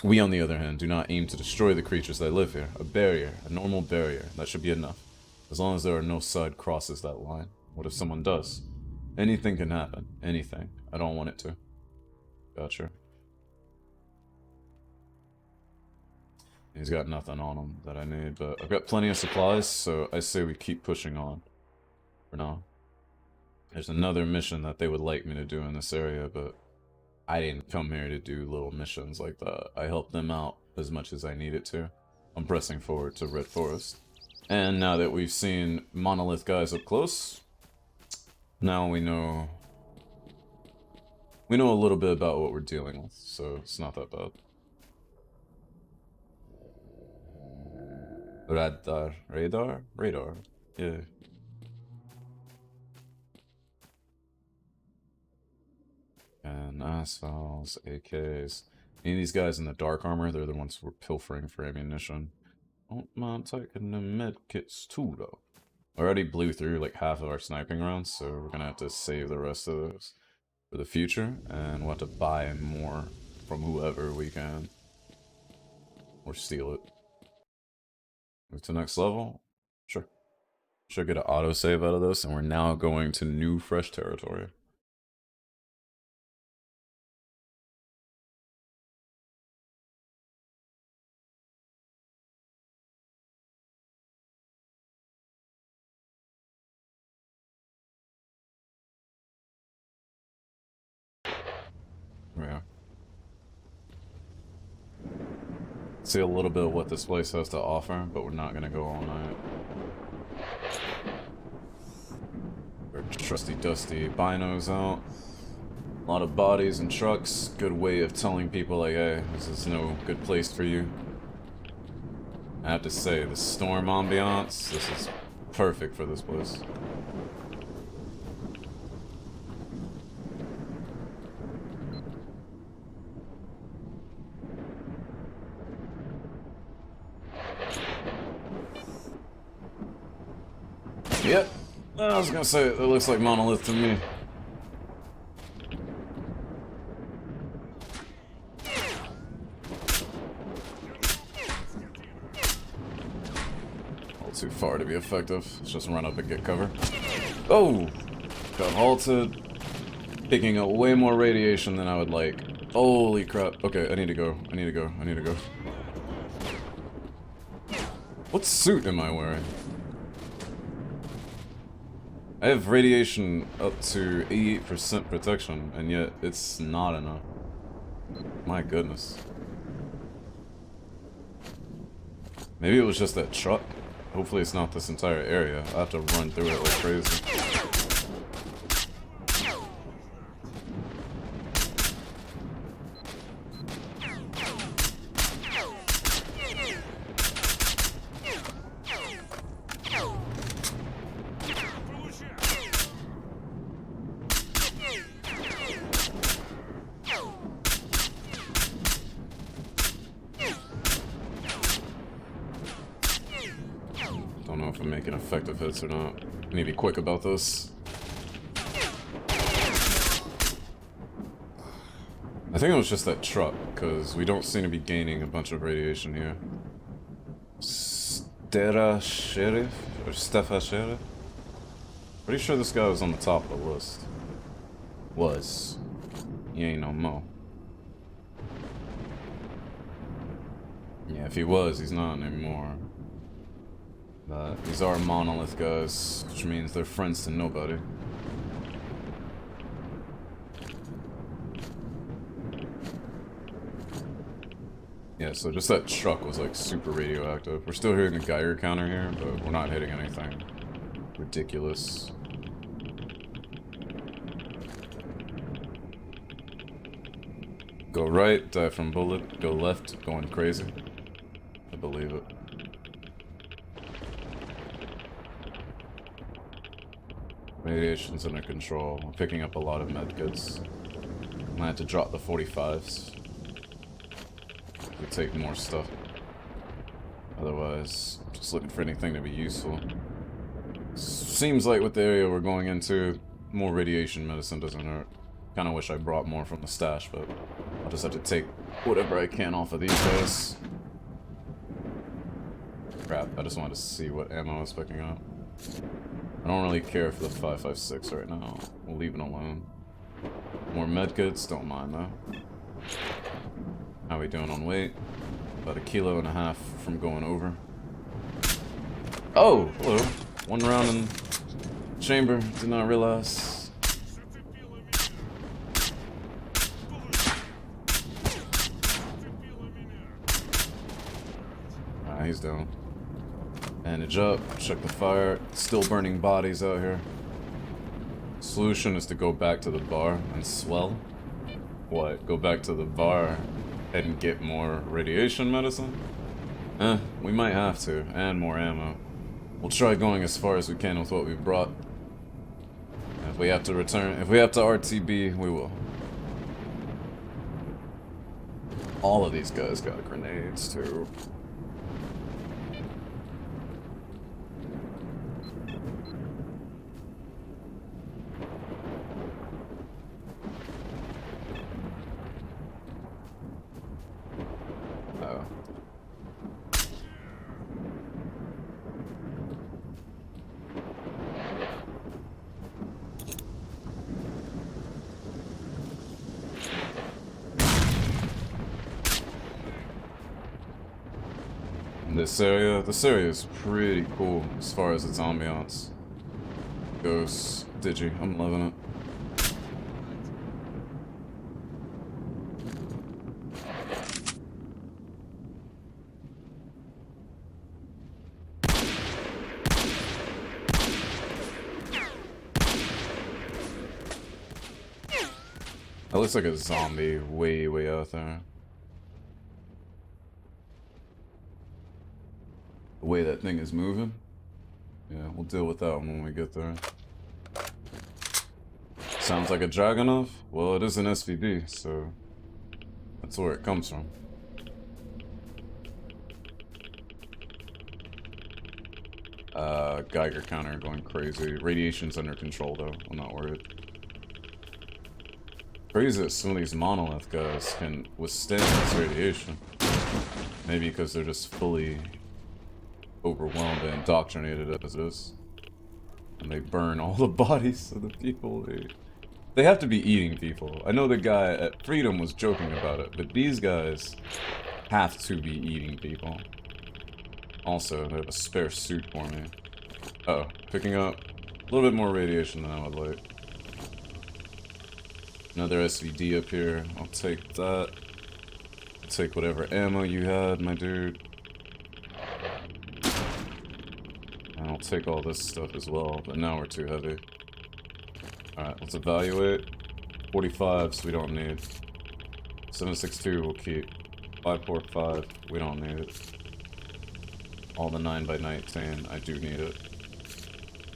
We, on the other hand, do not aim to destroy the creatures that live here. A barrier, a normal barrier, that should be enough. As long as there are no side crosses that line. What if someone does? Anything can happen. Anything. I don't want it to. Gotcha. He's got nothing on him that I need, but I've got plenty of supplies, so I say we keep pushing on. For now. There's another mission that they would like me to do in this area, but I didn't come here to do little missions like that. I helped them out as much as I needed to. I'm pressing forward to Red Forest. And now that we've seen monolith guys up close, now we know a little bit about what we're dealing with, so it's not that bad. Radar? Yeah. And S.T.A.L.K.E.Rs, AKs. Any of these guys in the dark armor, they're the ones who were pilfering for ammunition. Don't mind taking the medkits too, though. I already blew through like half of our sniping rounds, so we're gonna have to save the rest of those for the future, and we'll have to buy more from whoever we can. Or steal it. Move to next level? Sure. Should get an autosave out of this, and we're now going to new, fresh territory. Here we are. See a little bit of what this place has to offer, but we're not gonna go all night. Our trusty dusty binos out. A lot of bodies and trucks. Good way of telling people like, hey, this is no good place for you. I have to say, the storm ambiance, this is perfect for this place. Yep. I was gonna say, it looks like monolith to me. Too far to be effective. Let's just run up and get cover. Oh! Got halted. Picking up way more radiation than I would like. Holy crap. Okay, I need to go. I need to go. I need to go. What suit am I wearing? I have radiation up to 88% protection, and yet it's not enough. My goodness. Maybe it was just that truck. Hopefully it's not this entire area. I have to run through it like crazy. Don't know if I'm making effective hits or not. I need to be quick about this. I think it was just that truck, because we don't seem to be gaining a bunch of radiation here. S.T.A.L.K.E.R or S.T.A.L.K.E.R? Pretty sure this guy was on the top of the list. Was. He ain't no more. Yeah, if he was, he's not anymore. But these are monolith guys, which means they're friends to nobody. Yeah, so just that truck was like super radioactive. We're still hitting the Geiger counter here, but we're not hitting anything ridiculous. Go right, die from bullet. Go left, going crazy. I believe it. Radiation's under control. I'm picking up a lot of medkits. I had to drop the 45s. We take more stuff. Otherwise, just looking for anything to be useful. Seems like with the area we're going into, more radiation medicine doesn't hurt. Kinda wish I brought more from the stash, but I'll just have to take whatever I can off of these guys. Crap, I just wanted to see what ammo I was picking up. I don't really care for the 5.56 right now. We'll leave it alone. More medkits, don't mind though. How we doing on weight? About 1.5 kilos from going over. Oh, hello. One round in chamber, did not realize. Alright, he's down. Bandage up, check the fire. Still burning bodies out here. Solution is to go back to the bar and swell. What? Go back to the bar and get more radiation medicine? We might have to, and more ammo. We'll try going as far as we can with what we brought. If we have to return, if we have to RTB, we will. All of these guys got grenades too. This area is pretty cool as far as its ambiance goes. Digi, I'm loving it. looks like a zombie way, way out there. The way that thing is moving. Yeah, we'll deal with that one when we get there. Sounds like a Dragunov? Well, it is an SVD, so that's where it comes from. Geiger counter going crazy. Radiation's under control though, I'm not worried. Crazy that some of these monolith guys can withstand this radiation. Maybe because they're just fully overwhelmed and indoctrinated as it is. And they burn all the bodies of the people. They have to be eating people. I know the guy at Freedom was joking about it, but these guys have to be eating people. Also, they have a spare suit for me. Uh-oh, picking up a little bit more radiation than I would like. Another SVD up here. I'll take that. I'll take whatever ammo you had, my dude. And I'll take all this stuff as well, but now we're too heavy. Alright, let's evaluate. 45s we don't need. 7.62 we'll keep. 5.45 we don't need it. All the 9x19 I do need it.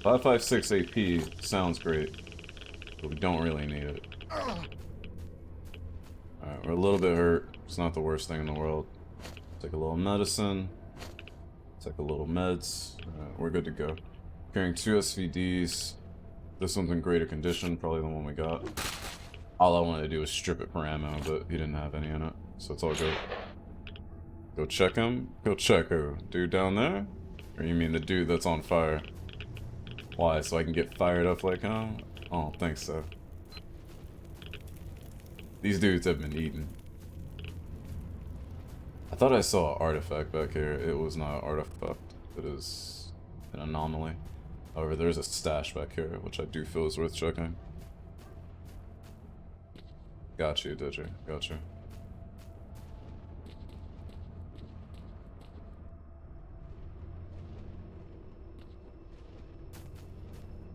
5.56 AP sounds great, but we don't really need it. Alright, we're a little bit hurt. It's not the worst thing in the world. Take a little medicine. Take a little meds. Alright, we're good to go. Carrying 2 SVDs. This one's in greater condition, probably the one we got. All I wanted to do was strip it for ammo, but he didn't have any in it, so it's all good. Go check him? Go check who? Dude down there? Or you mean the dude that's on fire? Why, so I can get fired up like him? I don't think so. These dudes have been eaten. I thought I saw an artifact back here. It was not an artifact. It is an anomaly. However, there's a stash back here, which I do feel is worth checking. Got you, did you? Got you.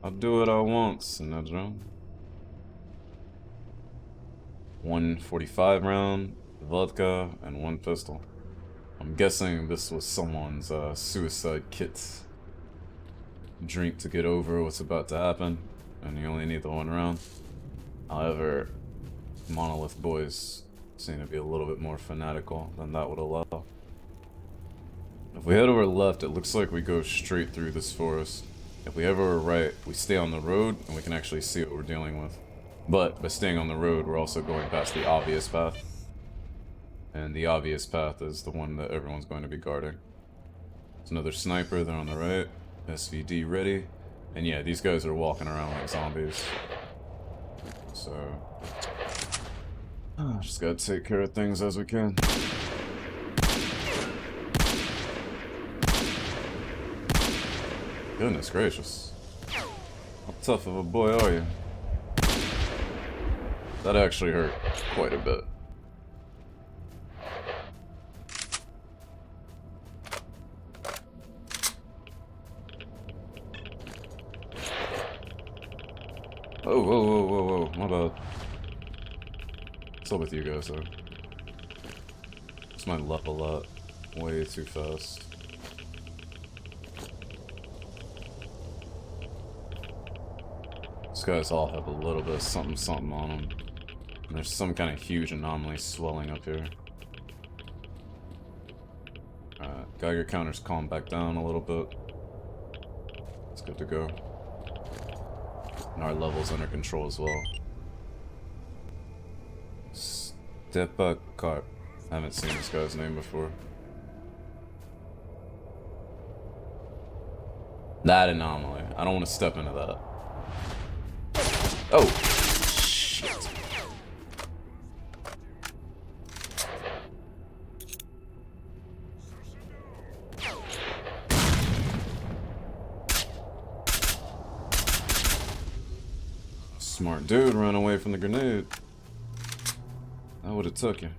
I'll do what I want, Sinedra. 145 round, vodka, and 1 pistol. I'm guessing this was someone's suicide kit. Drink to get over what's about to happen, and you only need the 1 round. However, Monolith boys seem to be a little bit more fanatical than that would allow. If we head over left, it looks like we go straight through this forest. If we head over right, we stay on the road, and we can actually see what we're dealing with. But by staying on the road, we're also going past the obvious path. And the obvious path is the one that everyone's going to be guarding. There's another sniper there on the right. SVD ready. And yeah, these guys are walking around like zombies. So just gotta take care of things as we can. Goodness gracious. How tough of a boy are you? That actually hurt quite a bit. Oh, whoa, whoa, whoa, whoa, my bad. What's up with you guys, though? This might level up way too fast. These guys all have a little bit of something something on them. And there's some kind of huge anomaly swelling up here. Geiger counter's calmed back down a little bit. It's good to go. And our level's under control as well. S.T.A.L.K.E.R. I haven't seen this guy's name before. That anomaly. I don't want to step into that. Oh! Shit. Smart dude ran away from the grenade. That would have took you.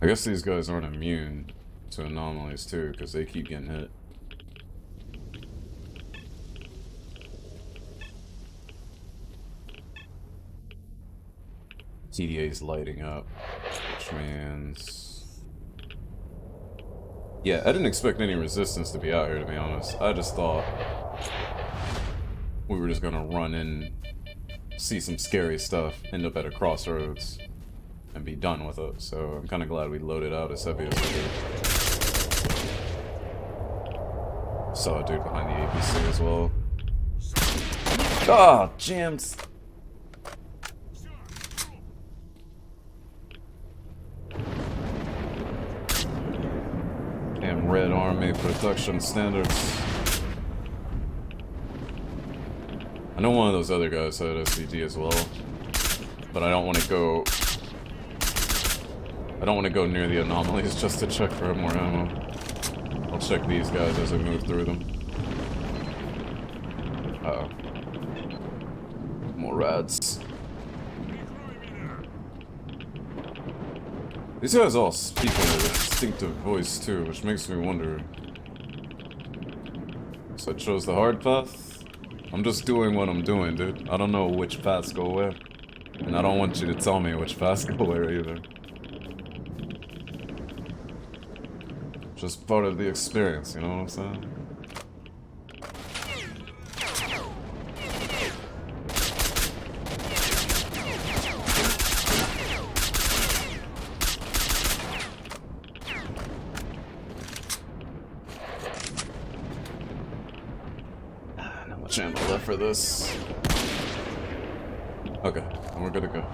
I guess these guys aren't immune to anomalies too, because they keep getting hit. TDA's lighting up, which means... Yeah, I didn't expect any resistance to be out here, to be honest. I just thought we were just gonna run in, see some scary stuff, end up at a crossroads, and be done with it. So I'm kind of glad we loaded out as heavy as we did. Saw a dude behind the APC as well. Ah, jams! Damn Red Army production standards. I know one of those other guys had SVD as well, but I don't want to go... I don't want to go near the anomalies just to check for more ammo. I'll check these guys as I move through them. Uh-oh. More rads. These guys all speak in a distinctive voice too, which makes me wonder. So I chose the hard path? I'm just doing what I'm doing, dude. I don't know which paths go where. And I don't want you to tell me which paths go where either. Just part of the experience, you know what I'm saying? Not much ammo left for this. Okay, and we're good to go.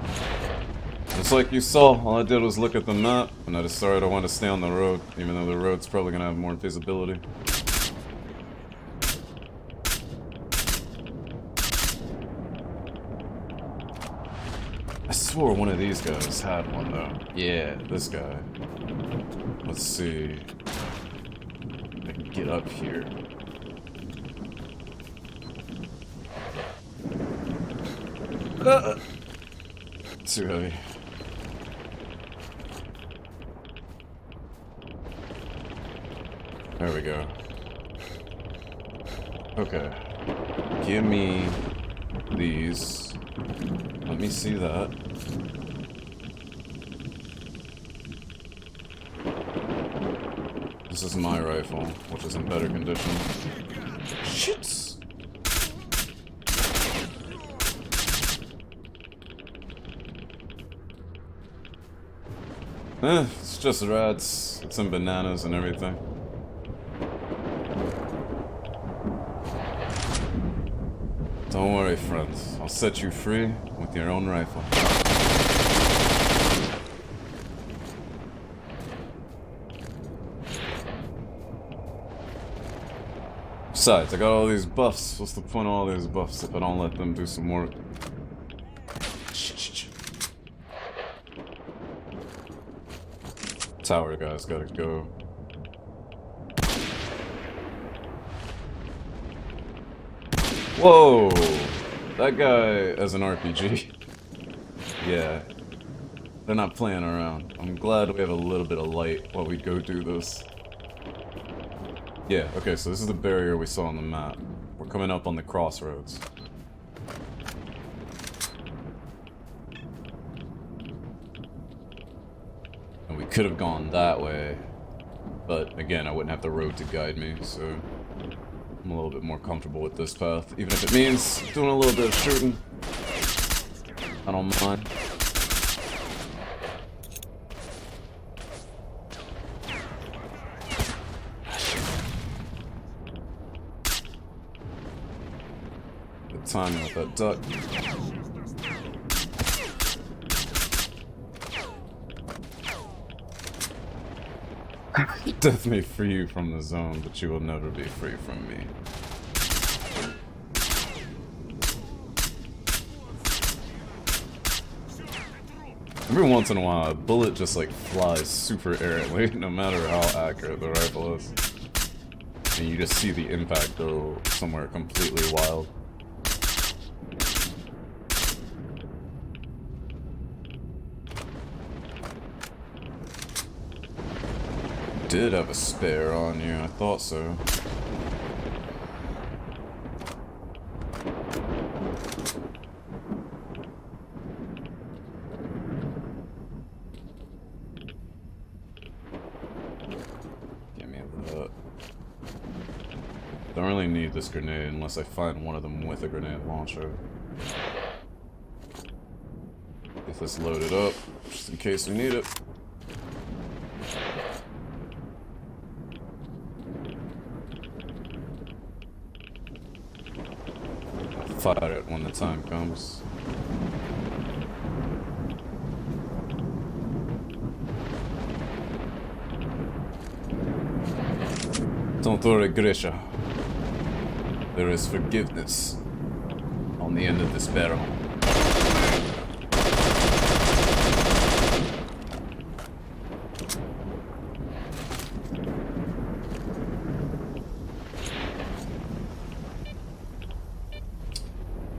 Just like you saw, all I did was look at the map, and I decided I wanted to stay on the road, even though the road's probably gonna have more visibility. I swore one of these guys had one though. Yeah, this guy. Let's see. I can get up here. Too heavy. There we go. Okay. Give me these. Let me see that. This is my rifle, which is in better condition. Shit! It's just rats. It's in bananas and everything. Don't worry, friend. I'll set you free with your own rifle. Besides, I got all these buffs. What's the point of all these buffs if I don't let them do some work? Tower guys gotta go. Whoa! That guy has an RPG. Yeah. They're not playing around. I'm glad we have a little bit of light while we go do this. Yeah, okay, so this is the barrier we saw on the map. We're coming up on the crossroads. And we could have gone that way, but again, I wouldn't have the road to guide me, so I'm a little bit more comfortable with this path, even if it means doing a little bit of shooting. I don't mind. Good timing with that duck. Death may free you from the zone, but you will never be free from me. Every once in a while, a bullet just like flies super errantly, no matter how accurate the rifle is. And you just see the impact go somewhere completely wild. did have a spare on you. I thought so. Give me that. Don't really need this grenade unless I find one of them with a grenade launcher. Get this loaded up, just in case we need it. I'll fire it when the time comes. Don't worry, Grisha. There is forgiveness on the end of this barrel.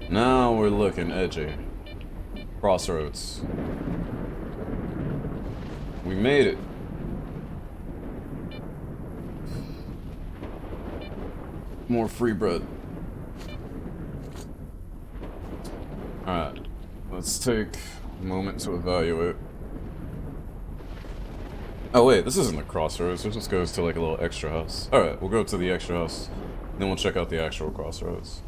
Now we're looking edgy. Crossroads. We made it. More free bread. Alright. Let's take a moment to evaluate. Oh wait, this isn't the crossroads. It just goes to like a little extra house. Alright, we'll go to the extra house. Then we'll check out the actual crossroads.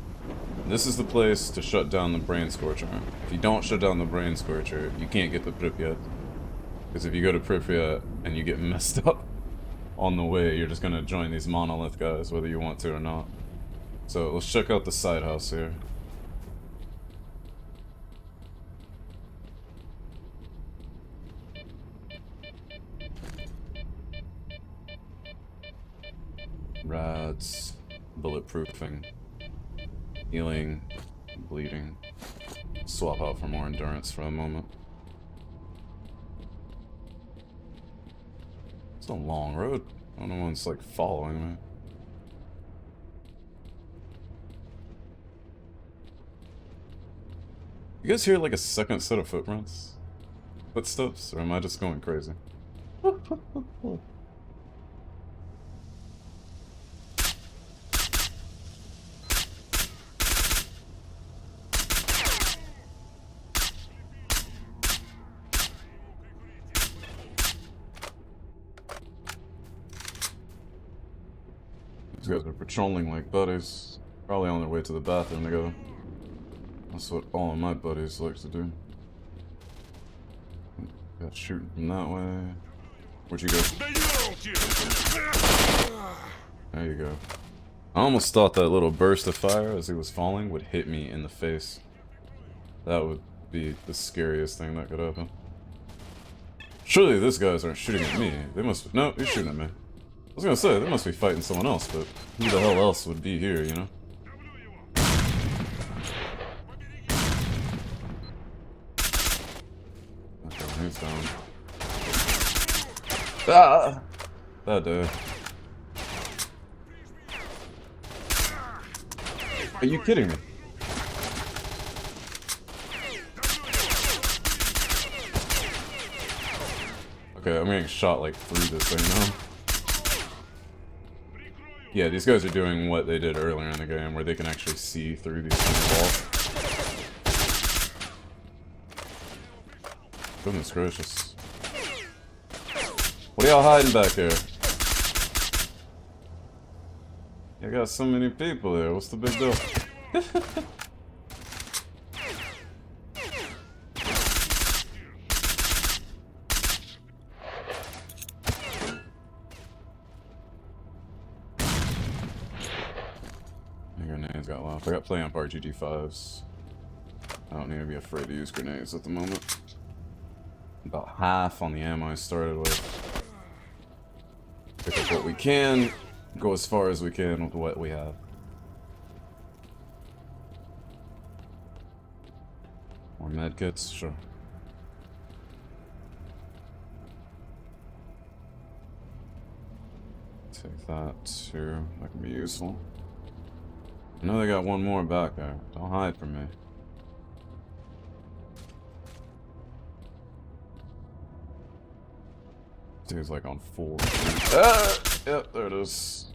This is the place to shut down the brain scorcher. If you don't shut down the brain scorcher, you can't get to Pripyat. Because if you go to Pripyat and you get messed up on the way, you're just gonna join these monolith guys, whether you want to or not. So let's check out the side house here. Rads, bulletproofing, healing, bleeding. Swap out for more endurance for a moment. It's a long road. I don't know one's like following me. You guys hear like a second set of footprints? Footsteps? Or am I just going crazy? These guys are patrolling like buddies. Probably on their way to the bathroom together. That's what all of my buddies like to do. Got shooting from that way. Where'd you go? There you go. I almost thought that little burst of fire as he was falling would hit me in the face. That would be the scariest thing that could happen. Surely these guys aren't shooting at me. They must. No, he's shooting at me. I was gonna say, they must be fighting someone else, but who the hell else would be here, you know? Okay, he's down. Ah! That dude. Are you kidding me? Okay, I'm getting shot like through this thing now. Yeah, these guys are doing what they did earlier in the game, where they can actually see through these kind of walls. Goodness gracious. What are y'all hiding back here? You got so many people here, what's the big deal? Grenades got left. I got plenty of RGG5s. I don't need to be afraid to use grenades at the moment. About half on the ammo I started with. Pick up what we can, go as far as we can with what we have. More medkits? Sure. Take that too. That can be useful. I know they got one more back there. Don't hide from me. Dude's like on full. Ah! Yep, there it is.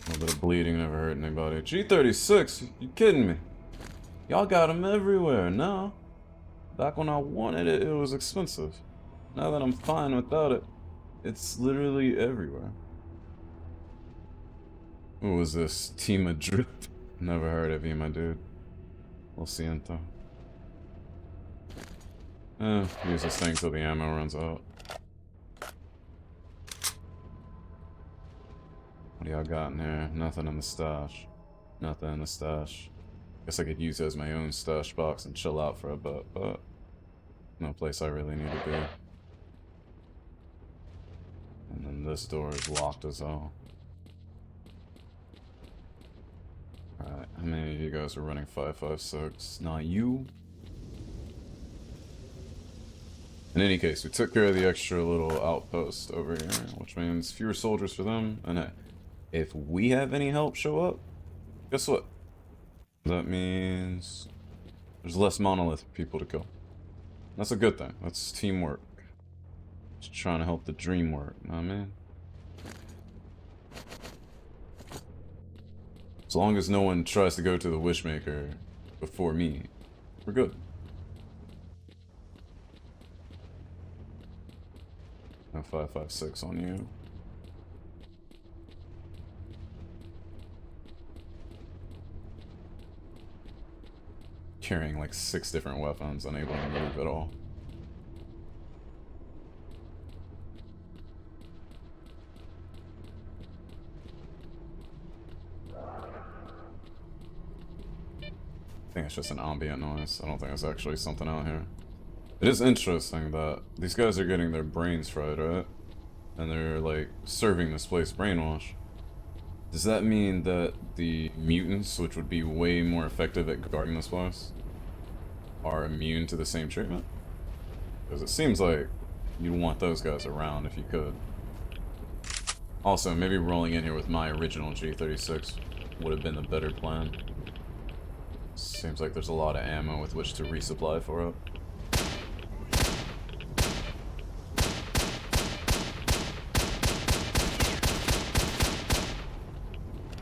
A little bit of bleeding never hurt anybody. G36? You kidding me? Y'all got them everywhere now. Back when I wanted it, it was expensive. Now that I'm fine without it, it's literally everywhere. What was this? Team of Drip? Never heard of you, my dude. Lo siento. Use this thing till the ammo runs out. What do y'all got in here? Nothing in the stash. Nothing in the stash. Guess I could use it as my own stash box and chill out for a bit, but no place I really need to be. And then this door is locked as hell. Alright, how many of you guys are running 5.56? Not you. In any case, we took care of the extra little outpost over here, which means fewer soldiers for them, and if we have any help show up, guess what? That means there's less monolithic people to kill. That's a good thing. That's teamwork. Just trying to help the dream work, you know what I mean? As long as no one tries to go to the Wishmaker before me, we're good. No 5.56 on you. Carrying like 6 different weapons, unable to move at all. I think it's just an ambient noise. I don't think it's actually something out here. It is interesting that these guys are getting their brains fried, right? And they're like serving this place brainwash. Does that mean that the mutants, which would be way more effective at guarding this place, are immune to the same treatment? Because it seems like you'd want those guys around if you could. Also, maybe rolling in here with my original G36 would have been the better plan. Seems like there's a lot of ammo with which to resupply for it.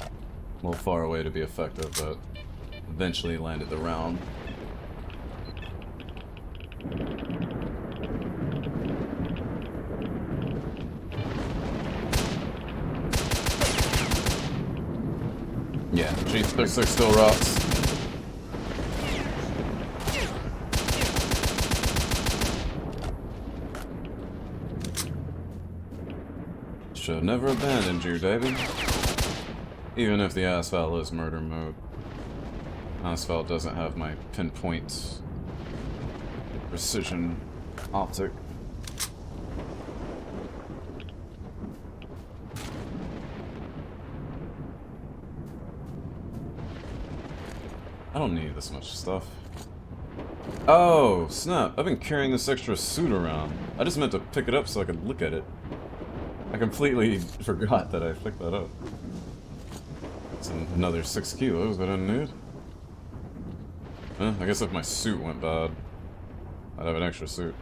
A little far away to be effective, but eventually landed the round. Yeah, G36 still rocks. Should have never abandoned you, David. Even if the asphalt is murder mode. Asphalt doesn't have my pinpoint precision optic. I don't need this much stuff. Oh, snap. I've been carrying this extra suit around. I just meant to pick it up so I could look at it. I completely forgot that I picked that up. It's another 6 kilos I didn't need. I guess if my suit went bad, I'd have an extra suit.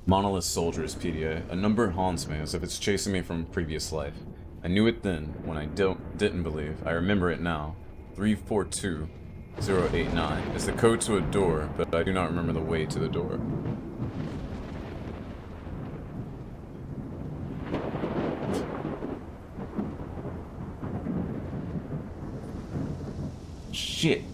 Monolith Soldiers PDA. A number haunts me as if it's chasing me from a previous life. I knew it then, when I didn't believe. I remember it now. 342089 is the code to a door, but I do not remember the way to the door. Shit.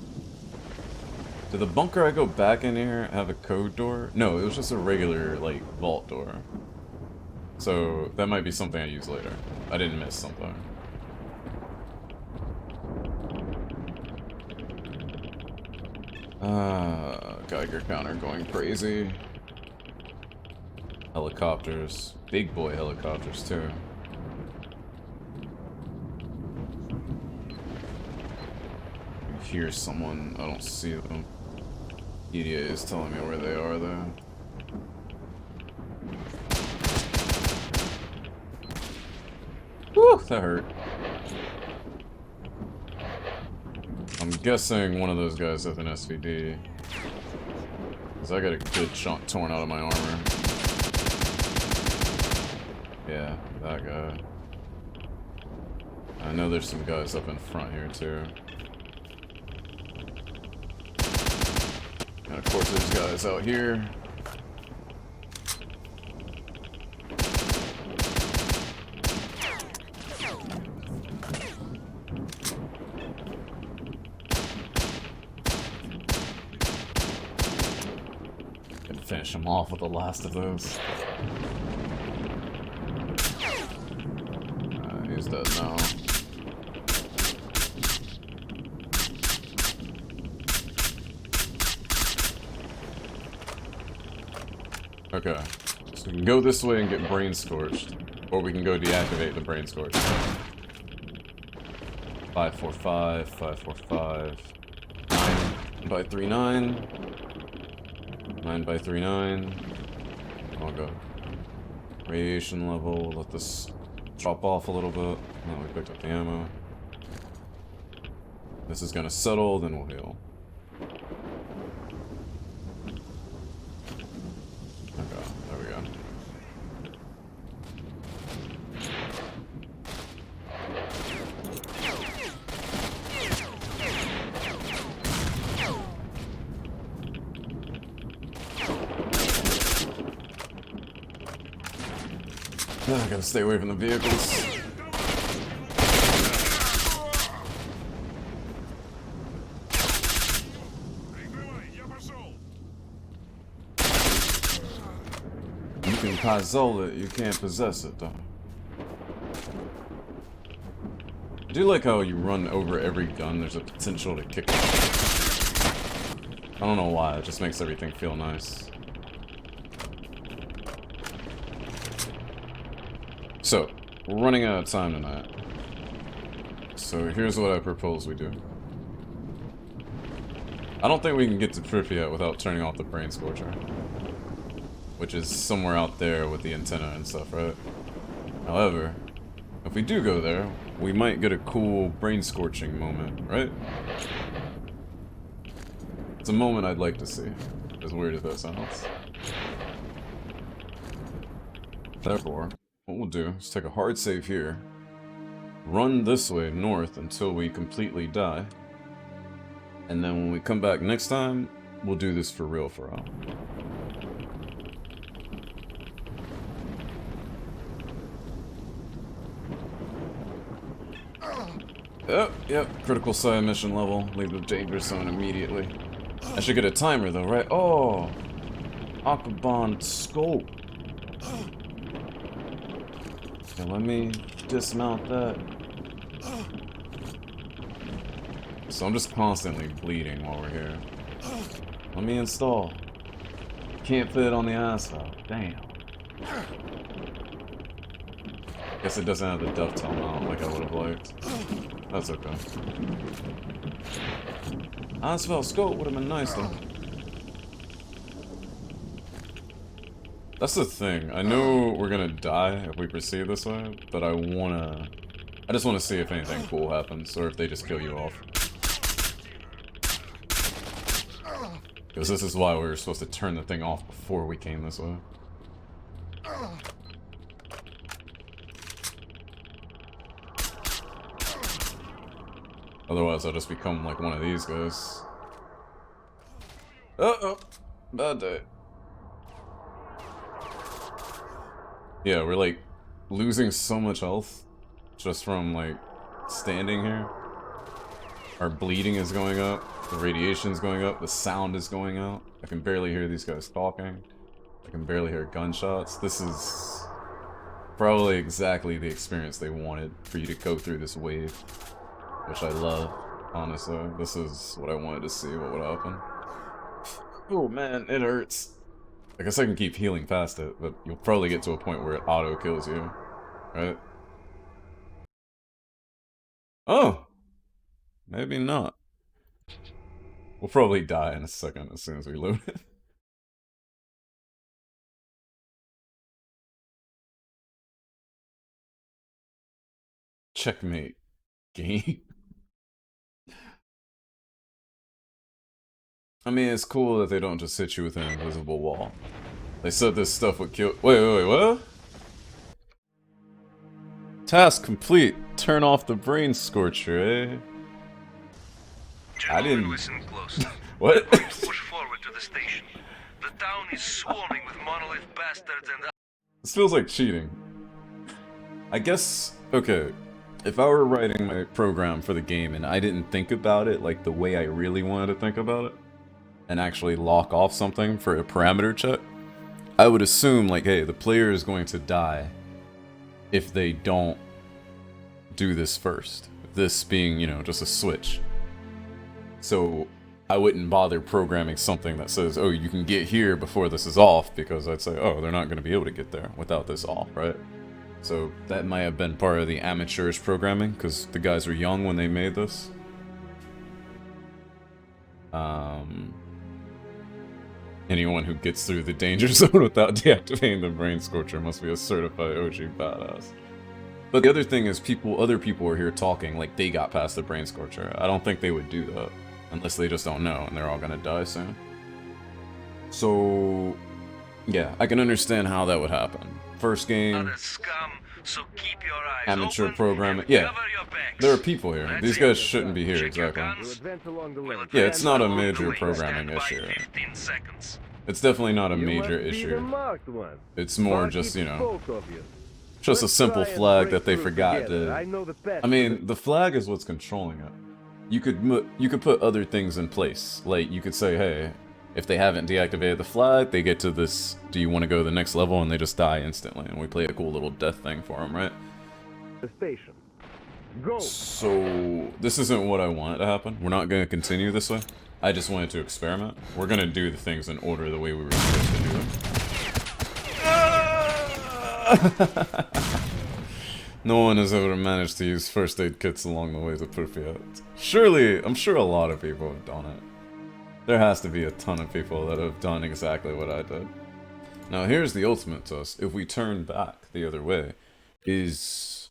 Did the bunker I go back in here have a code door? No, it was just a regular, like, vault door. So, that might be something I use later. I didn't miss something. Geiger counter going crazy. Helicopters. Big boy helicopters, too. hear someone. I don't see them. EDA is telling me where they are, though. Whew, that hurt. I'm guessing one of those guys has an SVD. Because I got a good chunk torn out of my armor. Yeah, that guy. I know there's some guys up in front here, too. And of course there's guys out here. Can finish him off with the last of those. He's dead now. Okay, so we can go this way and get brain scorched, or we can go deactivate the brain scorch. 545, 545, 9 by 39, 9 by 39. I'll go. Radiation level, let this drop off a little bit. Now we picked up the ammo. This is gonna settle, then we'll heal. Okay, there we go. I gotta stay away from the vehicles. You can puzzle it, you can't possess it, though. I do like how you run over every gun, there's a potential to kick it. I don't know why, it just makes everything feel nice. So, we're running out of time tonight. So here's what I propose we do. I don't think we can get to Pripyat without turning off the brain scorcher. Which is somewhere out there with the antenna and stuff, right? However, if we do go there, we might get a cool brain scorching moment, right? It's a moment I'd like to see, as weird as that sounds. Therefore, what we'll do is take a hard save here, run this way north until we completely die, and then when we come back next time, we'll do this for real for real. Yep, critical side mission level, leave the danger zone immediately. I should get a timer though, right? Oh, Akabon scope. Okay, let me dismount that. So I'm just constantly bleeding while we're here. Let me install. Can't fit on the asphalt. Damn. Guess it doesn't have the dovetail mount like I would have liked. That's okay. Asphalt scope would have been nice though. That's the thing. I know we're gonna die if we proceed this way, but I just wanna see if anything cool happens, or if they just kill you off. Because this is why we were supposed to turn the thing off before we came this way. Otherwise I'll just become like one of these guys. Uh-oh. Bad day. Yeah, we're like losing so much health just from like standing here. Our bleeding is going up, the radiation's going up, the sound is going out. I can barely hear these guys talking. I can barely hear gunshots. This is probably exactly the experience they wanted for you to go through this wave. Which I love, honestly. This is what I wanted to see, what would happen. Oh man, it hurts. I guess I can keep healing past it, but you'll probably get to a point where it auto-kills you, right? Oh! Maybe not. We'll probably die in a second as soon as we load it. Checkmate. Game. I mean, it's cool that they don't just hit you with an invisible wall. They said this stuff would kill. Wait, what? Task complete. Turn off the brain scorcher, eh? Gentlemen, I didn't. listen close. What? Push forward to the station. The town is swarming with monolith bastards and... This feels like cheating. I guess, okay, if I were writing my program for the game and I didn't think about it like the way I really wanted to think about it, and actually lock off something for a parameter check, I would assume like, hey, the player is going to die if they don't do this first. This being, you know, just a switch. So I wouldn't bother programming something that says, oh, you can get here before this is off, because I'd say, oh, they're not going to be able to get there without this off, right? So that might have been part of the amateurish programming, because the guys were young when they made this. Anyone who gets through the danger zone without deactivating the brain scorcher must be a certified OG badass. But the other thing is, other people are here talking like they got past the brain scorcher. I don't think they would do that. Unless they just don't know and they're all gonna die soon. So, yeah, I can understand how that would happen. First game, Scum, so keep your eyes amateur open programming. and Yeah, cover your backs. there are people here. That's These it. guys shouldn't be here, Check your exactly. guns. We'll Yeah, it's not a advance major along the way. programming Stand by issue. 15 seconds. It's definitely not a You major must be the issue. marked one. It's more Mark just, it you know, both of you. just a Let's simple try and flag break that they through forgot together. I to... know the best I mean, the flag is what's controlling it. You could put other things in place. Like, you could say, hey, if they haven't deactivated the flag, they get to this, do you want to go to the next level, and they just die instantly, and we play a cool little death thing for them, right? The station. Go. So, this isn't what I wanted to happen. We're not going to continue this way. I just wanted to experiment. We're going to do the things in order the way we were supposed to do them. No one has ever managed to use first aid kits along the way to Pripyat. Surely, I'm sure a lot of people have done it. There has to be a ton of people that have done exactly what I did. Now here's the ultimate test. If we turn back the other way, is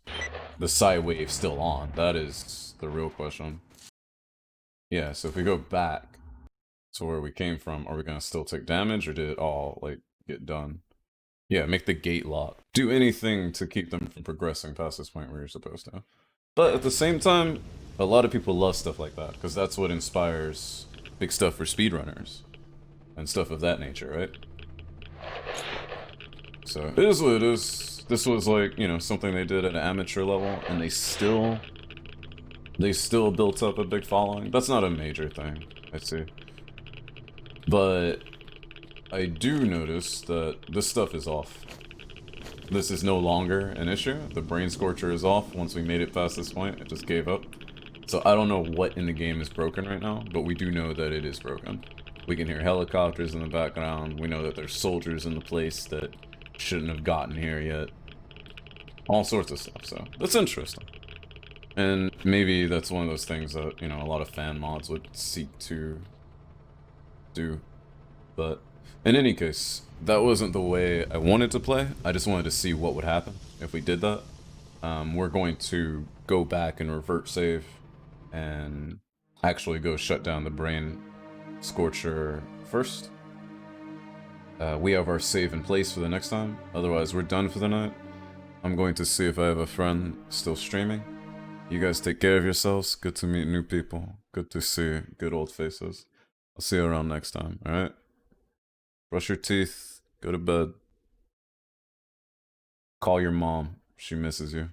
the psi wave still on? That is the real question. Yeah, so if we go back to where we came from, are we gonna still take damage, or did it all, like, get done? Yeah, make the gate lock. Do anything to keep them from progressing past this point where you're supposed to. But at the same time, a lot of people love stuff like that, because that's what inspires big stuff for speedrunners. And stuff of that nature, right? So, it is what it is. This was like, you know, something they did at an amateur level, and they still built up a big following. That's not a major thing, I see. But I do notice that this stuff is off. This is no longer an issue. The brain scorcher is off once we made it past this point. It just gave up. So I don't know what in the game is broken right now, but we do know that it is broken. We can hear helicopters in the background. We know that there's soldiers in the place that shouldn't have gotten here yet. All sorts of stuff, so that's interesting. And maybe that's one of those things that, you know, a lot of fan mods would seek to do. But in any case, that wasn't the way I wanted to play. I just wanted to see what would happen if we did that. We're going to go back and revert save and actually go shut down the brain scorcher first. We have our save in place for the next time. Otherwise, we're done for the night. I'm going to see if I have a friend still streaming. You guys take care of yourselves. Good to meet new people. Good to see good old faces. I'll see you around next time, alright? Brush your teeth. Go to bed. Call your mom. She misses you.